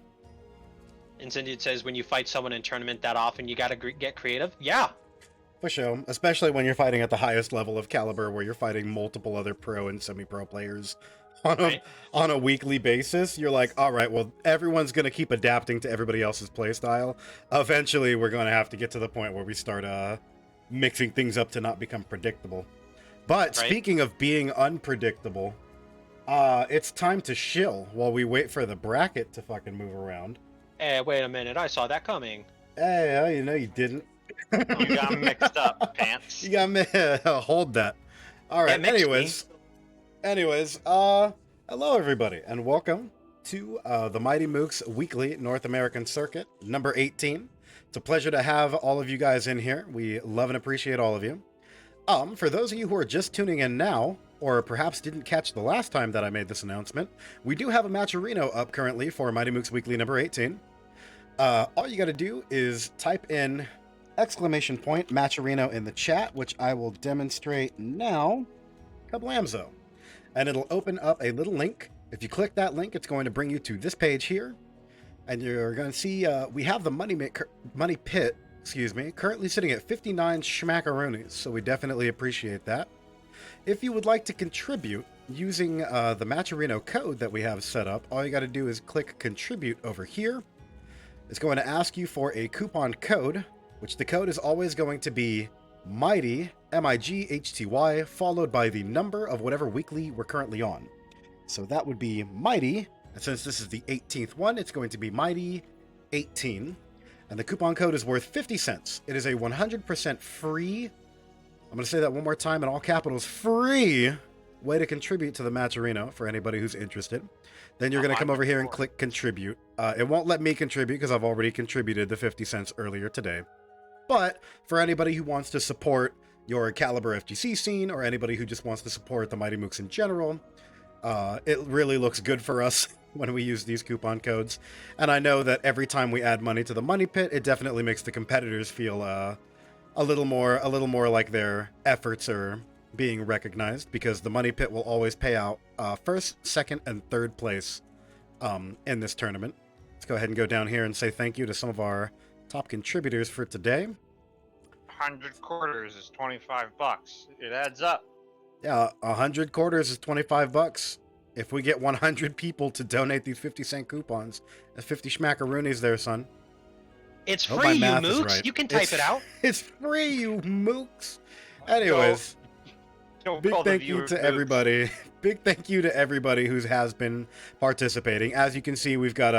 Incendiate says when you fight someone in tournament that often, you gotta get creative. Yeah. For sure, especially when you're fighting at the highest level of Calibur, where you're fighting multiple other pro and semi-pro players on a weekly basis. You're like, all right, well, everyone's gonna keep adapting to everybody else's playstyle. Eventually, we're gonna have to get to the point where we start mixing things up to not become predictable. But Right. speaking of being unpredictable, It's time to shill while we wait for the bracket to fucking move around. Wait a minute, I saw that coming. Hey, oh, you know you didn't. You got mixed up, pants. You got me. Hold that. All right. mixed me. Anyways, hello everybody, and welcome to the Mighty Mooks Weekly North American Circuit, number 18. It's a pleasure to have all of you guys in here. We love and appreciate all of you. For those of you who are just tuning in now, or perhaps didn't catch the last time that I made this announcement, we do have a Matcherino up currently for Mighty Mooks Weekly number 18. All you gotta do is type in !Matcherino in the chat, which I will demonstrate now. Kablamzo. And it'll open up a little link. If you click that link, it's going to bring you to this page here. And you're going to see we have the money pit, currently sitting at 59 schmackaroonies, so we definitely appreciate that. If you would like to contribute using the Matcherino code that we have set up, all you got to do is click contribute over here. It's going to ask you for a coupon code, which the code is always going to be Mighty, MIGHTY, followed by the number of whatever weekly we're currently on. So that would be Mighty, and since this is the 18th one, it's going to be Mighty 18. And the coupon code is worth 50 cents. It is a 100% free, I'm going to say that one more time in all capitals, free way to contribute to the Matcherino for anybody who's interested. Then you're going to come over here and click contribute. It won't let me contribute because I've already contributed the 50 cents earlier today. But for anybody who wants to support your Calibur FGC scene, or anybody who just wants to support the Mighty Mooks in general, it really looks good for us when we use these coupon codes. And I know that every time we add money to the money pit, it definitely makes the competitors feel a little more like their efforts are being recognized, because the money pit will always pay out first, second, and third place in this tournament. Let's go ahead and go down here and say thank you to some of our top contributors for today. 100 quarters is 25 bucks. It adds up. Yeah, 100 quarters is 25 bucks. If we get 100 people to donate these 50-cent coupons, that's 50 schmackaroonies there, son. It's Hope free, my you math is mooks. right. You can type it out. It's free, you mooks. Anyways, big thank you to everybody. Big thank you to everybody who has been participating. As you can see, we've got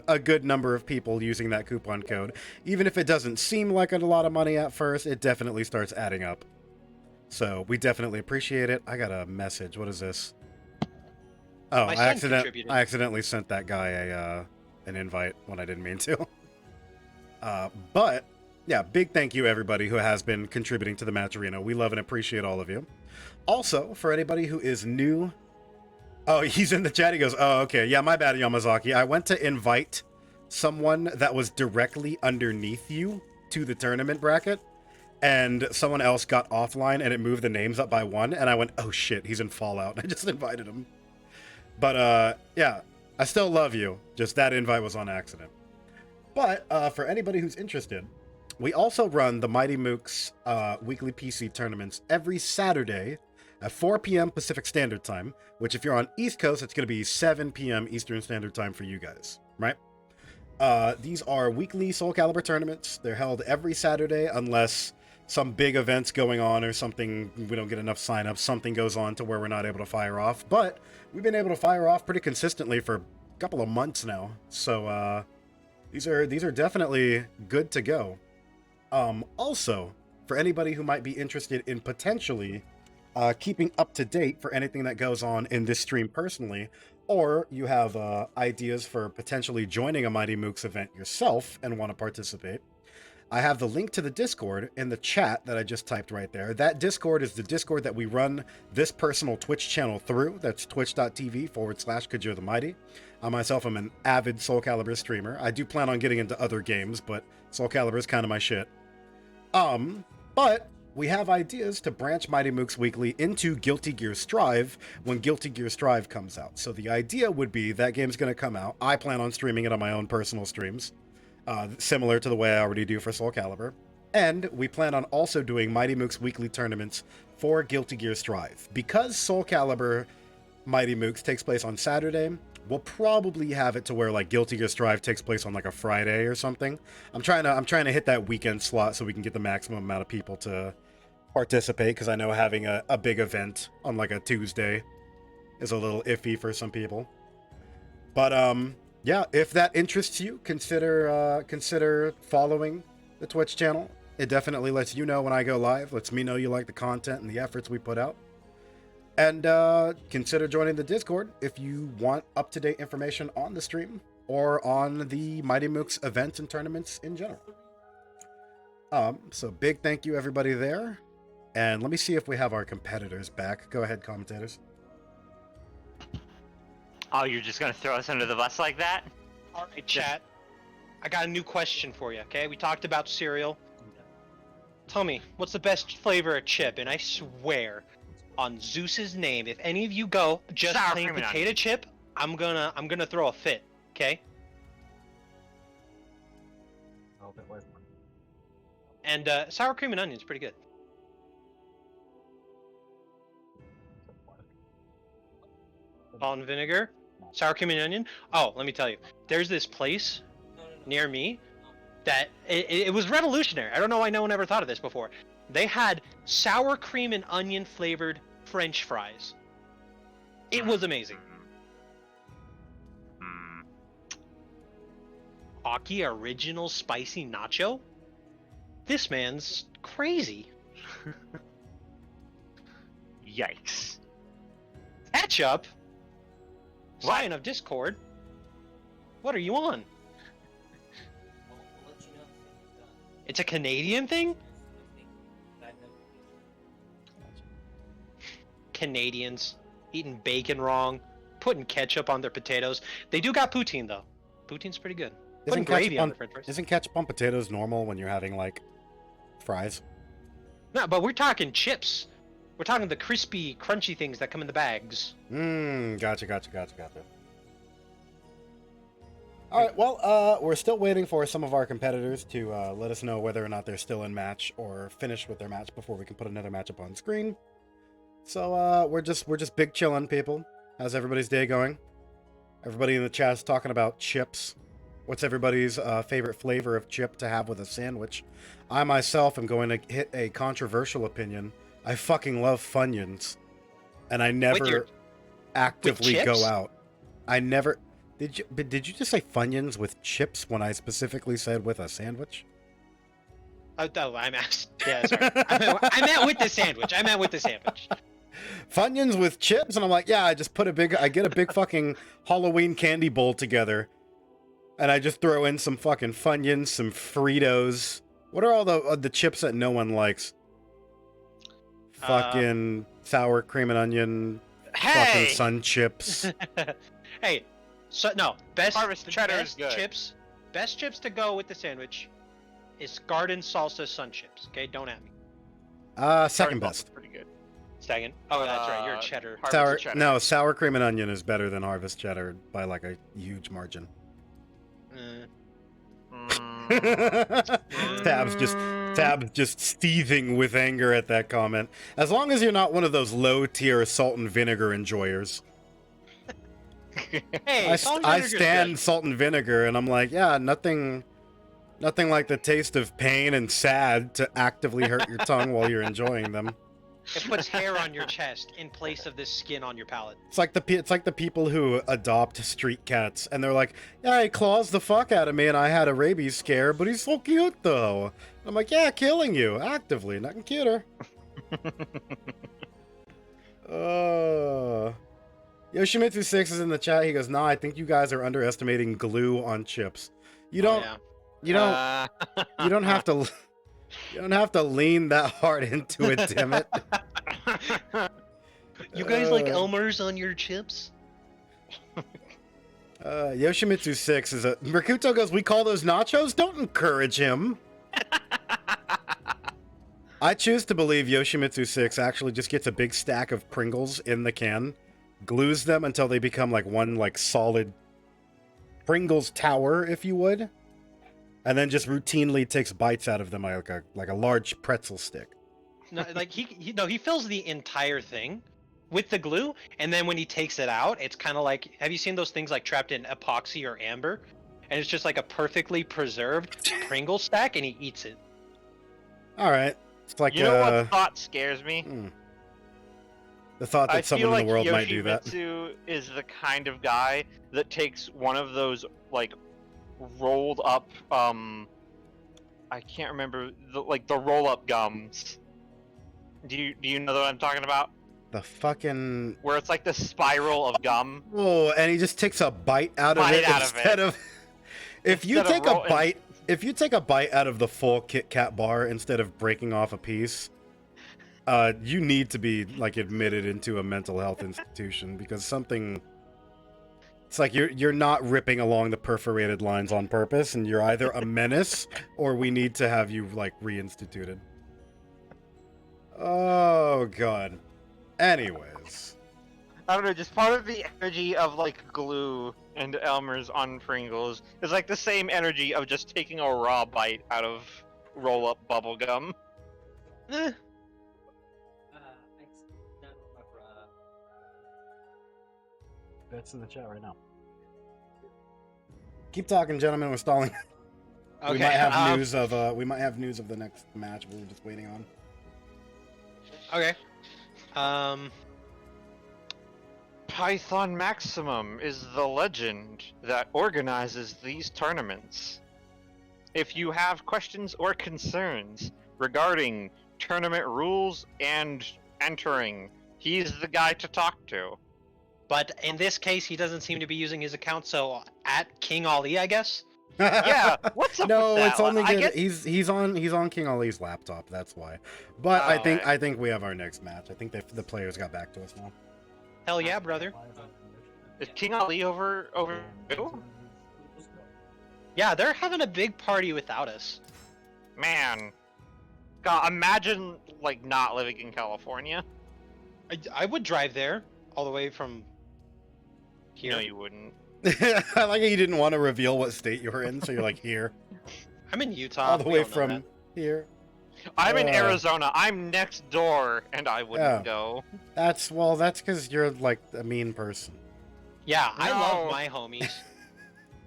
a good number of people using that coupon code. Even if it doesn't seem like a lot of money at first, it definitely starts adding up. So we definitely appreciate it. I got a message. What is this? Oh, I accidentally sent that guy an invite when I didn't mean to. But yeah, big thank you everybody who has been contributing to the Matcherino. We love and appreciate all of you. Also, for anybody who is new, oh, he's in the chat. He goes, oh, okay, yeah, my bad, Yamazaki. I went to invite someone that was directly underneath you to the tournament bracket, and someone else got offline and it moved the names up by one, and I went, oh shit, he's in Fallout. I just invited him. But yeah, I still love you. Just that invite was on accident. But for anybody who's interested, we also run the Mighty Mooks weekly PC tournaments every Saturday at 4 p.m. Pacific Standard Time, which if you're on East Coast, it's going to be 7 p.m. Eastern Standard Time for you guys, right? These are weekly Soul Calibur tournaments. They're held every Saturday unless some big event's going on or something, we don't get enough signups, something goes on to where we're not able to fire off. But we've been able to fire off pretty consistently for a couple of months now. So these are definitely good to go. Also, for anybody who might be interested in potentially keeping up to date for anything that goes on in this stream personally, or you have ideas for potentially joining a Mighty Mooks event yourself and want to participate, I have the link to the Discord in the chat that I just typed right there. That Discord is the Discord that we run this personal Twitch channel through. That's twitch.tv/Kajir the Mighty. I myself am an avid Soul Calibur streamer. I do plan on getting into other games, but Soul Calibur is kind of my shit. But we have ideas to branch Mighty Mooks Weekly into Guilty Gear Strive when Guilty Gear Strive comes out. So the idea would be that game's going to come out. I plan on streaming it on my own personal streams, similar to the way I already do for Soul Calibur. And we plan on also doing Mighty Mooks Weekly tournaments for Guilty Gear Strive. Because Soul Calibur Mighty Mooks takes place on Saturday, we'll probably have it to where like Guilty Gear Strive takes place on like a Friday or something. I'm trying to hit that weekend slot so we can get the maximum amount of people to participate, because I know having a big event on like a Tuesday is a little iffy for some people. But yeah, if that interests you, consider following the Twitch channel. It definitely lets you know when I go live, lets me know you like the content and the efforts we put out. And consider joining the Discord if you want up-to-date information on the stream or on the Mighty Mooks events and tournaments in general. So big thank you everybody there. And let me see if we have our competitors back. Go ahead, commentators. Oh, you're just gonna throw us under the bus like that? All right, chat. I got a new question for you, okay? We talked about cereal. Tell me, what's the best flavor of chip? And I swear, on Zeus's name, if any of you go just Sour plain cream and potato chip, I'm gonna throw a fit, okay? And sour cream and onion is pretty good. Salt and vinegar, sour cream and onion. Oh, let me tell you, there's this place near me that it was revolutionary. I don't know why no one ever thought of this before. They had sour cream and onion flavored French fries. It was amazing. Hockey original spicy nacho? This man's crazy. Yikes. Ketchup? What? Sign of Discord? What are you on? It's a Canadian thing? Canadians eating bacon wrong, putting ketchup on their potatoes. They do got poutine though. Poutine's pretty good. Putting gravy on the french fries. Isn't ketchup on potatoes normal when you're having like fries? No, but we're talking chips. We're talking the crispy, crunchy things that come in the bags. Gotcha. All right, well, we're still waiting for some of our competitors to let us know whether or not they're still in match or finished with their match before we can put another match up on screen. So we're just big chillin', people. How's everybody's day going? Everybody in the chat's talking about chips. What's everybody's favorite flavor of chip to have with a sandwich? I myself am going to hit a controversial opinion. I fucking love Funyuns, and I never actively go out. I never. Did you just say Funyuns with chips when I specifically said with a sandwich? Oh, I'm asked. Yeah, sorry. I meant with the sandwich. Funyuns with chips, and I'm like, yeah. I just put I get a big fucking Halloween candy bowl together, and I just throw in some fucking Funyuns, some Fritos. What are all the chips that no one likes? Fucking sour cream and onion. Fucking Sun Chips. Hey, so no, best good. chips. Best chips to go with the sandwich is garden salsa Sun Chips. Okay, don't at me. Second best. Pretty good. Second. Oh, that's right. You're a cheddar. Cheddar. No, sour cream and onion is better than Harvest Cheddar by like a huge margin. Tab's just seething with anger at that comment. As long as you're not one of those low-tier salt and vinegar enjoyers. Hey, I stand salt and vinegar, and I'm like, yeah, nothing like the taste of pain and sad to actively hurt your tongue while you're enjoying them. It puts hair on your chest in place of this skin on your palate. It's like the people who adopt street cats, and they're like, yeah, he claws the fuck out of me, and I had a rabies scare, but he's so cute though. I'm like, yeah, killing you actively, nothing cuter. YoshimitsuVI is in the chat. He goes, nah, I think you guys are underestimating glue on chips. You don't have to. You don't have to lean that hard into it, damn it. You guys like Elmer's on your chips? YoshimitsuVI is a... Rakuto goes, we call those nachos? Don't encourage him. I choose to believe YoshimitsuVI actually just gets a big stack of Pringles in the can, glues them until they become like one like solid Pringles tower, if you would, and then just routinely takes bites out of them like a large pretzel stick. No, like he fills the entire thing with the glue, and then when he takes it out, it's kind of like, have you seen those things like trapped in epoxy or amber? And it's just like a perfectly preserved Pringle stack, and he eats it. All right, it's like you know what thought scares me? The thought that I someone feel like in the world might do that. Yoshimitsu is the kind of guy that takes one of those like rolled up I can't remember the roll up gums. Do you know what I'm talking about? The fucking... Where it's like the spiral of gum. Oh, and he just takes a bite out of it instead of... If you Instead of take a bite... If you take a bite out of the full Kit Kat bar instead of breaking off a piece, you need to be like admitted into a mental health institution because something... It's like you're not ripping along the perforated lines on purpose, and you're either a menace or we need to have you like reinstituted. Oh god. Anyways. I don't know, just part of the energy of like glue and Elmer's on Pringles is like the same energy of just taking a raw bite out of roll up bubble gum. Eh. That's in the chat right now. Keep talking, gentlemen. We're stalling. Okay. We might have news of the next match. We're just waiting on. Okay. Python Maximum is the legend that organizes these tournaments. If you have questions or concerns regarding tournament rules and entering, he's the guy to talk to. But in this case, he doesn't seem to be using his account, so at King Ali, I guess. Yeah, what's up No, with that? it's only I good. get- He's on King Ali's laptop. That's why. But Oh, I think we have our next match. I think the players got back to us now. Hell yeah, brother. Is King Ali over you? Yeah, they're having a big party without us. Man. God, imagine like not living in California. I would drive there all the way from here. No, you wouldn't. I like how you didn't want to reveal what state you were in, so you're like here, I'm in Utah. all the we way all know from that. here. I'm in Arizona. I'm next door, and I wouldn't go. That's because you're like a mean person. Yeah, I No. love my homies.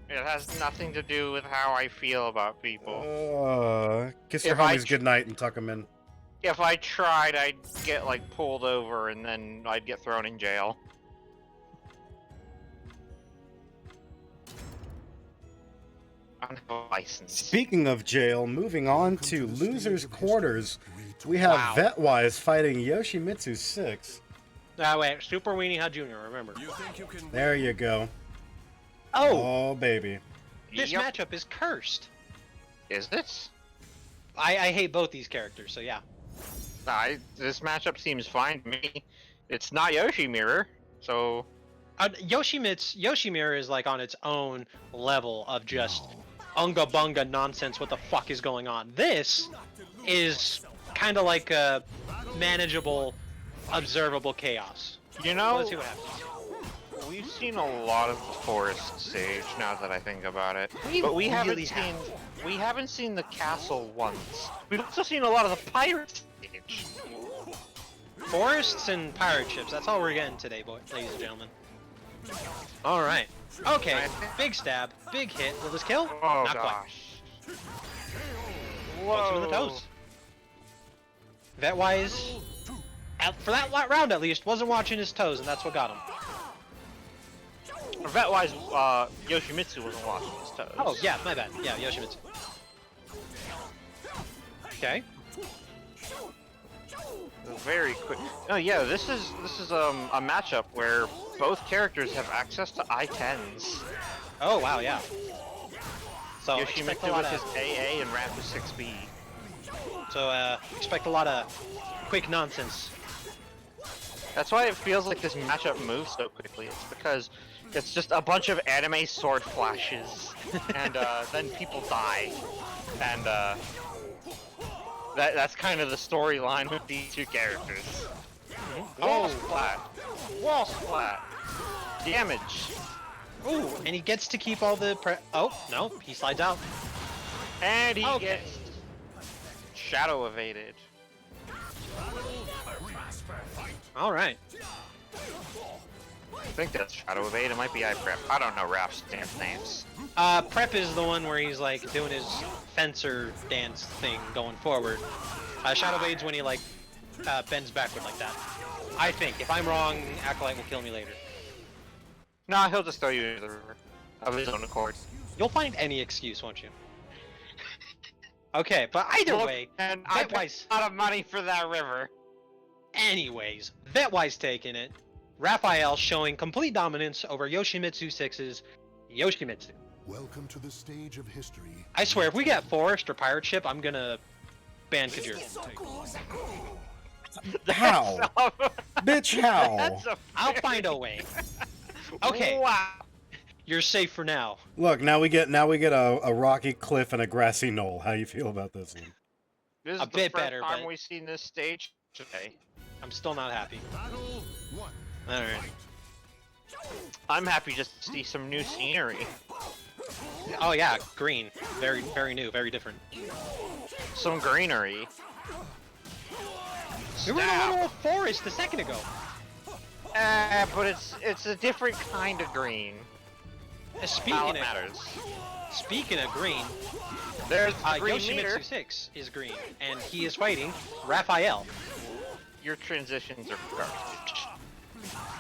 It has nothing to do with how I feel about people. Kiss your If I homies goodnight and tuck them in. If I tried, I'd get like pulled over, and then I'd get thrown in jail. I don't have a license. Speaking of jail, moving on to losers' quarters, we have Wow. Vetwise fighting YoshimitsuVI. Wait, Super Weenie Hut Jr., remember. There you go. Oh, Oh baby. this Yep. matchup is cursed. Is it? I hate both these characters, so yeah. This matchup seems fine to me. It's not Yoshi Mirror, so Yoshimura is like on its own level of just unga bunga nonsense. What the fuck is going on? This is kind of like a manageable, observable chaos. you know. Let's see what happens. We've seen a lot of the Forest Stage now that I think about it, We but we really haven't seen the castle once. We've also seen a lot of the Pirate Stage. Forests and pirate ships. That's all we're getting today, ladies and gentlemen. All right. Okay. Big stab. Big hit. Will this kill? Oh Not gosh. Pokes him in the toes. Vetwise, for that round at least, wasn't watching his toes, and that's what got him. Vetwise, Yoshimitsu wasn't watching his toes. Oh, yeah, my bad. Yeah, Yoshimitsu. Okay. Very quick. Oh yeah, this is a matchup where both characters have access to I-10s. Oh, wow, yeah. So, expect a Yoshimitsu lot with his of, AA and Raph with 6B. expect a lot of quick nonsense. That's why it feels like this matchup moves so quickly. It's because it's just a bunch of anime sword flashes, and then people die, and that's kind of the storyline with these two characters. Wall splat, wall splat, damage, Ooh, and he gets to keep all the oh, no, he slides out. and he Okay. gets shadow evaded. All right. I think that's shadow evade. It might be iPrep. I don't know Raph's dance names. Prep is the one where he's like doing his fencer dance thing going forward. Shadow Wade's when he like bends backward like that. I think. If I'm wrong, Acolyte will kill me later. Nah, he'll just throw you into the river of his own accord. You'll find any excuse, won't you? Okay, but either Look, way, and I paid Vetwise. a lot of money for that river. Anyways, Vetwise taking it. Raphael showing complete dominance over YoshimitsuVI's Yoshimitsu. Welcome to the stage of history. I swear, if we get Forest or Pirate Ship, I'm gonna ban Kajir. How? Bitch, how? That's a I'll find a way. Okay, Wow. you're safe for now. Look, now we get a rocky cliff and a grassy knoll. How you feel about this one? This is A the bit first better, time but- we've seen this stage today. I'm still not happy. Battle 1. Alright. I'm happy just to see some new scenery. Oh yeah, green. Very, very new, very different. Some greenery. We were in a little forest a second ago. But it's a different kind of green. How Speaking it of matters. green, There's the green meter. YoshimitsuVI is green, and he is fighting Raphael. Your transitions are garbage.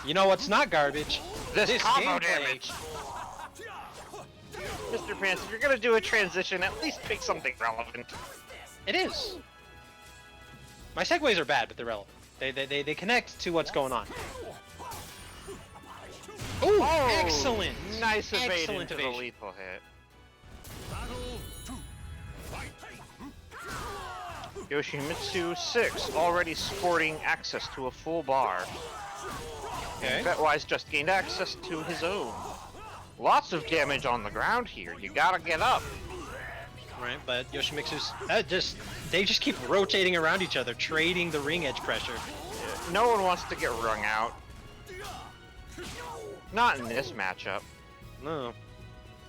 You know what's not garbage? This combo gameplay. damage. Mr. Pants, if you're gonna do a transition, at least pick something relevant. It is. My segues are bad, but they're relevant. They connect to what's going on. Ooh, Oh, excellent! Nice evade Excellent into the evasion. lethal hit. Yoshimitsu 6 already sporting access to a full bar. Okay. Vetwise just gained access to his own. Lots of damage on the ground here. You gotta get up. Right, but Yoshimitsu's they just keep rotating around each other, trading the ring edge pressure. No one wants to get wrung out. Not in this matchup. No.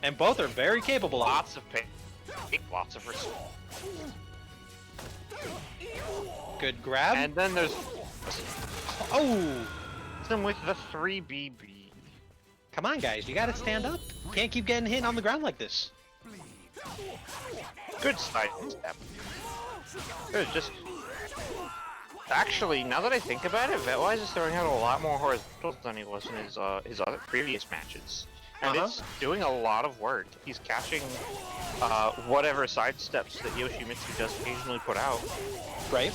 And both are very capable of it. Lots of pain. Lots of respect. Good grab. And then there's Oh! them with the 3BB. Come on, guys, you gotta stand up. Can't keep getting hit on the ground like this. Good side step. There's just... Actually, now that I think about it, Vetwise is throwing out a lot more horizontals than he was in his other previous matches. And it's doing a lot of work. He's catching whatever side steps that Yoshimitsu does occasionally put out. Right?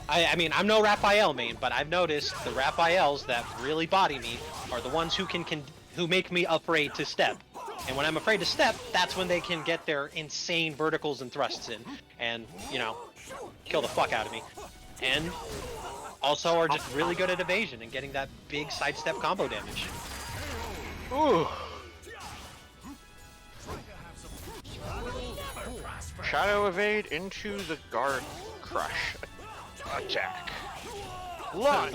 I mean, I'm no Raphael main, but I've noticed the Raphaels that really body me are the ones who who make me afraid to step. And when I'm afraid to step, that's when they can get their insane verticals and thrusts in, and, you know, kill the fuck out of me. And also are just really good at evasion and getting that big sidestep combo damage. Ooh. Shadow evade into the guard crush attack. Launch.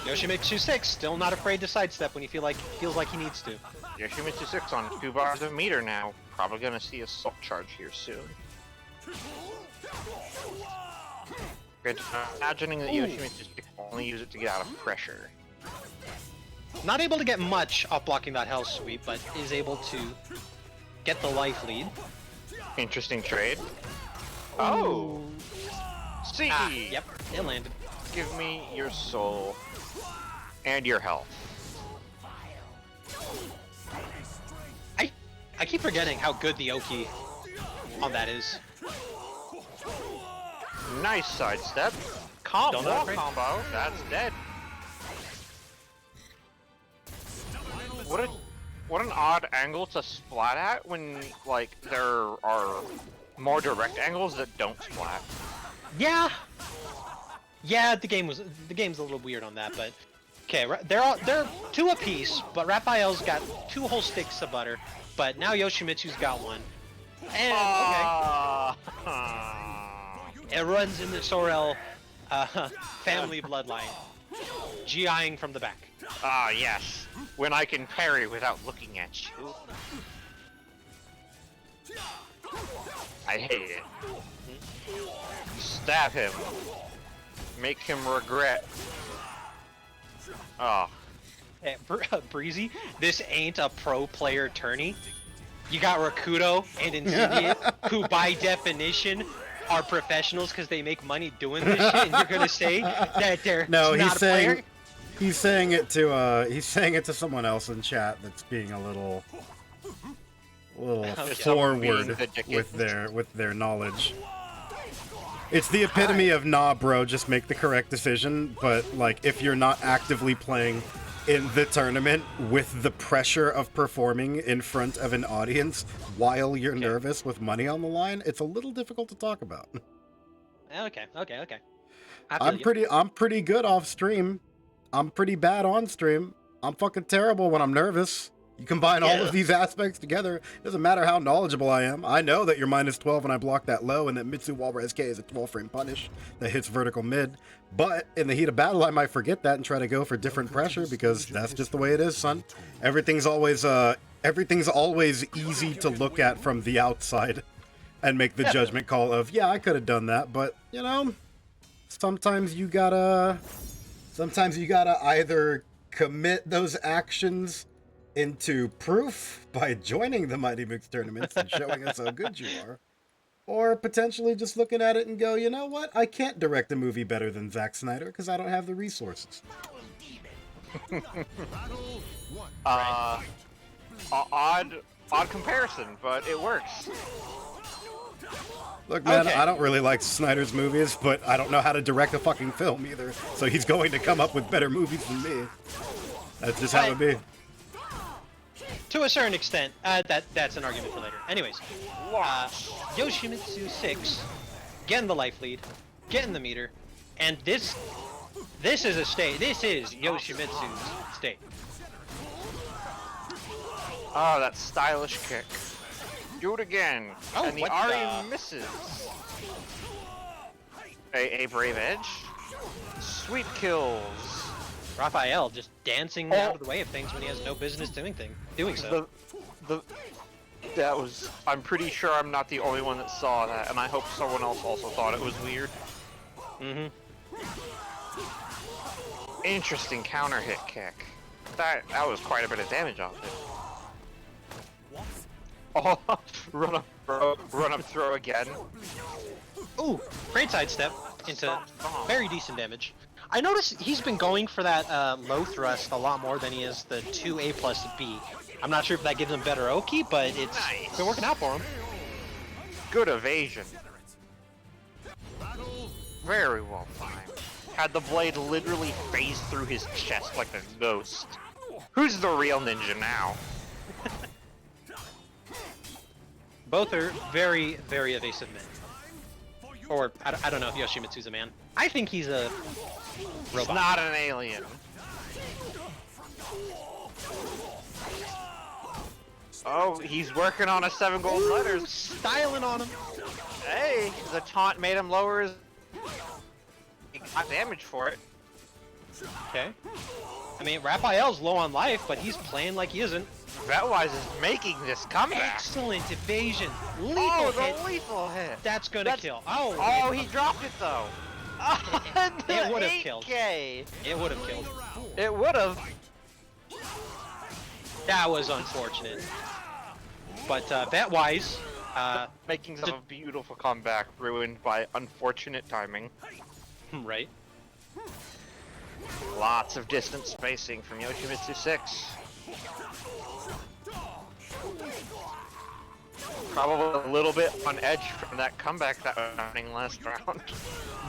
Yoshimitsu 6 still not afraid to sidestep when he feels like he needs to. Yoshimitsu 6 on 2 bars of meter now. Probably gonna see a salt charge here soon. Good. Imagining that Yoshimitsu 6 only use it to get out of pressure. Not able to get much off blocking that hell sweep, but is able to get the life lead. Interesting trade. Oh! See! Yep, it landed. Give me your soul. And your health. I keep forgetting how good the Oki on that is. Nice sidestep. Don't Wall upgrade. combo. That's dead. What an odd angle to splat at when, like, there are more direct angles that don't splat. Yeah. Yeah, the game's a little weird on that, but okay, they're two apiece, but Raphael's got 2 whole sticks of butter, but now Yoshimitsu's got 1. And okay, it runs in the Sorel family bloodline, GIing from the back. Ah, yes. When I can parry without looking at you. I hate it. Stab him. Make him regret. Oh. Hey, Breezy, this ain't a pro player tourney. You got Rakudo and Incendiate, who by definition are professionals because they make money doing this shit, and you're gonna say that they're No, not he's a saying player? He's saying it to someone else in chat that's being a little forward with their knowledge. It's the epitome of nah, bro, just make the correct decision. But like, if you're not actively playing in the tournament with the pressure of performing in front of an audience while you're nervous with money on the line, it's a little difficult to talk about. Okay. I'm pretty good off stream. I'm pretty bad on stream. I'm fucking terrible when I'm nervous. You combine all of these aspects together, it doesn't matter how knowledgeable I am. I know that you're -12 when I block that low, and that Mitsu Wall Res K is a 12-frame punish that hits vertical mid. But in the heat of battle, I might forget that and try to go for different pressure, because that's just the way it is, son. Everything's always easy to look at from the outside and make the judgment call of, yeah, I could have done that, but, you know, sometimes you gotta either commit those actions into proof by joining the Mighty Mooks tournaments and showing us how good you are, or potentially just looking at it and go, you know what, I can't direct a movie better than Zack Snyder because I don't have the resources. Odd comparison, but it works. Look, man, I don't really like Snyder's movies, but I don't know how to direct a fucking film either, so he's going to come up with better movies than me. That's just how it be. To a certain extent, that's an argument for later. Anyways, YoshimitsuVI, getting the life lead, getting the meter, and this is a state. This is Yoshimitsu's state. Oh, that stylish kick. Do it again. Oh, and the Ari misses. A brave edge. Sweet kills. Raphael just dancing out of the way of things when he has no business doing so. That was. I'm pretty sure I'm not the only one that saw that, and I hope someone else also thought it was weird. Interesting counter hit kick. That was quite a bit of damage off it. Oh, run up, throw again. Ooh, great sidestep into very decent damage. I noticed he's been going for that low thrust a lot more than he is the 2A plus B. I'm not sure if that gives him better Oki, but it's been working out for him. Good evasion. Very well timed. Had the blade literally phase through his chest like a ghost. Who's the real ninja now? Both are very, very evasive men. Or, I don't know if Yoshimitsu's a man. I think he's a robot. He's not an alien. Oh, he's working on a 7 gold letters. Styling on him. Hey, the taunt made him lower his... He got damage for it. Okay. I mean, Raphael's low on life, but he's playing like he isn't. Vetwise is making this comeback. Excellent evasion. Lethal hit. The lethal hit. That's gonna kill. Oh, he dropped it though. It would have killed. It would have killed. It would have. That was unfortunate. But Vetwise, making a beautiful comeback ruined by unfortunate timing. Right. Lots of distance spacing from YoshimitsuVI. Probably a little bit on edge from that comeback that was happening last round.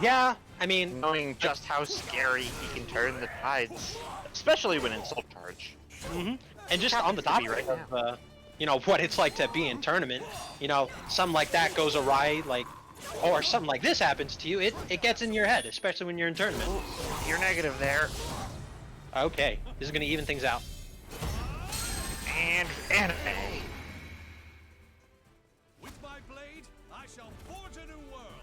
Yeah, I mean... Knowing just how scary he can turn the tides. Especially when in Soul Charge. And just on the topic of, you know, what it's like to be in tournament, you know, something like that goes awry, like, or something like this happens to you, it gets in your head, especially when you're in tournament. Ooh, you're negative there. Okay, this is gonna even things out. And anime. With my blade, I shall forge a new world.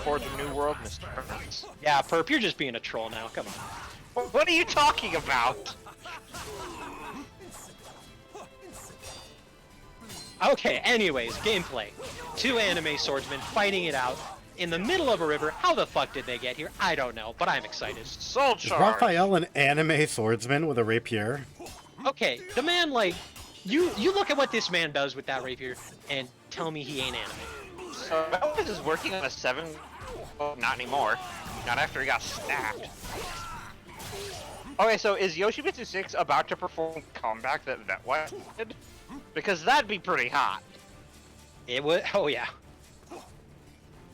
Forge a new world, Mr. Burns. Yeah, Perp, you're just being a troll now, come on. What are you talking about? Okay, anyways, gameplay. Two anime swordsmen fighting it out in the middle of a river. How the fuck did they get here? I don't know, but I'm excited. Soul Is Charge. Raphael an anime swordsman with a rapier? Okay, the man, like, you look at what this man does with that rapier and tell me he ain't anime. So Velvet is working on a 7... Oh, not anymore. Not after he got stabbed. Okay, so is Yoshimitsu 6 about to perform comeback that Vetwise did? Because that'd be pretty hot. It would. Oh yeah.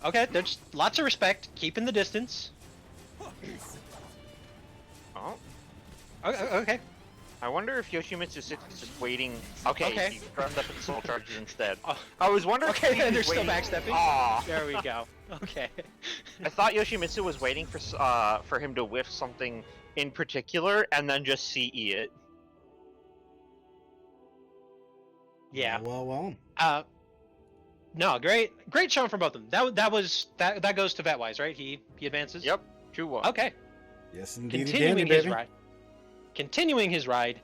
Okay, there's lots of respect, keeping the distance. Oh. Okay. I wonder if Yoshimitsu 6 is just waiting. Okay, he turned up in soul charges instead. Oh. I was wondering. Okay, if he was they're still waiting- backstepping. Aw. There we go. Okay. I thought Yoshimitsu was waiting for him to whiff something in particular and then just CE it. Yeah. Well. No, great showing from both of them. That goes to Vetwise, right? He advances. Yep. 2-1. Okay. Yes, indeed. Continuing his ride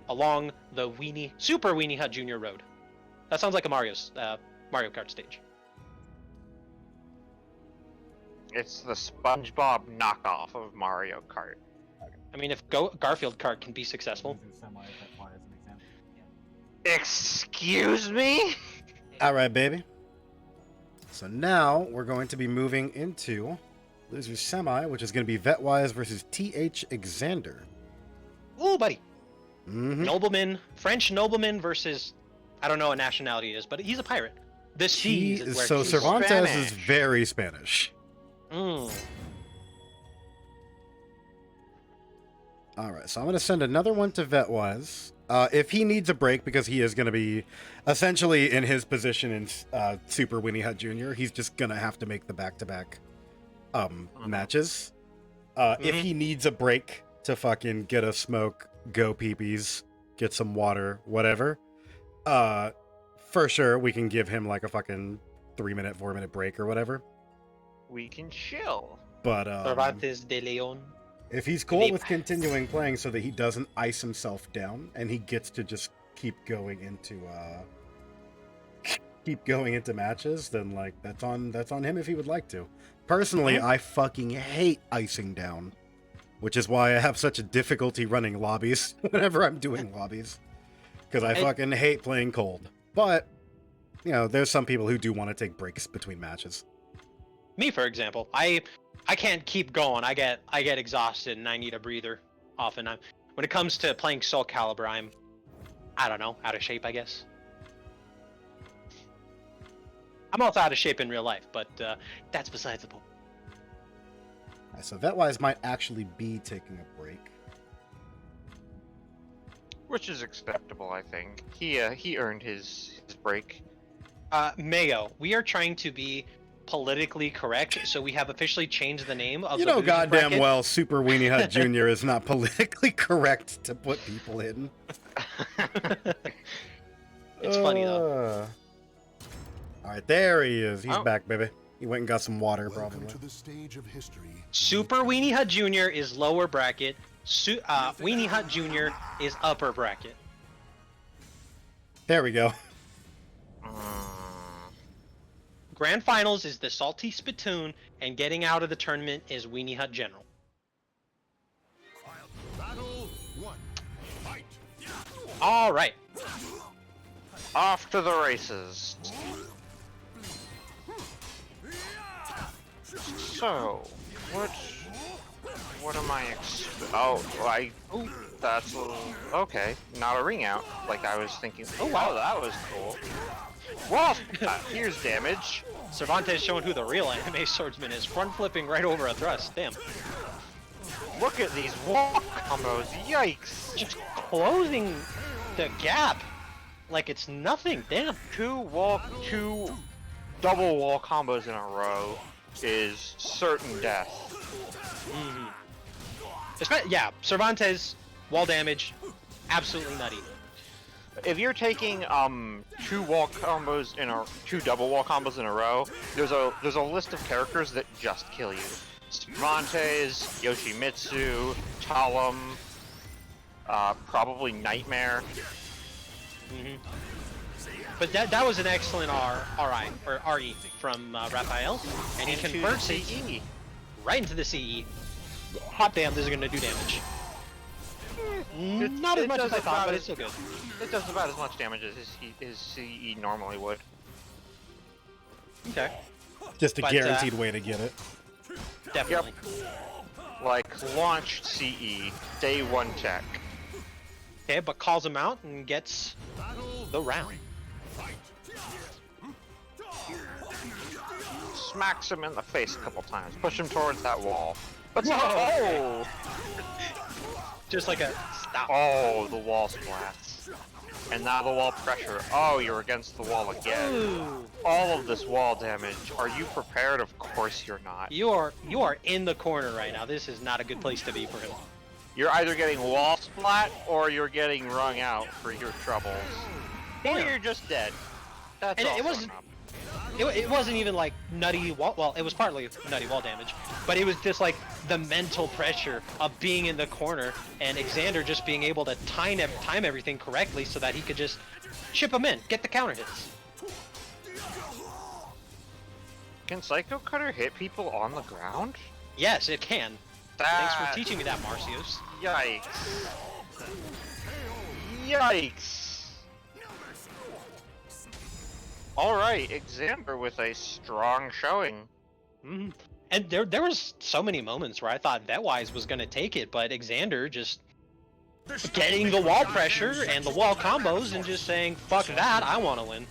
along the Super Weenie Hut Junior Road. That sounds like a Mario Kart stage. It's the SpongeBob knockoff of Mario Kart. I mean, if Garfield Kart can be successful. Excuse me? All right, baby. So now we're going to be moving into Loser Semi, which is going to be Vetwise versus TH Exander. Ooh, buddy. Mm-hmm. Nobleman, French nobleman versus, I don't know what nationality it is, but he's a pirate. The He, seas is where so he's Cervantes Spanish. is very Spanish. Mm. All right, so I'm going to send another one to Vetwise. If he needs a break, because he is going to be essentially in his position in Super Winnie Hut Jr., he's just going to have to make the back-to-back matches. If he needs a break to fucking get a smoke, go peepees, get some water, whatever, for sure we can give him like a fucking 3-minute, 4-minute break or whatever. We can chill. But Cervantes de Leon. if he's cool with continuing playing so that he doesn't ice himself down and he gets to just keep going into matches, then like that's on him if he would like to. Personally, I fucking hate icing down, which is why I have such a difficulty running lobbies whenever I'm doing lobbies, because I fucking hate playing cold. But you know, there's some people who do want to take breaks between matches. Me, for example, I can't keep going. I get exhausted and I need a breather often. When it comes to playing Soul Calibur, I don't know, out of shape, I guess. I'm also out of shape in real life, but that's besides the point. Alright, so Vetwise might actually be taking a break. Which is acceptable, I think. He earned his break. Mayo, we are trying to be politically correct, so we have officially changed the name of You the know loser goddamn bracket. well Super Weenie Hut Jr. is not politically correct to put people in. It's funny though. Alright, there he is. He's Oh. back, baby. He went and got some water, Welcome probably. to the stage of history. Super Weenie Hut Jr. is lower bracket. Weenie Hut Jr. is upper bracket. There we go. Grand Finals is the Salty Spittoon, and getting out of the tournament is Weenie Hut General. Battle 1. Fight. All right. Off to the races. So, what am I that's okay. Not a ring out, like I was thinking. Oh wow, that was cool. Well, here's damage. Cervantes showing who the real anime swordsman is. Front flipping right over a thrust. Damn. Look at these walk combos. Yikes! Just closing the gap like it's nothing. Damn. Two double wall combos in a row is certain death. Yeah, Cervantes, wall damage, absolutely nutty. If you're taking two double wall combos in a row, there's a list of characters that just kill you. Cervantes, Yoshimitsu, Talum, probably Nightmare. But that was an excellent RI or RE from Raphael, and he converts it CE. right into the CE. Hot damn, this is gonna do damage. Not as much as I thought, but it's still good. It does about as much damage as his CE normally would. Okay, Just a But, guaranteed way to get it. definitely. like launched CE, day 1 tech. Okay, but calls him out and gets the round. Smacks him in the face a couple times, push him towards that wall. But Whoa! Just like a stop. Oh, the wall splats. And now the wall pressure. Oh, you're against the wall again. Ooh. All of this wall damage. Are you prepared? Of course you're not. You are in the corner right now. This is not a good place to be for him. You're either getting wall splat or you're getting wrung out for your troubles. Or Damn. you're just dead. That's And it also wasn't- an option. It wasn't even like nutty wall. Well, it was partly nutty wall damage, but it was just like the mental pressure of being in the corner and Exander just being able to time everything correctly so that he could just chip him in, get the counter hits. Can Psycho Cutter hit people on the ground? Yes, it can. Thanks for teaching me that, Marcios. Yikes. Yikes. Alright, Exander with a strong showing. Mhm. And there was so many moments where I thought Vetwise was going to take it, but Exander just getting the wall pressure and the wall combos and just saying, fuck that, I want to win.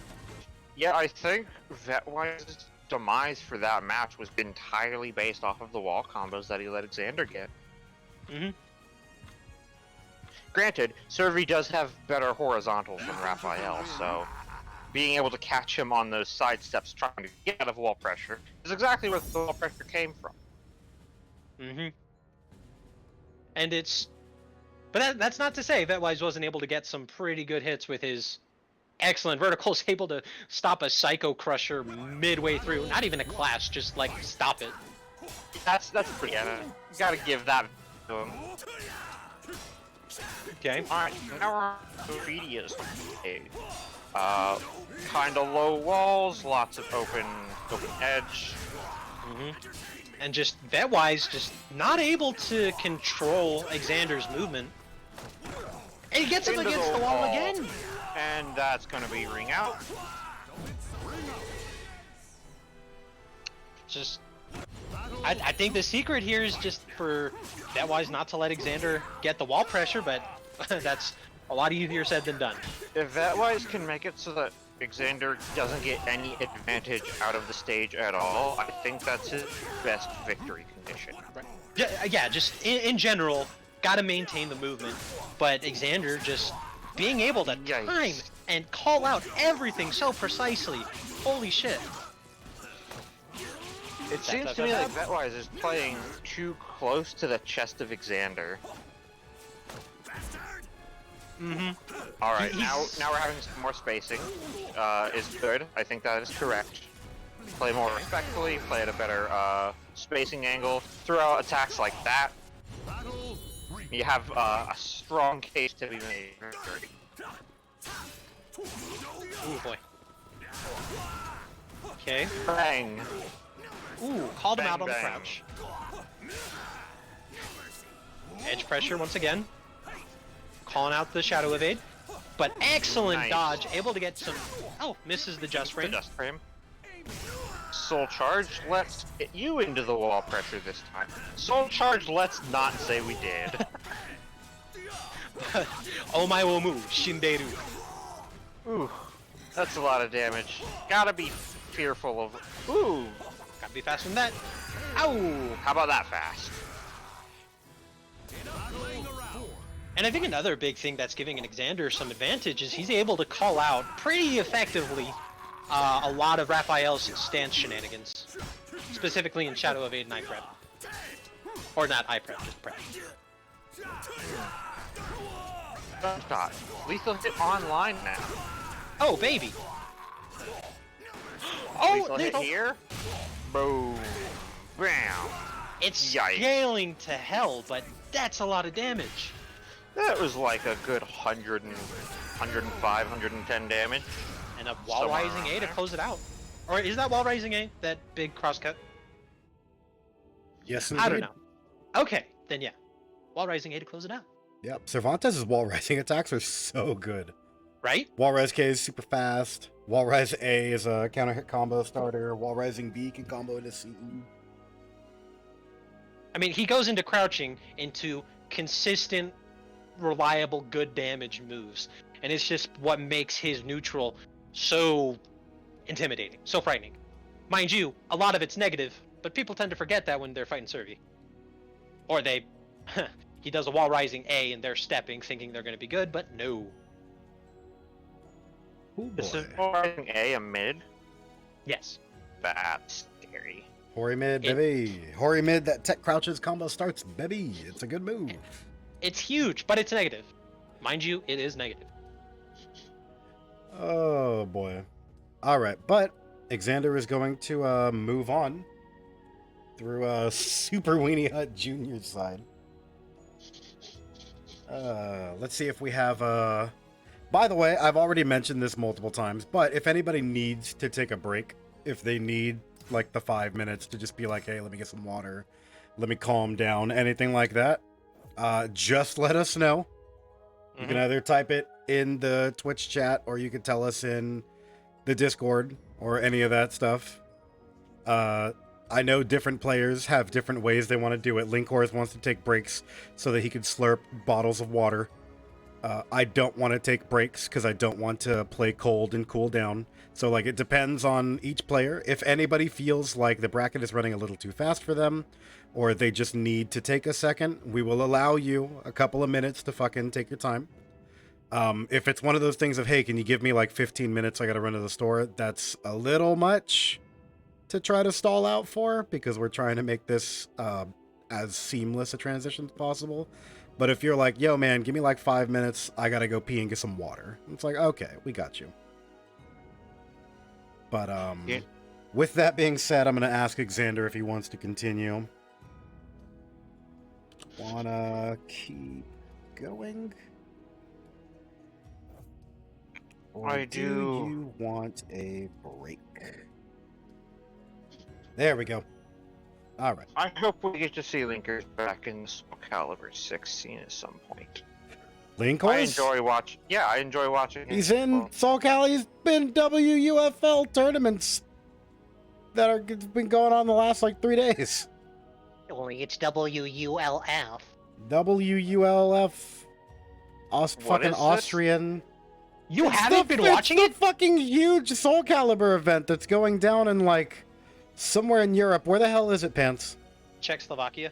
Yeah, I think Vetwise's demise for that match was entirely based off of the wall combos that he let Exander get. Mhm. Granted, Servi does have better horizontals than Raphael, so being able to catch him on those side steps trying to get out of wall pressure is exactly where the wall pressure came from. Mhm. And but that's not to say Vetwise wasn't able to get some pretty good hits with his excellent verticals, able to stop a Psycho Crusher midway through. Not even a clash, just like stop it. That's pretty good. You gotta give that to him. Okay. Alright, now we're on Sophidia's stage. Kinda low walls, lots of open edge. Mhm. And just Vetwise just not able to control Exander's movement. And he gets him Into against the wall again. And that's gonna be ring out. Just I think the secret here is just for Vetwise not to let Exander get the wall pressure, but that's a lot easier said than done. If Vetwise can make it so that Exander doesn't get any advantage out of the stage at all, I think that's his best victory condition. Yeah, just in general, gotta maintain the movement, but Exander just being able to Yikes. time and call out everything so precisely. Holy shit. It seems to me like Vetwise is playing too close to the chest of Exander. Mm-hmm. Alright, now we're having some more spacing. Is good. I think that is correct. Play more respectfully, play at a better spacing angle, throw out attacks like that. You have a strong case to be made. Ooh, boy. Okay. Bang! Ooh, called him Bang, out on the bang. crouch. Edge pressure once again. Calling out the shadow evade. But excellent Nice. dodge, able to get some... Oh, misses the just frame. Just frame. Soul Charge, let's get you into the wall pressure this time. Soul Charge, let's not say we did. Omae wo mu, shinderu. Ooh, that's a lot of damage. Gotta be fearful of... Ooh, Gotta be faster than that. Ow! how about that fast? And I think another big thing that's giving an Exander some advantage is he's able to call out pretty effectively a lot of Raphael's stance shenanigans. Specifically in Shadow Evade and iPrep. Or not iPrep, just prep. Gunshot. Lethal hit online now. Oh, baby! Oh, Lethal hit lethal. here. Boom. Bam. It's Yikes. scaling to hell, but that's a lot of damage. That was like a good 100 and 105, 110 damage. And a wall Somewhere rising around A to there. close it out. Or is that wall rising A? That big crosscut? Yes, I don't indeed. know. Okay, then yeah. Wall rising A to close it out. Yep. Cervantes' wall rising attacks are so good. Right? Wall rise K is super fast. Wall rise A is a counter hit combo starter. Wall rising B can combo into CE. I mean, he goes into crouching into consistent, reliable, good damage moves, and it's just what makes his neutral so intimidating, so frightening. Mind you, a lot of it's negative, but people tend to forget that when they're fighting Servi. Or they, he does a wall rising A and they're stepping, thinking they're going to be good, but no. Ooh, This is boy. a mid. Yes. That's scary. Hori mid, baby. Hori mid, that tech crouches combo starts, baby. It's a good move. It's huge, but it's negative. Mind you, it is negative. Oh, boy. All right, but Exander is going to move on through Super Weenie Hut Jr.'s side. Let's see if we have... By the way, I've already mentioned this multiple times, but if anybody needs to take a break, if they need like the 5 minutes to just be like, hey, let me get some water, let me calm down, anything like that, just let us know. You can either type it in the Twitch chat or you can tell us in the Discord or any of that stuff. I know different players have different ways they want to do it. Linkhorse wants to take breaks so that he can slurp bottles of water. I don't want to take breaks because I don't want to play cold and cool down. So, like, it depends on each player. If anybody feels like the bracket is running a little too fast for them, or they just need to take a second, we will allow you a couple of minutes to fucking take your time. If it's one of those things of, hey, can you give me like 15 minutes? I gotta run to the store. That's a little much to try to stall out for because we're trying to make this as seamless a transition as possible. But if you're like, yo, man, give me like 5 minutes. I gotta go pee and get some water. It's like, okay, we got you. But Yeah. with that being said, I'm gonna ask Exander if he wants to continue. Wanna keep going? Or I do do. you want a break? There we go. All right. I hope we get to see Linkers back in the Calibur 6 scene at some point. Linkhorse? I enjoy watching. Yeah, I enjoy watching. him He's as in well. Soul Cali. He's been WUFL tournaments that are been going on the last like 3 days. Only it's WULF. WULF, What fucking is this? Austrian. You It's haven't been it's watching the it? fucking huge Soul Calibur event that's going down in like somewhere in Europe. Where the hell is it, Pants? Czechoslovakia?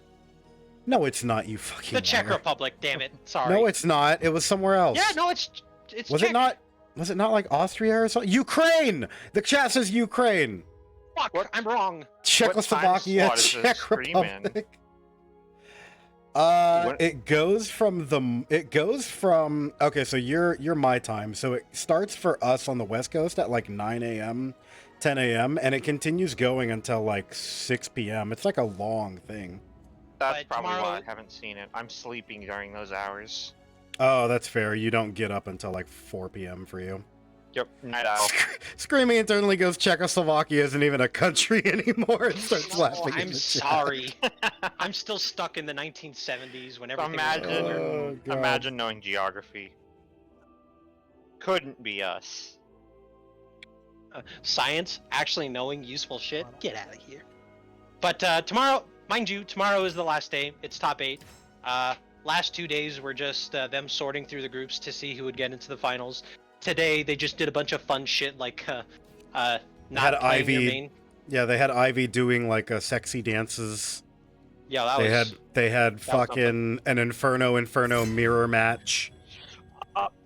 No, it's not. You fucking. The Czech liar. Republic, damn it. Sorry. No, it's not. It was somewhere else. Yeah, no, it's Was Czech. it not? Was it not like Austria or something? Ukraine. The chat says Ukraine. Fuck, What? I'm wrong. Czechoslovakia, slot is this Czech stream in? Republic. What- It goes from okay, so you're my time. So it starts for us on the West Coast at like 9 a.m., 10 a.m., and it continues going until like 6 p.m. It's like a long thing. That's But probably why tomorrow- I haven't seen it. I'm sleeping during those hours. Oh, that's fair. You don't get up until like 4 p.m. for you. Yep, night owl. Screaming internally goes, Czechoslovakia isn't even a country anymore, and starts No, laughing. in I'm the chat. sorry. I'm still stuck in the 1970s when everything Imagine, was better. Oh, God. imagine knowing geography. Couldn't be us. Science, actually knowing useful shit, get out of here. But tomorrow, mind you, tomorrow is the last day. It's top 8. Last 2 days were just them sorting through the groups to see who would get into the finals. Today, they just did a bunch of fun shit like not Had playing their Ivy- main. Yeah, they had Ivy doing like sexy dances. Yeah, that They was... had was fucking an Inferno mirror match.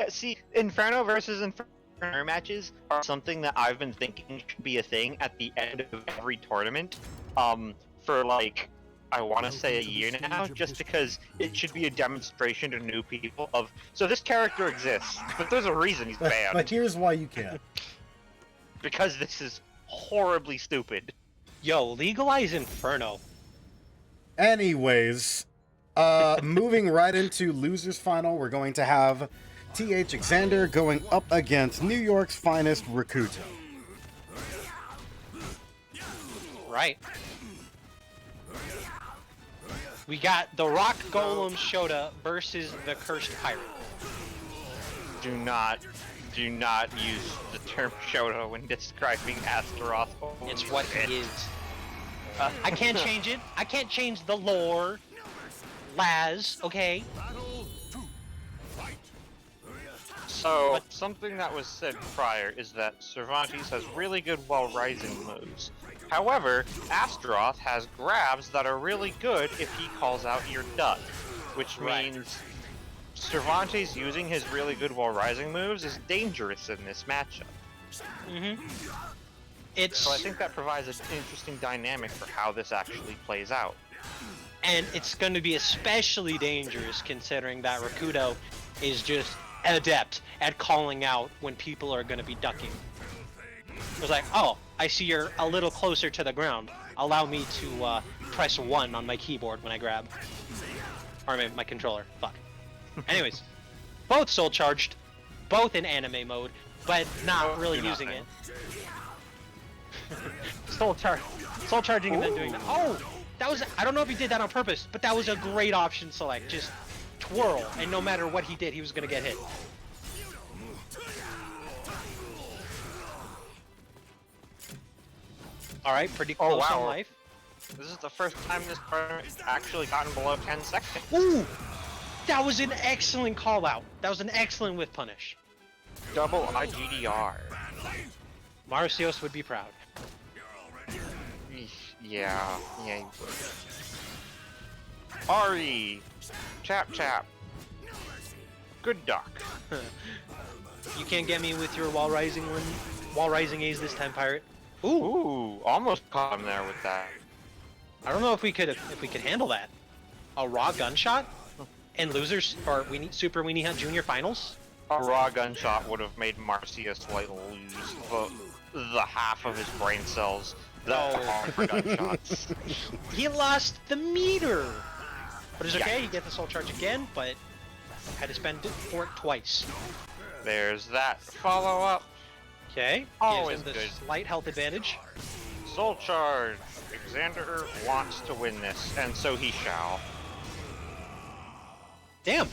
See, Inferno versus Inferno matches are something that I've been thinking should be a thing at the end of every tournament. For like, I want to say a year now, just because it should be a demonstration to new people of, so this character exists, but there's a reason he's But banned. here's why you can't. Because this is horribly stupid. Yo, legalize Inferno. Anyways, moving right into losers final, we're going to have TH Exander going up against New York's finest Rakuto. Right. We got the Rock Golem Shota versus the Cursed Pirate. Do not use the term Shoto when describing Astaroth. It's what he is. I can't change it. I can't change the lore. Laz, okay? So, something that was said prior is that Cervantes has really good while-rising moves. However, Astaroth has grabs that are really good if he calls out your duck, which means Cervantes using his really good while-rising moves is dangerous in this matchup. So I think that provides an interesting dynamic for how this actually plays out. And it's going to be especially dangerous considering that Rakudo is just adept at calling out when people are going to be ducking. It was like, oh, I see you're a little closer to the ground. Allow me to press 1 on my keyboard when I grab. Or my controller. Fuck. Anyways, both soul charged, both in anime mode, but not really using it. soul charging and then doing that. Oh, that was, I don't know if he did that on purpose, but that was a great option select. Just twirl, and no matter what he did, he was gonna get hit. All right, pretty close on life. This is the first time this tournament's actually gotten below 10 seconds. Ooh, that was an excellent call out. That was an excellent whiff punish. Double IGDR. Marcios would be proud. Yeah. Ari, chap. Good duck. You can't get me with your wall rising A's this time, pirate. Ooh, almost caught him there with that. I don't know if we could handle that. A raw gunshot and losers or Super Weenie Hunt Junior finals. A raw gunshot would have made Marcius White lose the half of his brain cells that are for gunshots. He lost the meter, but it's okay. You get the soul charge again, but had to spend it for it twice. There's that follow up. Okay, always gives him the good. Slight health advantage. Soul charge. Exander wants to win this, and so he shall. Damn,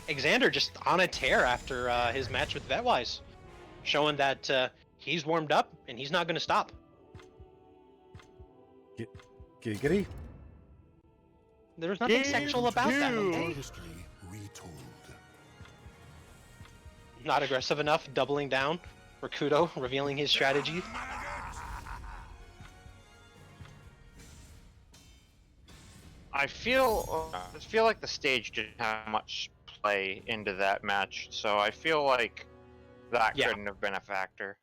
Exander just on a tear after his match with Vetwise, showing that he's warmed up and he's not going to stop. Giggity. There was nothing sexual about that. Okay? History retold. Not aggressive enough, doubling down. Rakudo revealing his strategy. I feel like the stage didn't have much play into that match, so I feel like that couldn't have been a factor.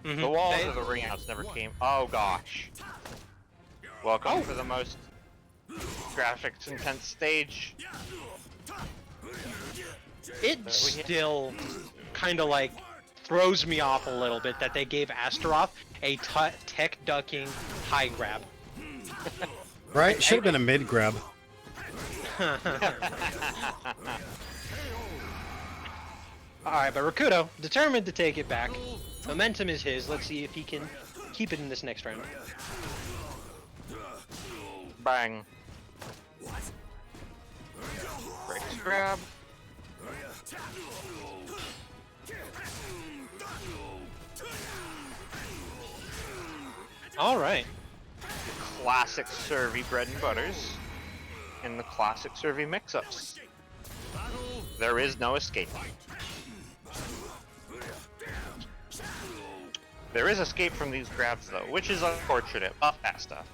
The walls of the ring outs never came. Oh gosh. Welcome to the most graphics intense stage. It still kind of like throws me off a little bit that they gave Astaroth a tech ducking high grab. Right? Should have been a mid grab. Alright, but Rakudo, determined to take it back. Momentum is his. Let's see if he can keep it in this next round. Bang. Breaks grab. Alright. Classic Servy bread and butters. In the classic Servy mix-ups. There is no escape. There is escape from these grabs though, which is unfortunate. Buff that stuff.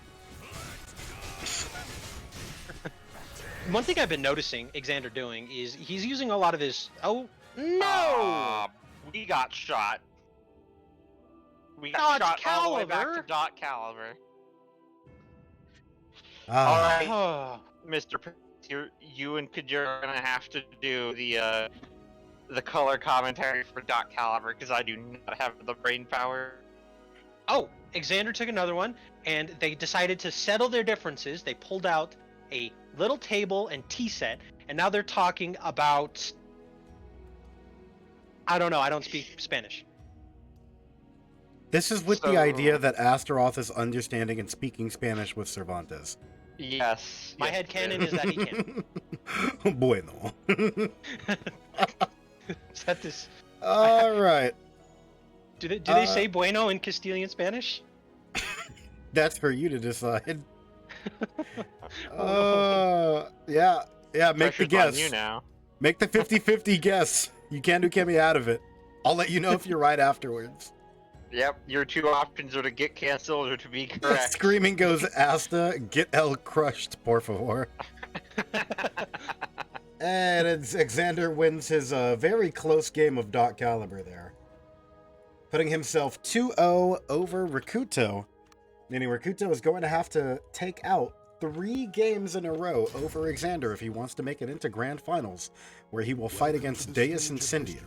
One thing I've been noticing Exander doing is he's using a lot of his... Oh, no! We got shot. We got shot all the way back to Dot Calibur. Alright, Mr. You and Kajir are gonna have to do the color commentary for Dot Calibur because I do not have the brain power. Oh, Exander took another one, and they decided to settle their differences. They pulled out a little table and tea set, and now they're talking about... I don't know, I don't speak Spanish. This is with the idea that Astaroth is understanding and speaking Spanish with Cervantes. Yes. My headcanon is that he can. Bueno. Is that this? All right. Do they say bueno in Castilian Spanish? That's for you to decide. Oh, Yeah, make the Pressure's guess. on you now. Make the 50-50 guess. You can't do Kimmy out of it. I'll let you know if you're right afterwards. Yep, your two options are to get canceled or to be correct. Screaming goes Asta, get El crushed, por favor. And Exander wins his very close game of Calibur there. Putting himself 2-0 over Rakuto. Meaning Rakuto is going to have to take out 3 games in a row over Exander if he wants to make it into Grand Finals, where he will fight against DEUS Incendiate.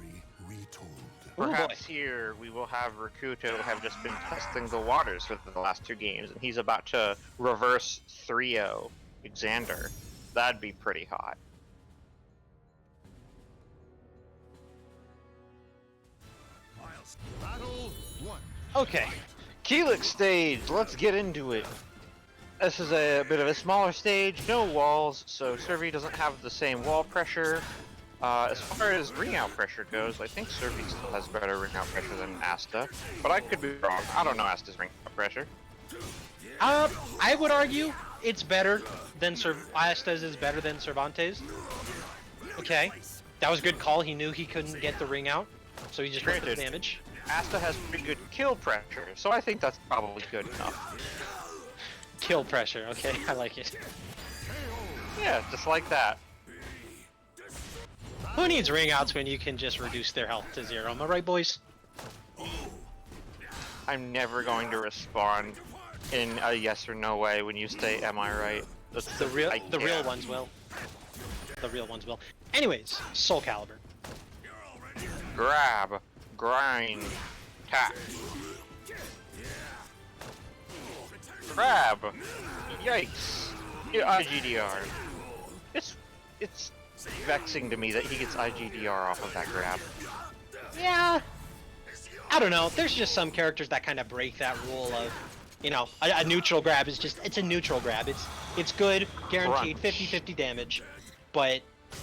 Perhaps here we will have Rakuto have just been testing the waters for the last 2 games, and he's about to reverse 3-0 Exander. That'd be pretty hot. Battle 1. Okay, Keelix stage, let's get into it. This is a bit of a smaller stage, no walls, so Servi doesn't have the same wall pressure. As far as ring out pressure goes, I think Servi still has better ring out pressure than Asta, but I could be wrong. I don't know Asta's ring out pressure. I would argue it's better than Asta's is better than Cervantes. Okay, that was a good call. He knew he couldn't get the ring out, so he just went for the damage. Asta has pretty good kill pressure, so I think that's probably good enough. Kill pressure, okay, I like it. Yeah, just like that. Who needs ring outs when you can just reduce their health to 0? Am I right, boys? I'm never going to respond in a yes or no way when you say, "Am I right?" That's The real ones will. The real ones will. Anyways, Soul Calibur. Grab, grind, tap. Grab. Yikes. IGDR. It's vexing to me that he gets IGDR off of that grab. Yeah. I don't know. There's just some characters that kind of break that rule of, you know, a neutral grab is just, it's a neutral grab. It's good, guaranteed 50-50 damage. But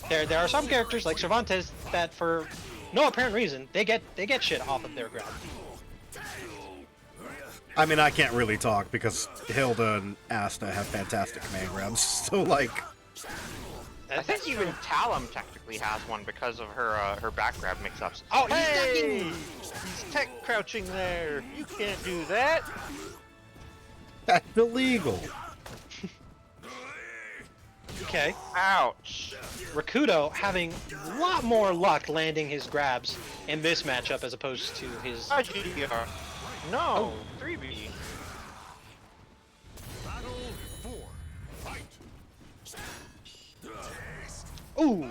there are some characters like Cervantes that for no apparent reason they get shit off of their grab. I mean, I can't really talk because Hilda and Asta have fantastic command grabs, so like... I think even Talum technically has one because of her back grab mix-ups. Oh, hey! He's tech crouching there. You can't do that. That's illegal. Okay. Ouch. Rakuto having a lot more luck landing his grabs in this matchup as opposed to his... IGDR. No, 3B. Battle 4. Fight. Ooh!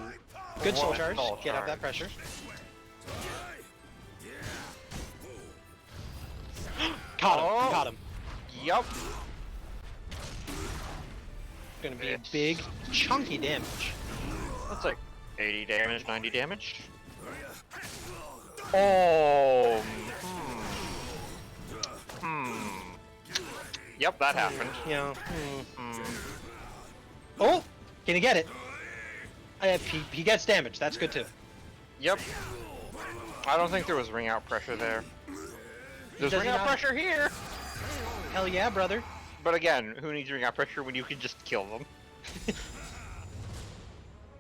Good soul One charge. soul Get out charge. that pressure. Caught him. Oh. Caught him. Yup. Gonna be a big, chunky damage. That's like 80 damage, 90 damage. Oh. Yep, that happened. Yeah. Oh! Can he get it? He gets damage. That's good too. Yep. I don't think there was ring out pressure there. There's Does ring he out not? pressure here. Hell yeah, brother. But again, who needs ring out pressure when you can just kill them?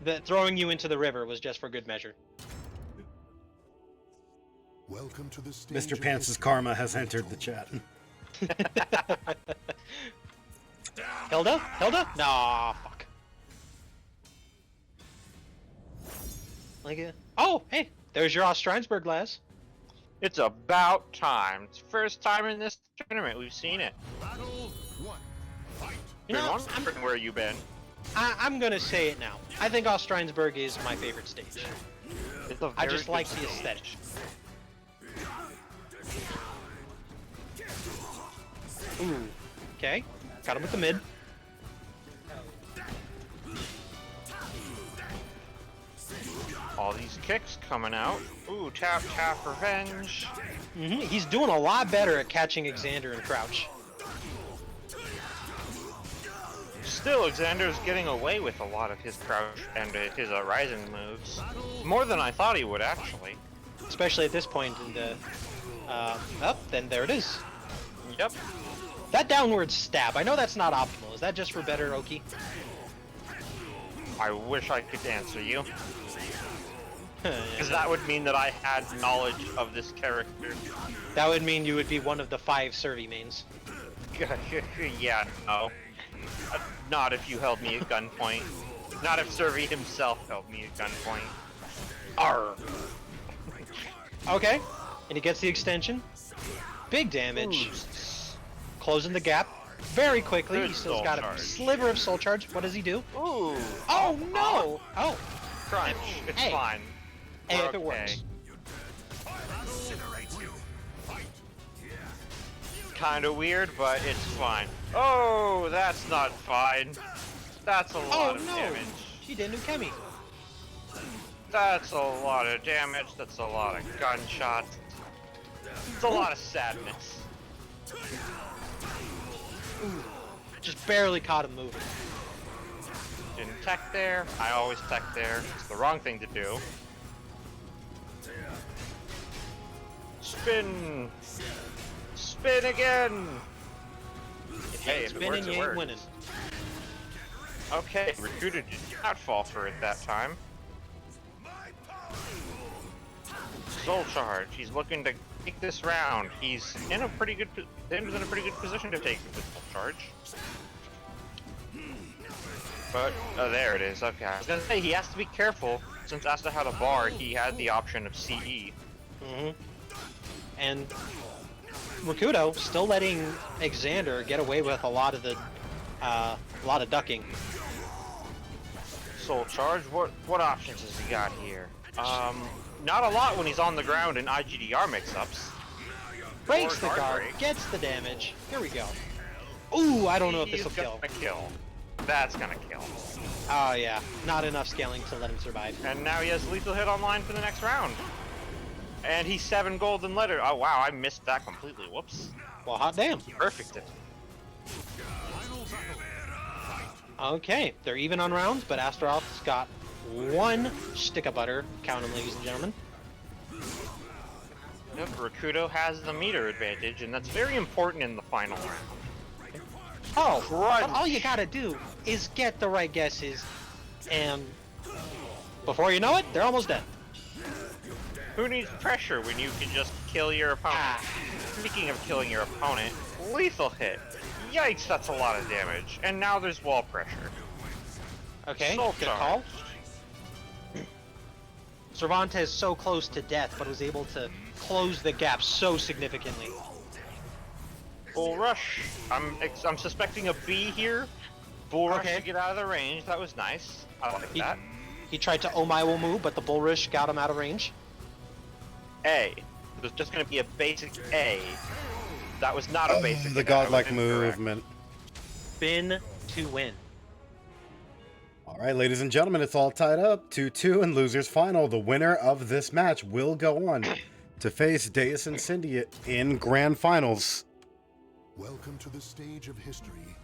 The throwing you into the river was just for good measure. Welcome to the stage Mr. of Pants' history. karma has entered the chat. Hilda? Hilda? Nah, fuck. Like it. Oh, hey, there's your Ostrheinsberg glass. It's about time. It's the first time in this tournament we've seen it. Battle 1. Fight. You know, Wondering where you been. I'm gonna say it now. I think Ostrheinsberg is my favorite stage. It's a I very just good like the stage. aesthetic. Ooh. Okay. Got him with the mid. All these kicks coming out. Ooh, tap, tap, revenge. He's doing a lot better at catching Exander and crouch. Still, Xander's getting away with a lot of his crouch and his rising moves. More than I thought he would, actually. Especially at this point in the... then there it is. Yep. That downward stab, I know that's not optimal. Is that just for better, Oki? I wish I could answer you. Because that would mean that I had knowledge of this character. That would mean you would be one of the 5 Servi mains. Yeah, no. Not if you held me at gunpoint. Not if Servi himself held me at gunpoint. Arr. Okay, and he gets the extension. Big damage. Closing the gap very quickly. Good He still's soul got charge. a sliver of soul charge. What does he do? Ooh. Oh no! Oh, Crunch. It's Hey. fine. hey, We're if it works. Kinda weird, but it's fine. Oh, that's not fine. That's a lot Oh of no! damage. He did Nukemi. That's a lot of damage. That's a lot of gunshots. It's a lot of sadness. Just barely caught him moving. Didn't tech there. I always tech there. It's the wrong thing to do. Spin! Spin again! Hey, if it Spinning, works, you it ain't works. winning. Okay, Recruiter did not fall for it that time. Soul charge. He's looking to take this round. He's in a pretty good. Tim's in a pretty good position to take the soul charge. But there it is. Okay, I was gonna say he has to be careful since Asta had a bar. He had the option of CE. And Rakudo still letting Exander get away with a lot of the, ducking. Soul charge. What options has he got here? Not a lot when he's on the ground in IGDR mix-ups. Breaks Or the guard guard, break. gets the damage. Here we go. Ooh, I don't know if this will He's kill. gonna kill. That's gonna kill. Oh yeah, not enough scaling to let him survive. And now he has lethal hit online for the next round. And he's 7 golden letter. Oh wow, I missed that completely. Whoops. Well, hot damn. Perfect. Okay, they're even on rounds, but Astaroth's got 1 stick of butter. Count them, ladies and gentlemen. Yep, Rakudo has the meter advantage, and that's very important in the final round. Oh, Crunch. but all you gotta do is get the right guesses, and before you know it, they're almost dead. Who needs pressure when you can just kill your opponent? Speaking of killing your opponent, lethal hit. Yikes, that's a lot of damage. And now there's wall pressure. Okay, Soul good charge. call. Cervantes so close to death, but was able to close the gap so significantly. Bull rush. I'm suspecting a B here. Bull rush Okay. to get out of the range. That was nice. I like that. He tried to Omaiwo move, but the Bullrush got him out of range. A. It was just going to be a basic A. That was not a basic. The A. That was godlike incorrect. movement. Spin to win. All right, ladies and gentlemen, it's all tied up 2-2 in losers final. The winner of this match will go on to face DEUS Incendiate in grand finals. Welcome to the stage of history.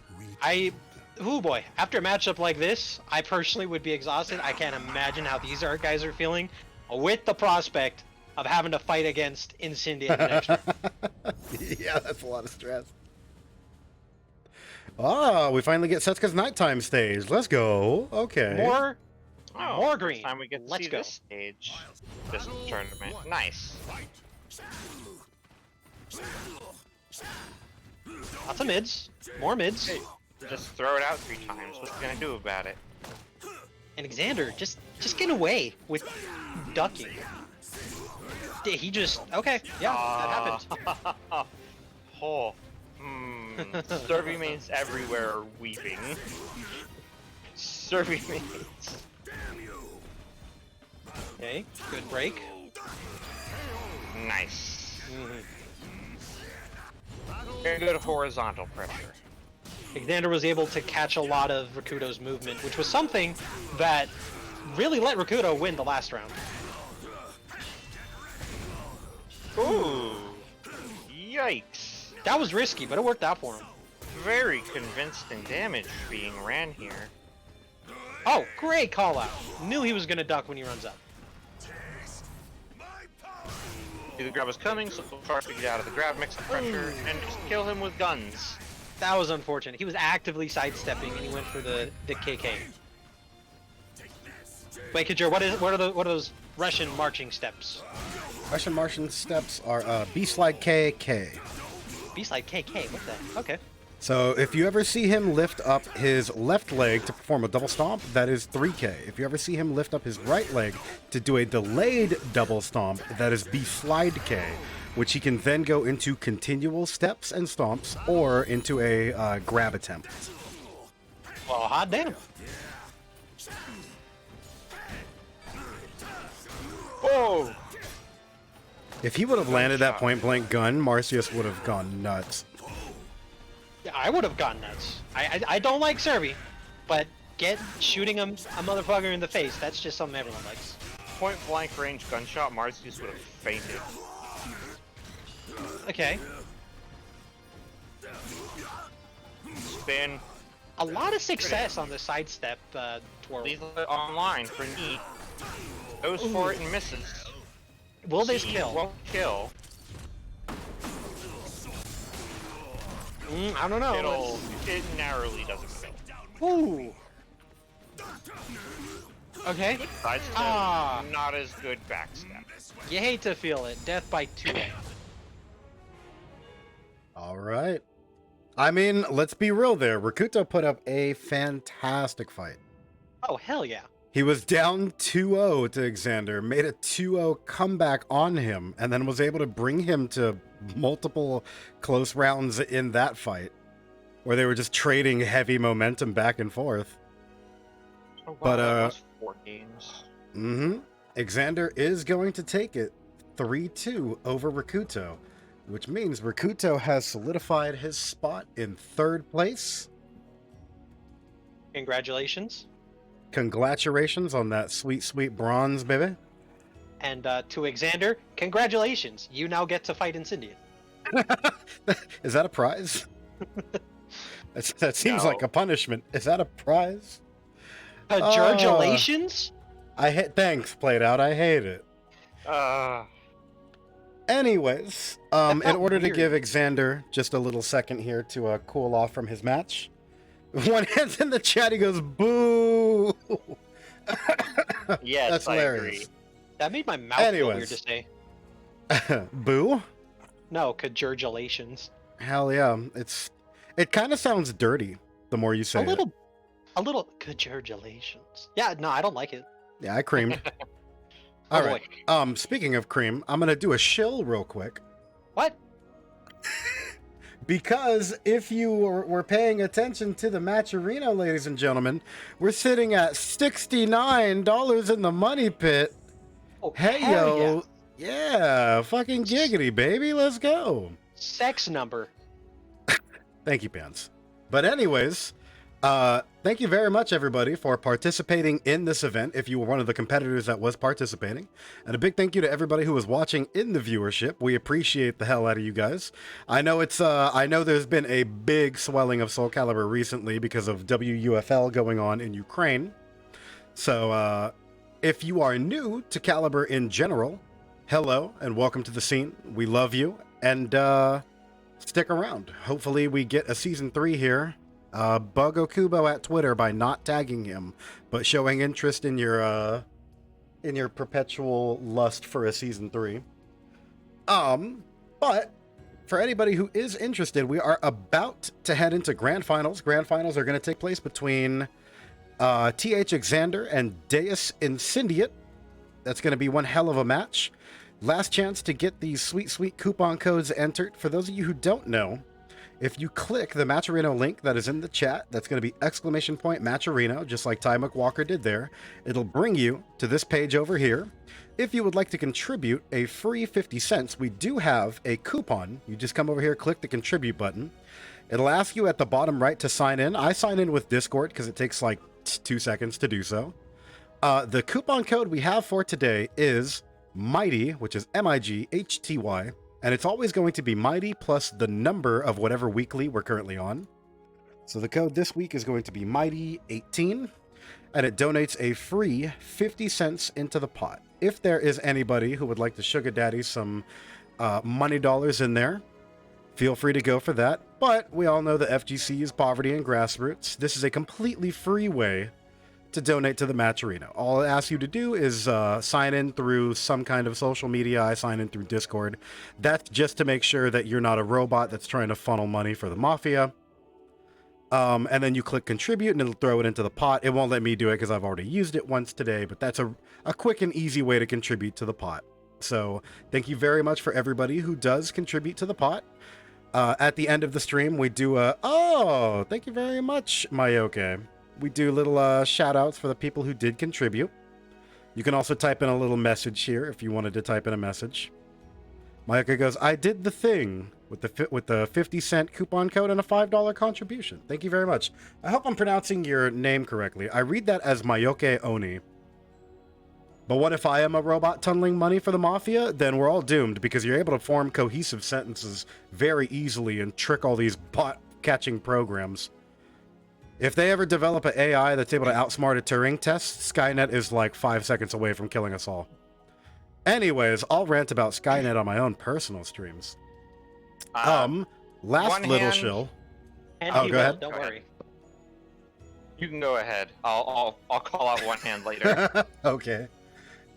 Oh boy, after a matchup like this, I personally would be exhausted. I can't imagine how these guys are feeling with the prospect of having to fight against Incendiate next round. Yeah, that's a lot of stress. Ah, we finally get Setsuka's nighttime stage. Let's go. Okay. More Oh, green. Time we get to Let's see go. this stage, this tournament. Nice. Lots of mids. More mids. Just throw it out 3 times. What's he gonna do about it? And Exander just get away with ducking. He just okay. Yeah, that happened. Oh. Servi mains everywhere are weeping. Servi mains. Okay, good break. Nice. Very good horizontal pressure. Exander was able to catch a lot of Rakudo's movement, which was something that really let Rakudo win the last round. Ooh. Yikes. That was risky, but it worked out for him. Very convincing damage being ran here. Oh, great call out. Knew he was gonna duck when he runs up. The grab was coming, so try to get out of the grab, mix the pressure, and just kill him with guns. That was unfortunate. He was actively sidestepping and he went for the KK. Wait, Kajir, what are those Russian marching steps? Russian Martian steps are B-slide KK. B-slide KK, what the? Okay. So if you ever see him lift up his left leg to perform a double stomp, that is 3K. If you ever see him lift up his right leg to do a delayed double stomp, that is B-slide K, which he can then go into continual steps and stomps or into a grab attempt. Well, hot damn. Whoa! If he would have landed that point-blank gun, Marcius would have gone nuts. Yeah, I would have gone nuts. I don't like Serby, but shooting a motherfucker in the face, that's just something everyone likes. Point blank range gunshot, Marcius would have fainted. Okay. Spin. A lot of success on the sidestep twirl. Leave it online for neat. Goes for it and misses. Will this He kill? Won't kill. I don't know. It narrowly doesn't kill. Ooh. Okay. Sidestep, not as good backstep. You hate to feel it. Death by 2. All right. I mean, let's be real there. Rakuto put up a fantastic fight. Oh, hell yeah. He was down 2-0 to Exander, made a 2-0 comeback on him, and then was able to bring him to multiple close rounds in that fight, where they were just trading heavy momentum back and forth. Oh, wow, But, that was 4 games. Exander is going to take it 3-2 over Rakuto, which means Rakuto has solidified his spot in 3rd place. Congratulations. Congratulations on that sweet, sweet bronze, baby. And to Exander, congratulations. You now get to fight Incendiate. Is that a prize? That seems like a punishment. Is that a prize? Congratulations? Thanks, Played Out. I hate it. Anyways, in order to give Exander just a little second here to cool off from his match, one hand's in the chat, he goes, boo! Yes, that's I hilarious. agree. That made my mouth feel weird to say. Boo? No, congratulations. Hell yeah. It kind of sounds dirty the more you say A little congratulations. Yeah, no, I don't like it. Yeah, I creamed. Oh, All right. Speaking of cream, I'm gonna do a shill real quick. What? Because if you were paying attention to the match arena, ladies and gentlemen, we're sitting at $69 in the money pit. Oh, Hey, hell yo. Yeah, fucking giggity, baby. Let's go. Sex number. Thank you, Pants. But anyways, thank you very much, everybody, for participating in this event, if you were one of the competitors that was participating. And a big thank you to everybody who was watching in the viewership. We appreciate the hell out of you guys. I know I know there's been a big swelling of Soul Calibur recently because of WUFL going on in Ukraine. So, if you are new to Calibur in general, hello and welcome to the scene. We love you, and stick around. Hopefully we get a Season 3 here. Bug Okubo at Twitter by not tagging him, but showing interest in your perpetual lust for a Season 3. But for anybody who is interested, we are about to head into Grand Finals. Grand Finals are going to take place between TH Exander and DEUS Incendiate. That's going to be one hell of a match. Last chance to get these sweet, sweet coupon codes entered. For those of you who don't know, if you click the Matcherino link that is in the chat, that's going to be !Matcherino, just like Ty McWalker did there. It'll bring you to this page over here. If you would like to contribute a free 50 cents, we do have a coupon. You just come over here, click the contribute button. It'll ask you at the bottom right to sign in. I sign in with Discord because it takes like 2 seconds to do so. The coupon code we have for today is Mighty, which is MIGHTY, and it's always going to be Mighty plus the number of whatever weekly we're currently on. So the code this week is going to be Mighty18, and it donates a free 50 cents into the pot. If there is anybody who would like to sugar daddy some money dollars in there, feel free to go for that. But we all know that FGC is poverty and grassroots. This is a completely free way to donate to the match arena. All I ask you to do is sign in through some kind of social media. I sign in through Discord. That's just to make sure that you're not a robot that's trying to funnel money for the mafia. And then you click contribute and it'll throw it into the pot. It won't let me do it because I've already used it once today, but that's a quick and easy way to contribute to the pot. So thank you very much for everybody who does contribute to the pot. At the end of the stream, we do oh, thank you very much, Mayoke. We do little shout outs for the people who did contribute. You can also type in a little message here if you wanted to type in a message. Mayoke goes, I did the thing with the 50-cent coupon code and a $5 contribution. Thank you very much. I hope I'm pronouncing your name correctly. I read that as Mayoke Oni. But what if I am a robot tunneling money for the mafia? Then we're all doomed because you're able to form cohesive sentences very easily and trick all these bot-catching programs. If they ever develop an AI that's able to outsmart a Turing test, Skynet is like 5 seconds away from killing us all. Anyways, I'll rant about Skynet on my own personal streams. Last little shill. And go ahead. Don't worry. You can go ahead. I'll call out one hand later. Okay.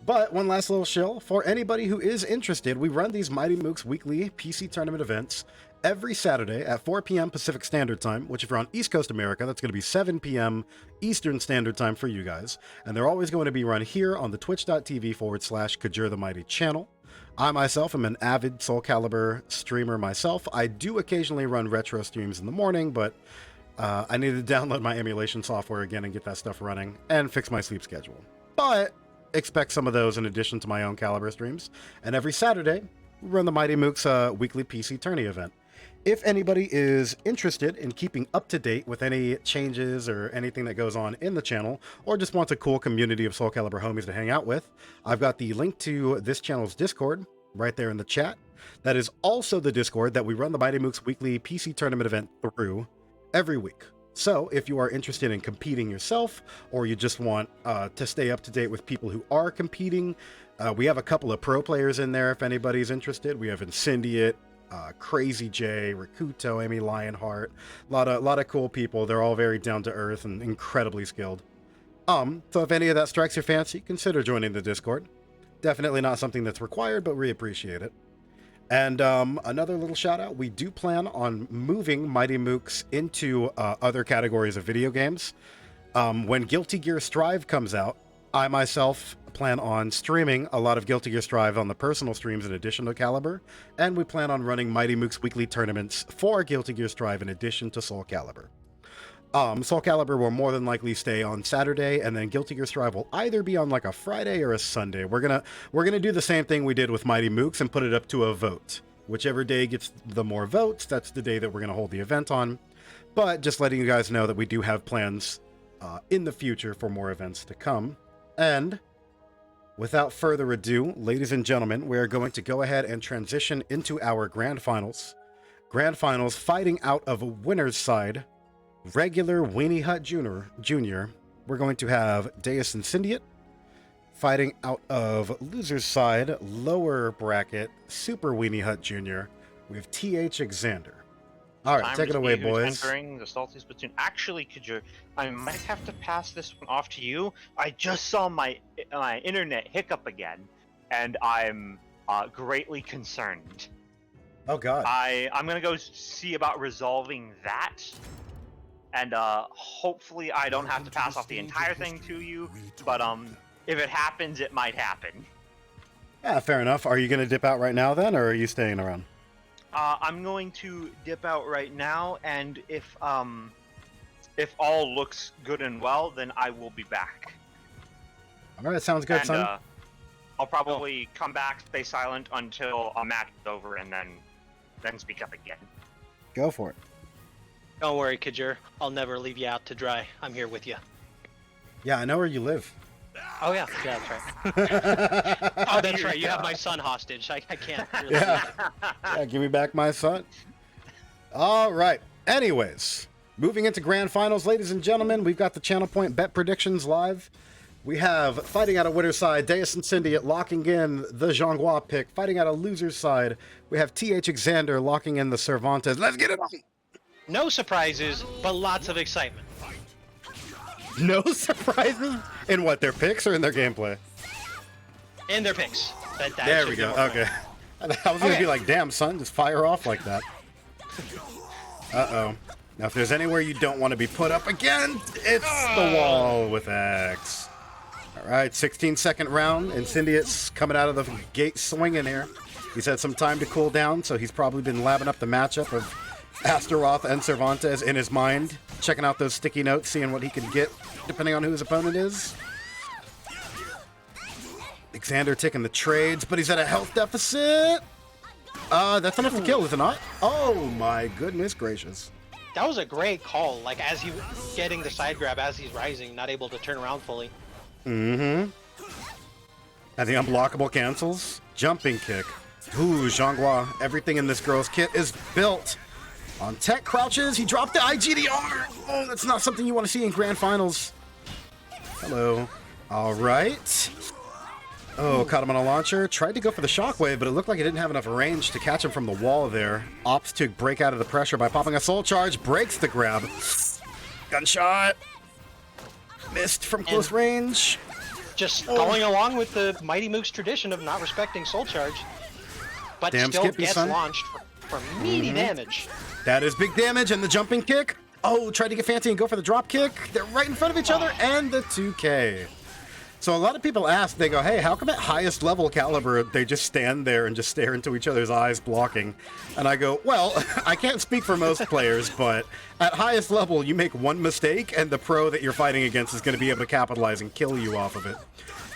But one last little shill. For anybody who is interested, we run these Mighty Mooks weekly PC tournament events every Saturday at 4 p.m. Pacific Standard Time, which if you're on East Coast America, that's going to be 7 p.m. Eastern Standard Time for you guys. And they're always going to be run here on the twitch.tv/Kajur the Mighty channel. I myself am an avid Soul Calibur streamer myself. I do occasionally run retro streams in the morning, but I need to download my emulation software again and get that stuff running and fix my sleep schedule. But expect some of those in addition to my own Calibur streams. And every Saturday, we run the Mighty Mooks weekly PC tourney event. If anybody is interested in keeping up to date with any changes or anything that goes on in the channel, or just wants a cool community of Soul Calibur homies to hang out with, I've got the link to this channel's Discord right there in the chat. That is also the Discord that we run the Mighty Mooks weekly PC tournament event through every week. So if you are interested in competing yourself, or you just want to stay up to date with people who are competing, we have a couple of pro players in there if anybody's interested. We have Incendiate, Crazy J, Rakuto, Amy Lionheart, a lot of cool people. They're all very down to earth and incredibly skilled. So if any of that strikes your fancy, consider joining the Discord. Definitely not something that's required, but we appreciate it. And another little shout out, we do plan on moving Mighty Mooks into other categories of video games. When Guilty Gear Strive comes out, I myself plan on streaming a lot of Guilty Gear Strive on the personal streams in addition to Calibur, and we plan on running Mighty Mooks weekly tournaments for Guilty Gear Strive in addition to Soul Calibur. Soul Calibur will more than likely stay on Saturday, and then Guilty Gear Strive will either be on like a Friday or a Sunday. We're gonna do the same thing we did with Mighty Mooks and put it up to a vote. Whichever day gets the more votes, that's the day that we're gonna hold the event on. But just letting you guys know that we do have plans in the future for more events to come. And without further ado, ladies and gentlemen, we are going to go ahead and transition into our grand finals. Grand finals fighting out of a winner's side. Regular Weenie Hut Jr. We're going to have DEUS Incendiate fighting out of loser's side, lower bracket, Super Weenie Hut Jr. We have TH Exander. All right, take it away, boys. Entering the Salty Splatoon. Actually, Kajur, I might have to pass this one off to you. I just saw my internet hiccup again, and I'm greatly concerned. Oh God. I'm gonna go see about resolving that. And hopefully I don't have to pass off the entire thing to you, but if it happens, it might happen. Yeah, fair enough. Are you going to dip out right now then, or are you staying around? I'm going to dip out right now, and if all looks good and well, then I will be back. All right, sounds good, and, son. I'll probably come back, stay silent until a match is over, and then speak up again. Go for it. Don't worry, Kajur. I'll never leave you out to dry. I'm here with you. Yeah, I know where you live. Oh yeah, that's right. Oh, that's right. You have my son hostage. I can't. Really Yeah, give me back my son. All right. Anyways, moving into grand finals, ladies and gentlemen, we've got the Channel Point bet predictions live. We have, fighting out a winner's side, DEUS Incendiate locking in the Zhonghua pick. Fighting out a loser's side, we have TH Exander locking in the Cervantes. Let's get it on! No surprises, but lots of excitement. No surprises? In what, their picks or in their gameplay? In their picks. That There should we be go, more fun. okay. I was gonna Okay. be like, damn, son, just fire off like that. Uh-oh. Now, if there's anywhere you don't want to be put up again, it's the wall with X. All right, 16-second round. Incendiate's coming out of the gate swinging here. He's had some time to cool down, so he's probably been labbing up the matchup of Astaroth and Cervantes in his mind, checking out those sticky notes, seeing what he can get, depending on who his opponent is. Exander taking the trades, but he's at a health deficit. That's enough to kill, is it not? Oh my goodness gracious. That was a great call. Like, as he getting the side grab as he's rising, not able to turn around fully. Mm-hmm. And the unblockable cancels. Jumping kick. Ooh, Zhonghua. Everything in this girl's kit is built on tech crouches. He dropped the IGDR. Oh, that's not something you want to see in grand finals. Hello. All right. Oh, caught him on a launcher. Tried to go for the shockwave, but it looked like he didn't have enough range to catch him from the wall there. Opts to break out of the pressure by popping a soul charge. Breaks the grab. Gunshot. Missed from close range. Just going along with the Mighty Mooks tradition of not respecting soul charge. But Damn still Skippy, gets son. launched for meaty damage. That is big damage, and the jumping kick. Oh, tried to get fancy and go for the drop kick. They're right in front of each other, and the 2K. So a lot of people ask, they go, hey, how come at highest level Calibur, they just stand there and just stare into each other's eyes blocking? And I go, well, I can't speak for most players, but at highest level, you make one mistake, and the pro that you're fighting against is going to be able to capitalize and kill you off of it.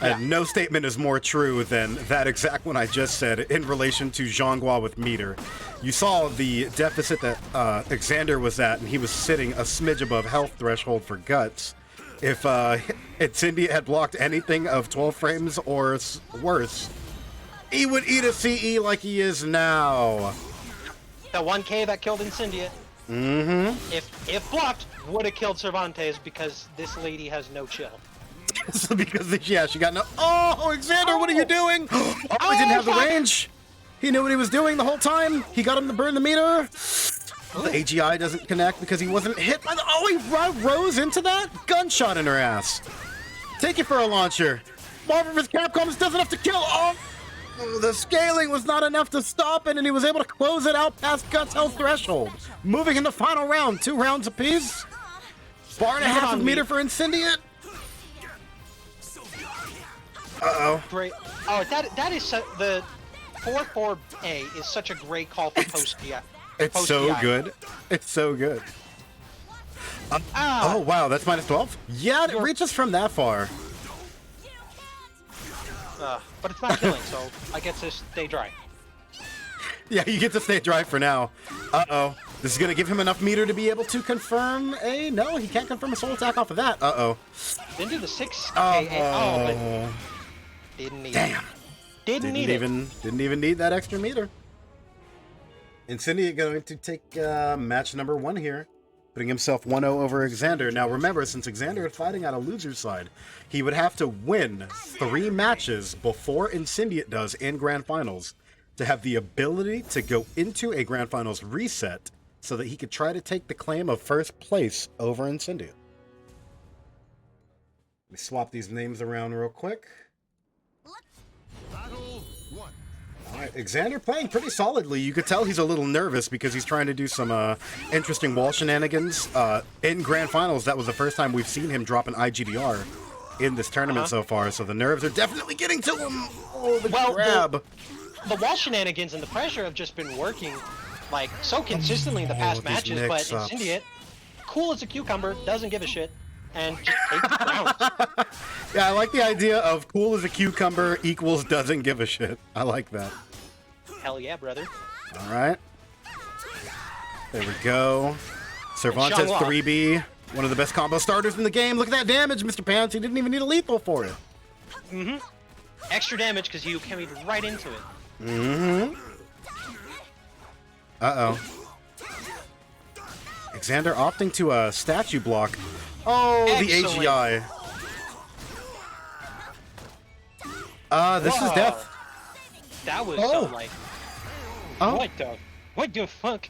And no statement is more true than that exact one I just said in relation to Zhonghua with meter. You saw the deficit that Exander was at, and he was sitting a smidge above health threshold for guts. If Incendiate had blocked anything of 12 frames or worse, he would eat a CE like he is now. The 1K that killed Incendiate, if blocked, would have killed Cervantes because this lady has no chill. Because, yeah, she got no... Oh, Exander, what are you doing? Oh, he didn't have the range. He knew what he was doing the whole time. He got him to burn the meter. The AGI doesn't connect because he wasn't hit by the... Oh, he rose into that? Gunshot in her ass. Take it for a launcher. Marvel vs. Capcom does enough to kill. Oh, the scaling was not enough to stop it, and he was able to close it out past Guts' health threshold. Moving in the final round. 2 rounds apiece. Bar and a half of meter for Incendiate. Uh-oh. Great. Oh, that is the 4-4A is such a great call for post-DI. It's so good. It's so good. Oh, wow, that's minus 12? Yeah, it reaches from that far. But it's not killing, so I get to stay dry. Yeah, you get to stay dry for now. Uh-oh. This is going to give him enough meter to be able to confirm a... No, he can't confirm a soul attack off of that. Uh-oh. Didn't do the 6K. But didn't need it. Didn't even need that extra meter. Incendiate going to take match number 1 here, putting himself 1-0 over Exander. Now remember, since Exander is fighting out a loser's side, he would have to win 3 matches before Incendiate does in Grand Finals to have the ability to go into a Grand Finals reset so that he could try to take the claim of first place over Incendiate. Let me swap these names around real quick. Battle 1. All right, Exander playing pretty solidly. You could tell he's a little nervous because he's trying to do some interesting wall shenanigans. In Grand Finals, that was the first time we've seen him drop an IGDR in this tournament so far, so the nerves are definitely getting to him. Oh, the grab. The wall shenanigans and the pressure have just been working like so consistently in the past matches, but Incendiate, cool as a cucumber, doesn't give a shit, and just takes the rounds. Yeah, I like the idea of cool as a cucumber equals doesn't give a shit. I like that. Hell yeah, brother. All right. There we go. Cervantes 3B, one of the best combo starters in the game. Look at that damage, Mr. Pants. He didn't even need a lethal for it. Extra damage because you carried right into it. Uh-oh. Exander opting to a statue block. Oh, Excellent. the AGI. This is Whoa. death. That was Oh. some like. Oh, What the fuck?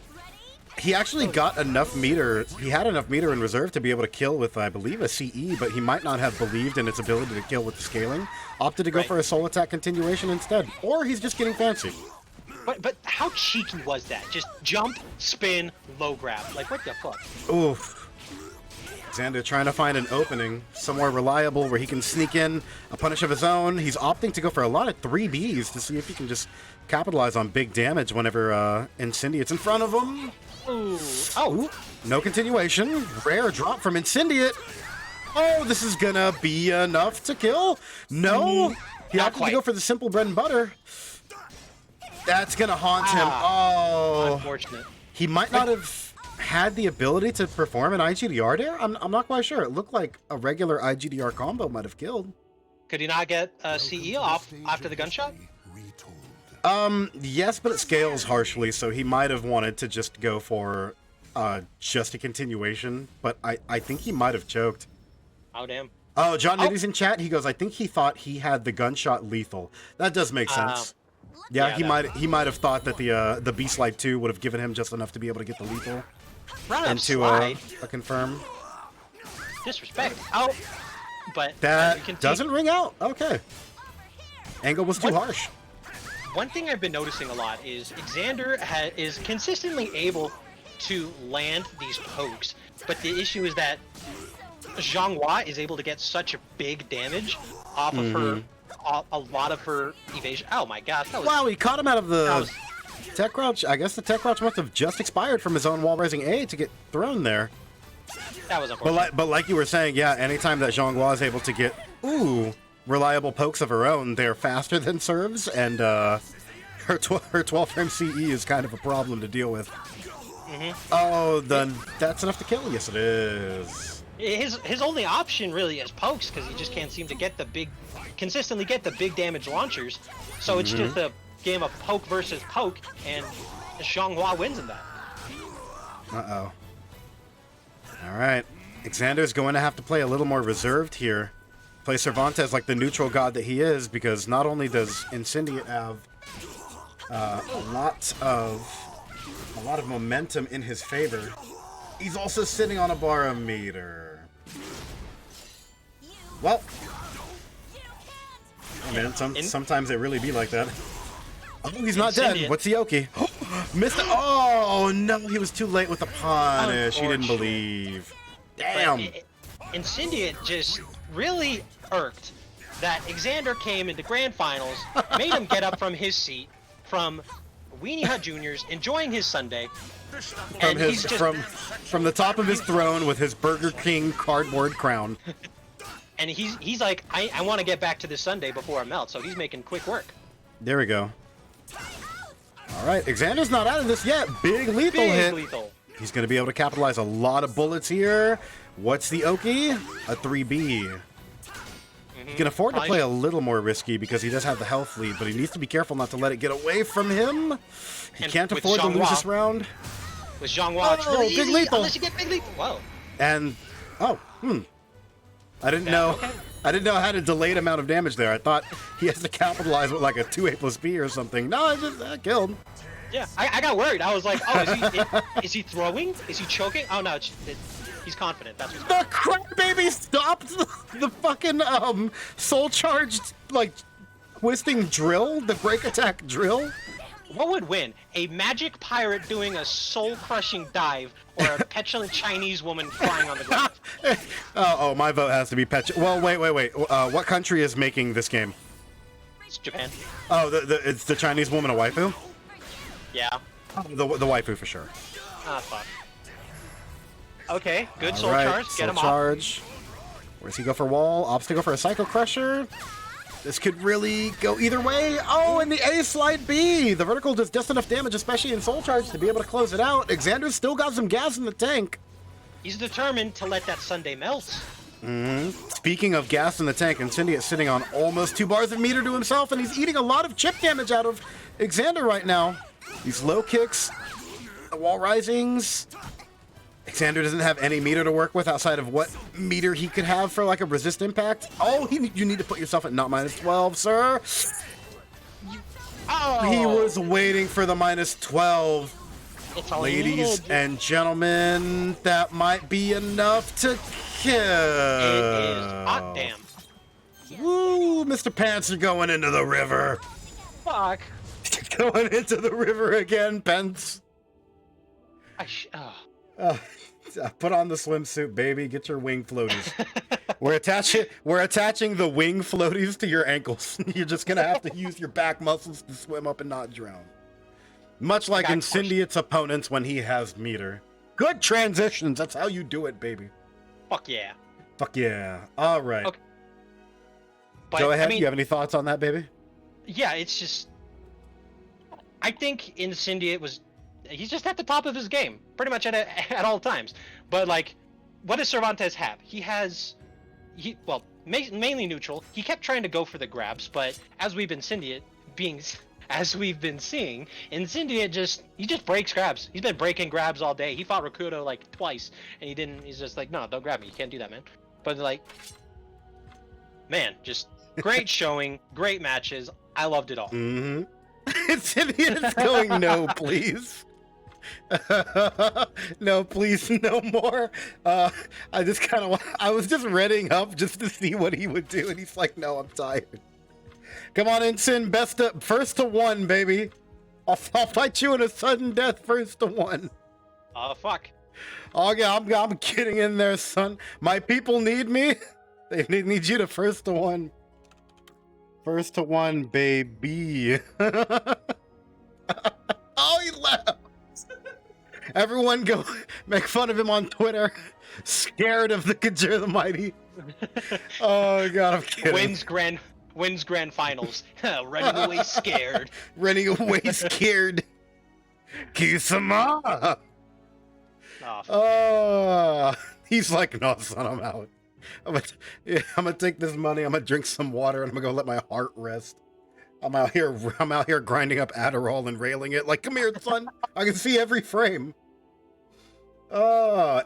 he actually got enough meter. He had enough meter in reserve to be able to kill with, I believe, a CE, but he might not have believed in its ability to kill with the scaling. Opted to go Right. for a soul attack continuation instead. Or he's just getting fancy. But how cheeky was that? Just jump, spin, low grab. Like what the fuck? Oof. Xander trying to find an opening somewhere reliable where he can sneak in a punish of his own. He's opting to go for a lot of 3Bs to see if he can just capitalize on big damage whenever Incendiate's in front of him. Ooh. Oh. Ooh, no continuation. Rare drop from Incendiate. Oh, this is gonna be enough to kill. No, he Not opted to quite. go for the simple bread and butter. That's gonna haunt him. Ah. Oh, Unfortunate. he might not have had the ability to perform an IGDR there. I'm not quite sure. It looked like a regular IGDR combo might have killed. Could he not get CE off after the gunshot? Retold. Yes, but it scales harshly, so he might have wanted to just go for just a continuation. But I think he might have choked. Oh damn. Oh, John Nitty's in chat. He goes, I think he thought he had the gunshot lethal. That does make sense. Yeah, yeah, he might have thought that the B slide 2 would have given him just enough to be able to get the lethal Run up into slide. a confirm. Disrespect. Oh. But That as you can see, doesn't ring out. Okay. Angle was too harsh. one thing I've been noticing a lot is Exander is consistently able to land these pokes, but the issue is that Zhanghua is able to get such a big damage off of her, a lot of her evasion. Oh my gosh, that was Wow, he caught him out of that the was tech crouch. I guess the tech crouch must have just expired from his own wall rising A to get thrown there. unfortunate. But like you were saying, yeah, anytime that Zhanghua is able to get reliable pokes of her own, they're faster than serves, and her 12 frame CE is kind of a problem to deal with. Oh, then that's enough to kill. Yes, it is. His only option really is pokes because he just can't seem to get consistently get the big damage launchers. So it's just a game of poke versus poke, and Zhanghua wins in that. Uh-oh. All right. Xander's going to have to play a little more reserved here. Play Cervantes like the neutral god that he is, because not only does Incendiate have a lot of momentum in his favor, he's also sitting on a barometer. Well, oh man, sometimes it really be like that. Oh, he's not dead. Incendiate. What's the Yoki? Missed it. Oh no, he was too late with the punish. He didn't Unfortunate. believe. But Damn. Incendiate just really irked that Exander came into grand finals, made him get up from his seat, from Weenie Hut Juniors, enjoying his Sunday, From he's just, from the top of his throne with his Burger King cardboard crown. and he's like, I want to get back to this Sunday before it melts, so he's making quick work. There we go. All right, Xander's not out of this yet. Big lethal Big hit. lethal. He's going to be able to capitalize a lot of bullets here. What's the Oki? A 3B. He can afford to play a little more risky because he does have the health lead, but he needs to be careful not to let it get away from him. He And can't with afford to lose Zhanghua- this round. With Zhanghua, it's Oh, really big easy lethal. unless you get big lethal. Whoa. And I didn't Yeah, know. okay. I didn't know how to delayed amount of damage there. I thought he has to capitalize with like a 2A+B or something. No, I just killed. Yeah, I got worried. I was like, oh, is he throwing? Is he choking? Oh no, he's confident. That's what's The crybaby stopped the fucking soul charged like twisting drill, the break attack drill. What would win? A magic pirate doing a soul-crushing dive, or a petulant Chinese woman crying on the ground? Oh, my vote has to be Well, wait. What country is making this game? It's Japan. Oh, it's the Chinese woman a waifu? Yeah. Oh, the waifu for sure. Ah, fuck. Okay, good soul Alright, charge. Get soul him off. charge. Where does he go for wall? Opts to go for a Psycho Crusher. This could really go either way. Oh, and the A slide B. The vertical does just enough damage, especially in soul charge, to be able to close it out. Xander's still got some gas in the tank. He's determined to let that Sunday melt. Speaking of gas in the tank, Incendiate sitting on almost 2 bars of meter to himself, and he's eating a lot of chip damage out of Exander right now. These low kicks, the wall risings. Exander doesn't have any meter to work with outside of what meter he could have for like a resist impact. Oh, you need to put yourself at not -12, sir. Oh! He was waiting for the -12. It's all Ladies needed. and gentlemen, that might be enough to kill. It is. Hot damn. Woo, Mr. Pants are going into the river. Fuck. Going into the river again, Pence. Put on the swimsuit, baby. Get your wing floaties. We're attaching the wing floaties to your ankles. You're just gonna have to use your back muscles to swim up and not drown. Much like Incendiate's opponents when he has meter. Good transitions. That's how you do it, baby. Fuck yeah. Fuck yeah. All right. Okay. But, Go ahead. I mean, You have any thoughts on that, baby? yeah, it's just. I think Incendiate was. He's just at the top of his game, pretty much at all times. But, like, what does Cervantes have? Well, mainly neutral. He kept trying to go for the grabs, but as we've been seeing, Incendiate just breaks grabs. He's been breaking grabs all day. He fought Rakuto like twice, and he's just like, no, don't grab me. You can't do that, man. But like, man, just great showing, great matches. I loved it all. Mm-hmm. Incendiate's going, no, please. No, please, no more. I was just readying up just to see what he would do, and he's like, no, I'm tired. Come on, Incin, first to one, baby. I'll fight you in a sudden death, first to one. Oh, fuck. Oh, yeah, I'm getting in there, son. My people need me. They need you to first to one. First to one, baby. Oh, he left. Everyone go make fun of him on Twitter. Scared of the Kajir the Mighty. Oh, God, I'm kidding. Wins grand finals. Running away scared. Running away scared. Kisama. Oh, he's like, no, son, I'm out. I'm gonna take this money. I'm gonna drink some water, and I'm gonna go let my heart rest. I'm out here grinding up Adderall and railing it. Like, come here, son. I can see every frame.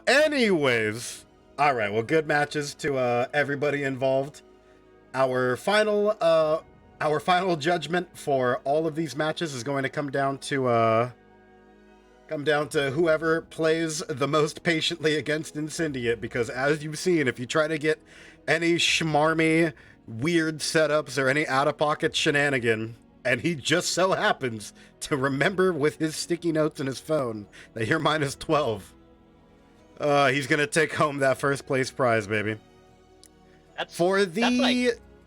Anyways, all right. Well, good matches to everybody involved. Our final judgment for all of these matches is going to come down to whoever plays the most patiently against Incendiate, because as you've seen, if you try to get any schmarmy, weird setups or any out-of-pocket shenanigan, and he just so happens to remember with his sticky notes in his phone that you're -12, he's gonna take home that first place prize, baby.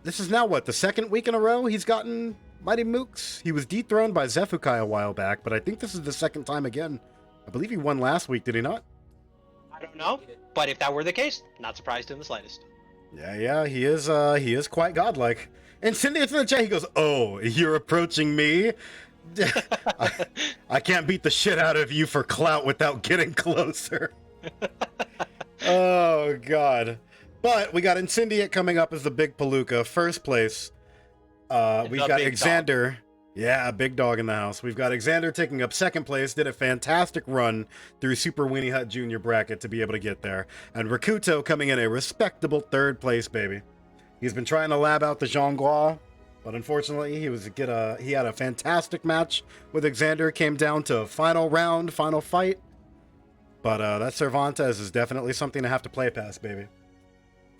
This is now what, the second week in a row he's gotten Mighty Mooks? He was dethroned by Xephukai a while back, but I think this is the second time again. I believe he won last week, did he not? I don't know, but if that were the case, not surprised in the slightest. Yeah, he is quite godlike. And Incendiate's in the chat, he goes, oh, you're approaching me? I can't beat the shit out of you for clout without getting closer. Oh, God. But we got Incendiate coming up as the big palooka. First place. We've got Exander. Yeah, big dog in the house. We've got Exander taking up second place. Did a fantastic run through Super Weenie Hut Jr. bracket to be able to get there. And Rakuto coming in a respectable third place, baby. He's been trying to lab out the Zhongguo, but unfortunately he had a fantastic match with Exander. Came down to final round, final fight. But that Cervantes is definitely something to have to play past, baby.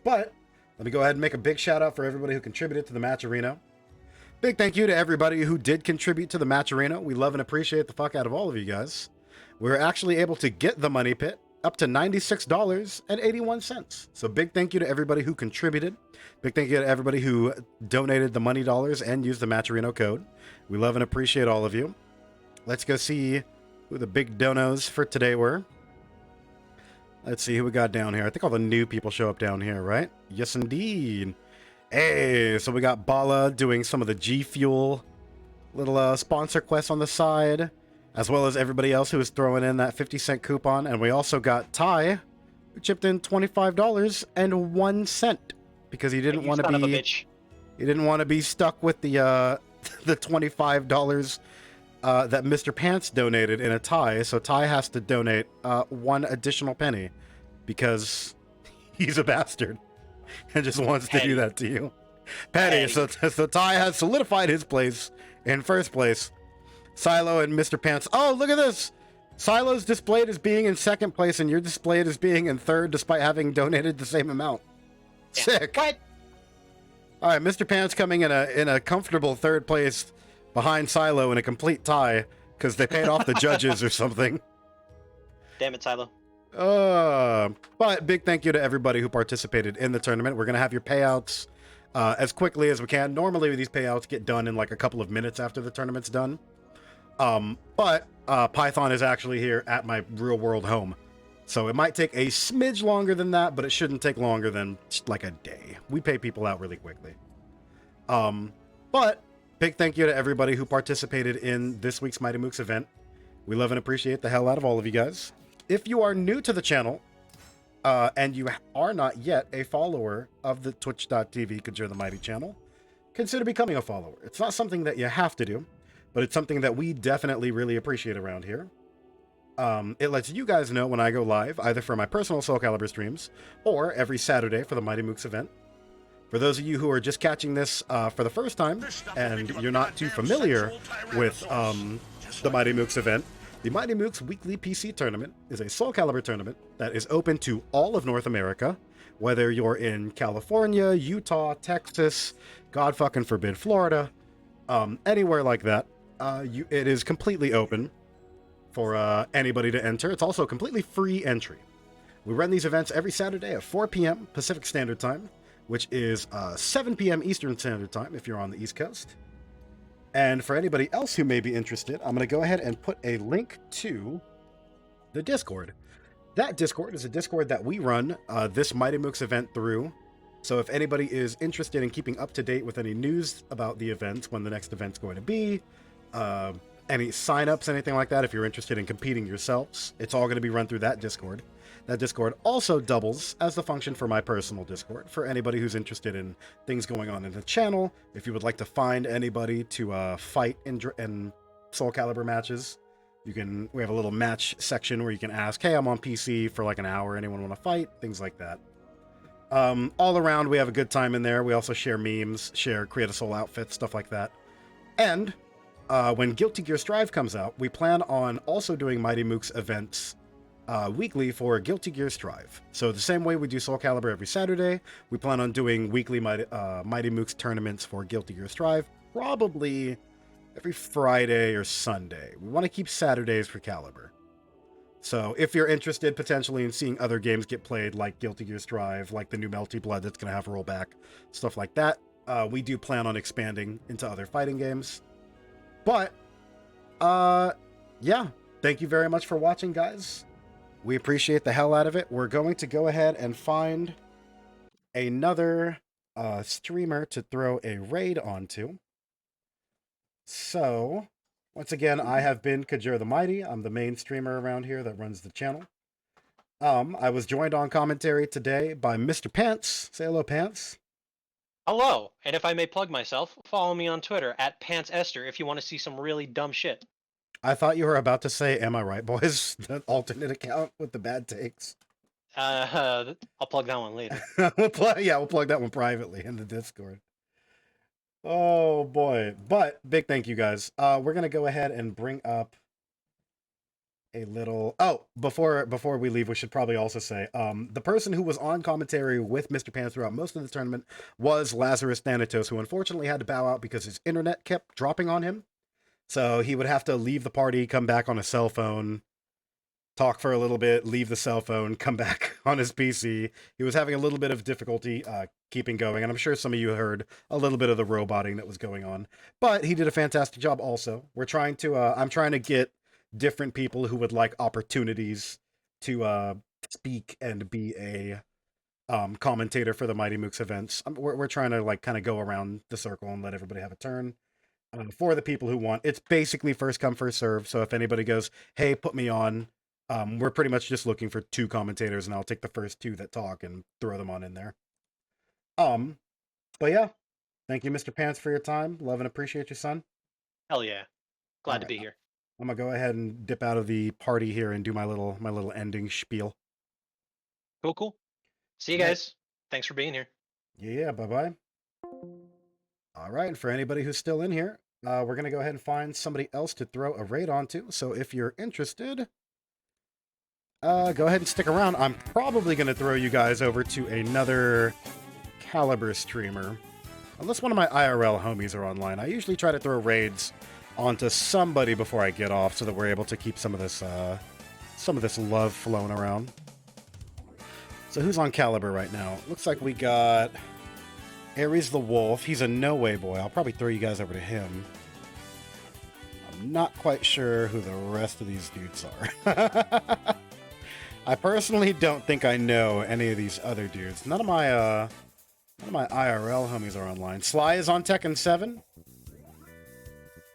But let me go ahead and make a big shout out for everybody who contributed to the match arena. Big thank you to everybody who did contribute to the match arena. We love and appreciate the fuck out of all of you guys. We were actually able to get the money pit up to $96.81. So big thank you to everybody who contributed. Big thank you to everybody who donated the money dollars and used the match arena code. We love and appreciate all of you. Let's go see who the big donos for today were. Let's see who we got down here. I think all the new people show up down here, right? Yes, indeed. Hey, so we got Bala doing some of the G Fuel little sponsor quests on the side, as well as everybody else who is throwing in that 50-cent coupon. And we also got Ty, who chipped in $25.01 because he didn't want to be stuck with the $25 that Mr. Pants donated in a tie, so Ty has to donate 1 additional penny because he's a bastard and just wants to do that to you. Petty. So Ty has solidified his place in first place. Silo and Mr. Pants. Oh, look at this! Silo's displayed as being in second place, and you're displayed as being in third, despite having donated the same amount. Yeah. Sick. What? All right, Mr. Pants coming in a comfortable third place behind Silo in a complete tie because they paid off the judges or something. Damn it, Silo. But big thank you to everybody who participated in the tournament. We're gonna have your payouts as quickly as we can. Normally, these payouts get done in like a couple of minutes after the tournament's done. But Python is actually here at my real world home. So it might take a smidge longer than that, but it shouldn't take longer than like a day. We pay people out really quickly. But big thank you to everybody who participated in this week's Mighty Mooks event. We love and appreciate the hell out of all of you guys. If you are new to the channel, and you are not yet a follower of the twitch.tv Kajir the Mighty channel, consider becoming a follower. It's not something that you have to do, but it's something that we definitely really appreciate around here. It lets you guys know when I go live, either for my personal Soul Calibur streams, or every Saturday for the Mighty Mooks event. For those of you who are just catching this for the first time, and you're not too familiar with the Mighty Mooks event, the Mighty Mooks Weekly PC Tournament is a Soul Calibur tournament that is open to all of North America, whether you're in California, Utah, Texas, God fucking forbid, Florida, anywhere like that. It is completely open for anybody to enter. It's also completely free entry. We run these events every Saturday at 4 p.m. Pacific Standard Time, which is 7 p.m. Eastern Standard Time if you're on the East Coast. And for anybody else who may be interested, I'm going to go ahead and put a link to the Discord. That Discord is a Discord that we run this Mighty Mooks event through. So if anybody is interested in keeping up to date with any news about the event, when the next event's going to be, any signups, anything like that, if you're interested in competing yourselves, it's all going to be run through that Discord. That Discord also doubles as the function for my personal Discord, for anybody who's interested in things going on in the channel. If you would like to find anybody to fight in Soul Calibur matches, we have a little match section where you can ask, hey, I'm on PC for like an hour, anyone want to fight? Things like that. All around, we have a good time in there. We also share memes, share Create a Soul outfits, stuff like that. And when Guilty Gear Strive comes out, we plan on also doing Mighty Mooks events weekly for Guilty Gear Strive. So the same way we do Soul Calibur every Saturday, we plan on doing weekly Mighty Mooks tournaments for Guilty Gear Strive, probably every Friday or Sunday. We want to keep Saturdays for Calibur. So if you're interested potentially in seeing other games get played, like Guilty Gear Strive, like the new Melty Blood that's going to have rollback, stuff like that, we do plan on expanding into other fighting games. But, yeah, thank you very much for watching, guys. We appreciate the hell out of it. We're going to go ahead and find another streamer to throw a raid onto. So, once again, I have been Kajir the Mighty. I'm the main streamer around here that runs the channel. I was joined on commentary today by Mr. Pants. Say hello, Pants. Hello, and if I may plug myself, follow me on Twitter at PantsEster if you want to see some really dumb shit. I thought you were about to say, am I right, boys? The alternate account with the bad takes. I'll plug that one later. we'll plug that one privately in the Discord. Oh, boy. But, big thank you, guys. We're going to go ahead and bring up a little... Oh, before we leave, we should probably also say, the person who was on commentary with Mr. Pants throughout most of the tournament was Lazarus Thanatos, who unfortunately had to bow out because his internet kept dropping on him. So he would have to leave the party, come back on a cell phone, talk for a little bit, leave the cell phone, come back on his PC. He was having a little bit of difficulty keeping going, and I'm sure some of you heard a little bit of the roboting that was going on. But he did a fantastic job also. We're trying to, I'm trying to get different people who would like opportunities to speak and be a commentator for the Mighty Mooks events. We're trying to like kind of go around the circle and let everybody have a turn. For the people who want, it's basically first come, first serve. So if anybody goes, hey, put me on, we're pretty much just looking for 2 commentators, and I'll take the first 2 that talk and throw them on in there. But yeah, thank you, Mr. Pants, for your time. Love and appreciate you, son. Hell yeah. Glad to be here. I'm gonna go ahead and dip out of the party here and do my little ending spiel. Cool. See you Right. guys. Thanks for being here. Yeah, bye-bye. All right, and for anybody who's still in here, we're going to go ahead and find somebody else to throw a raid onto. So if you're interested, go ahead and stick around. I'm probably going to throw you guys over to another Calibur streamer. Unless one of my IRL homies are online. I usually try to throw raids onto somebody before I get off so that we're able to keep some of this love flowing around. So who's on Calibur right now? Looks like we got Ares the Wolf. He's a no-way boy. I'll probably throw you guys over to him. I'm not quite sure who the rest of these dudes are. I personally don't think I know any of these other dudes. None of my IRL homies are online. Sly is on Tekken 7.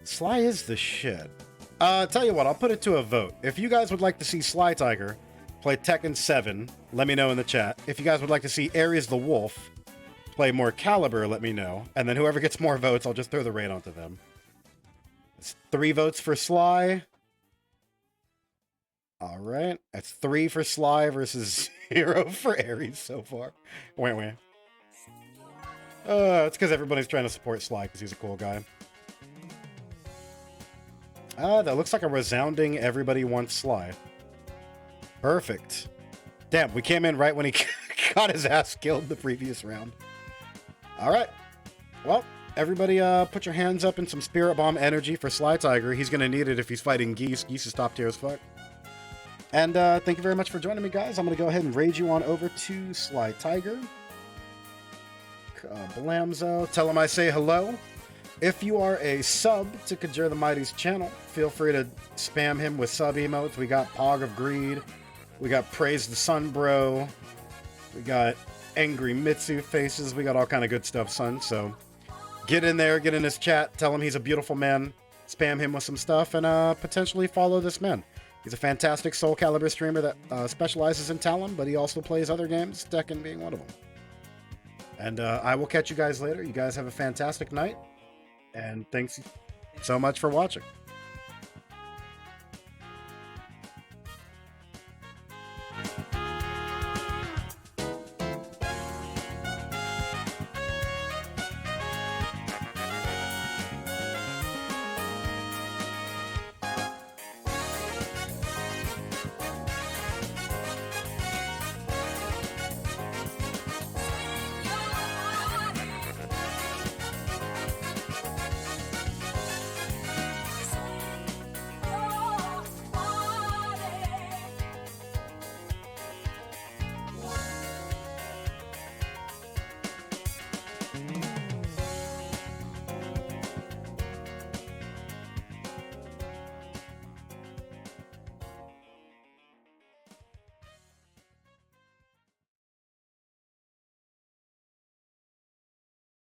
Sly is the shit. Tell you what, I'll put it to a vote. If you guys would like to see Slytiger play Tekken 7, let me know in the chat. If you guys would like to see Ares the Wolf play more Calibur, let me know. And then whoever gets more votes, I'll just throw the raid onto them. It's 3 votes for Sly. All right. That's 3 for Sly versus 0 for Ares so far. Wah. It's because everybody's trying to support Sly because he's a cool guy. That looks like a resounding everybody wants Sly. Perfect. Damn, we came in right when he got his ass killed the previous round. All right. Well, everybody put your hands up in some Spirit Bomb energy for Slytiger. He's going to need it if he's fighting Geese. Geese is top tier as fuck. And thank you very much for joining me, guys. I'm going to go ahead and raid you on over to Slytiger. Blamzo. Tell him I say hello. If you are a sub to Kajir the Mighty's channel, feel free to spam him with sub emotes. We got Pog of Greed. We got Praise the Sun Bro. We got Angry Mitsu faces. We got all kind of good stuff, son. So get in there, get in his chat. Tell him he's a beautiful man. Spam him with some stuff and potentially follow this man. He's a fantastic Soul Calibur streamer that specializes in Talon, but he also plays other games, Tekken being one of them. And I will catch you guys later. You guys have a fantastic night. And thanks so much for watching.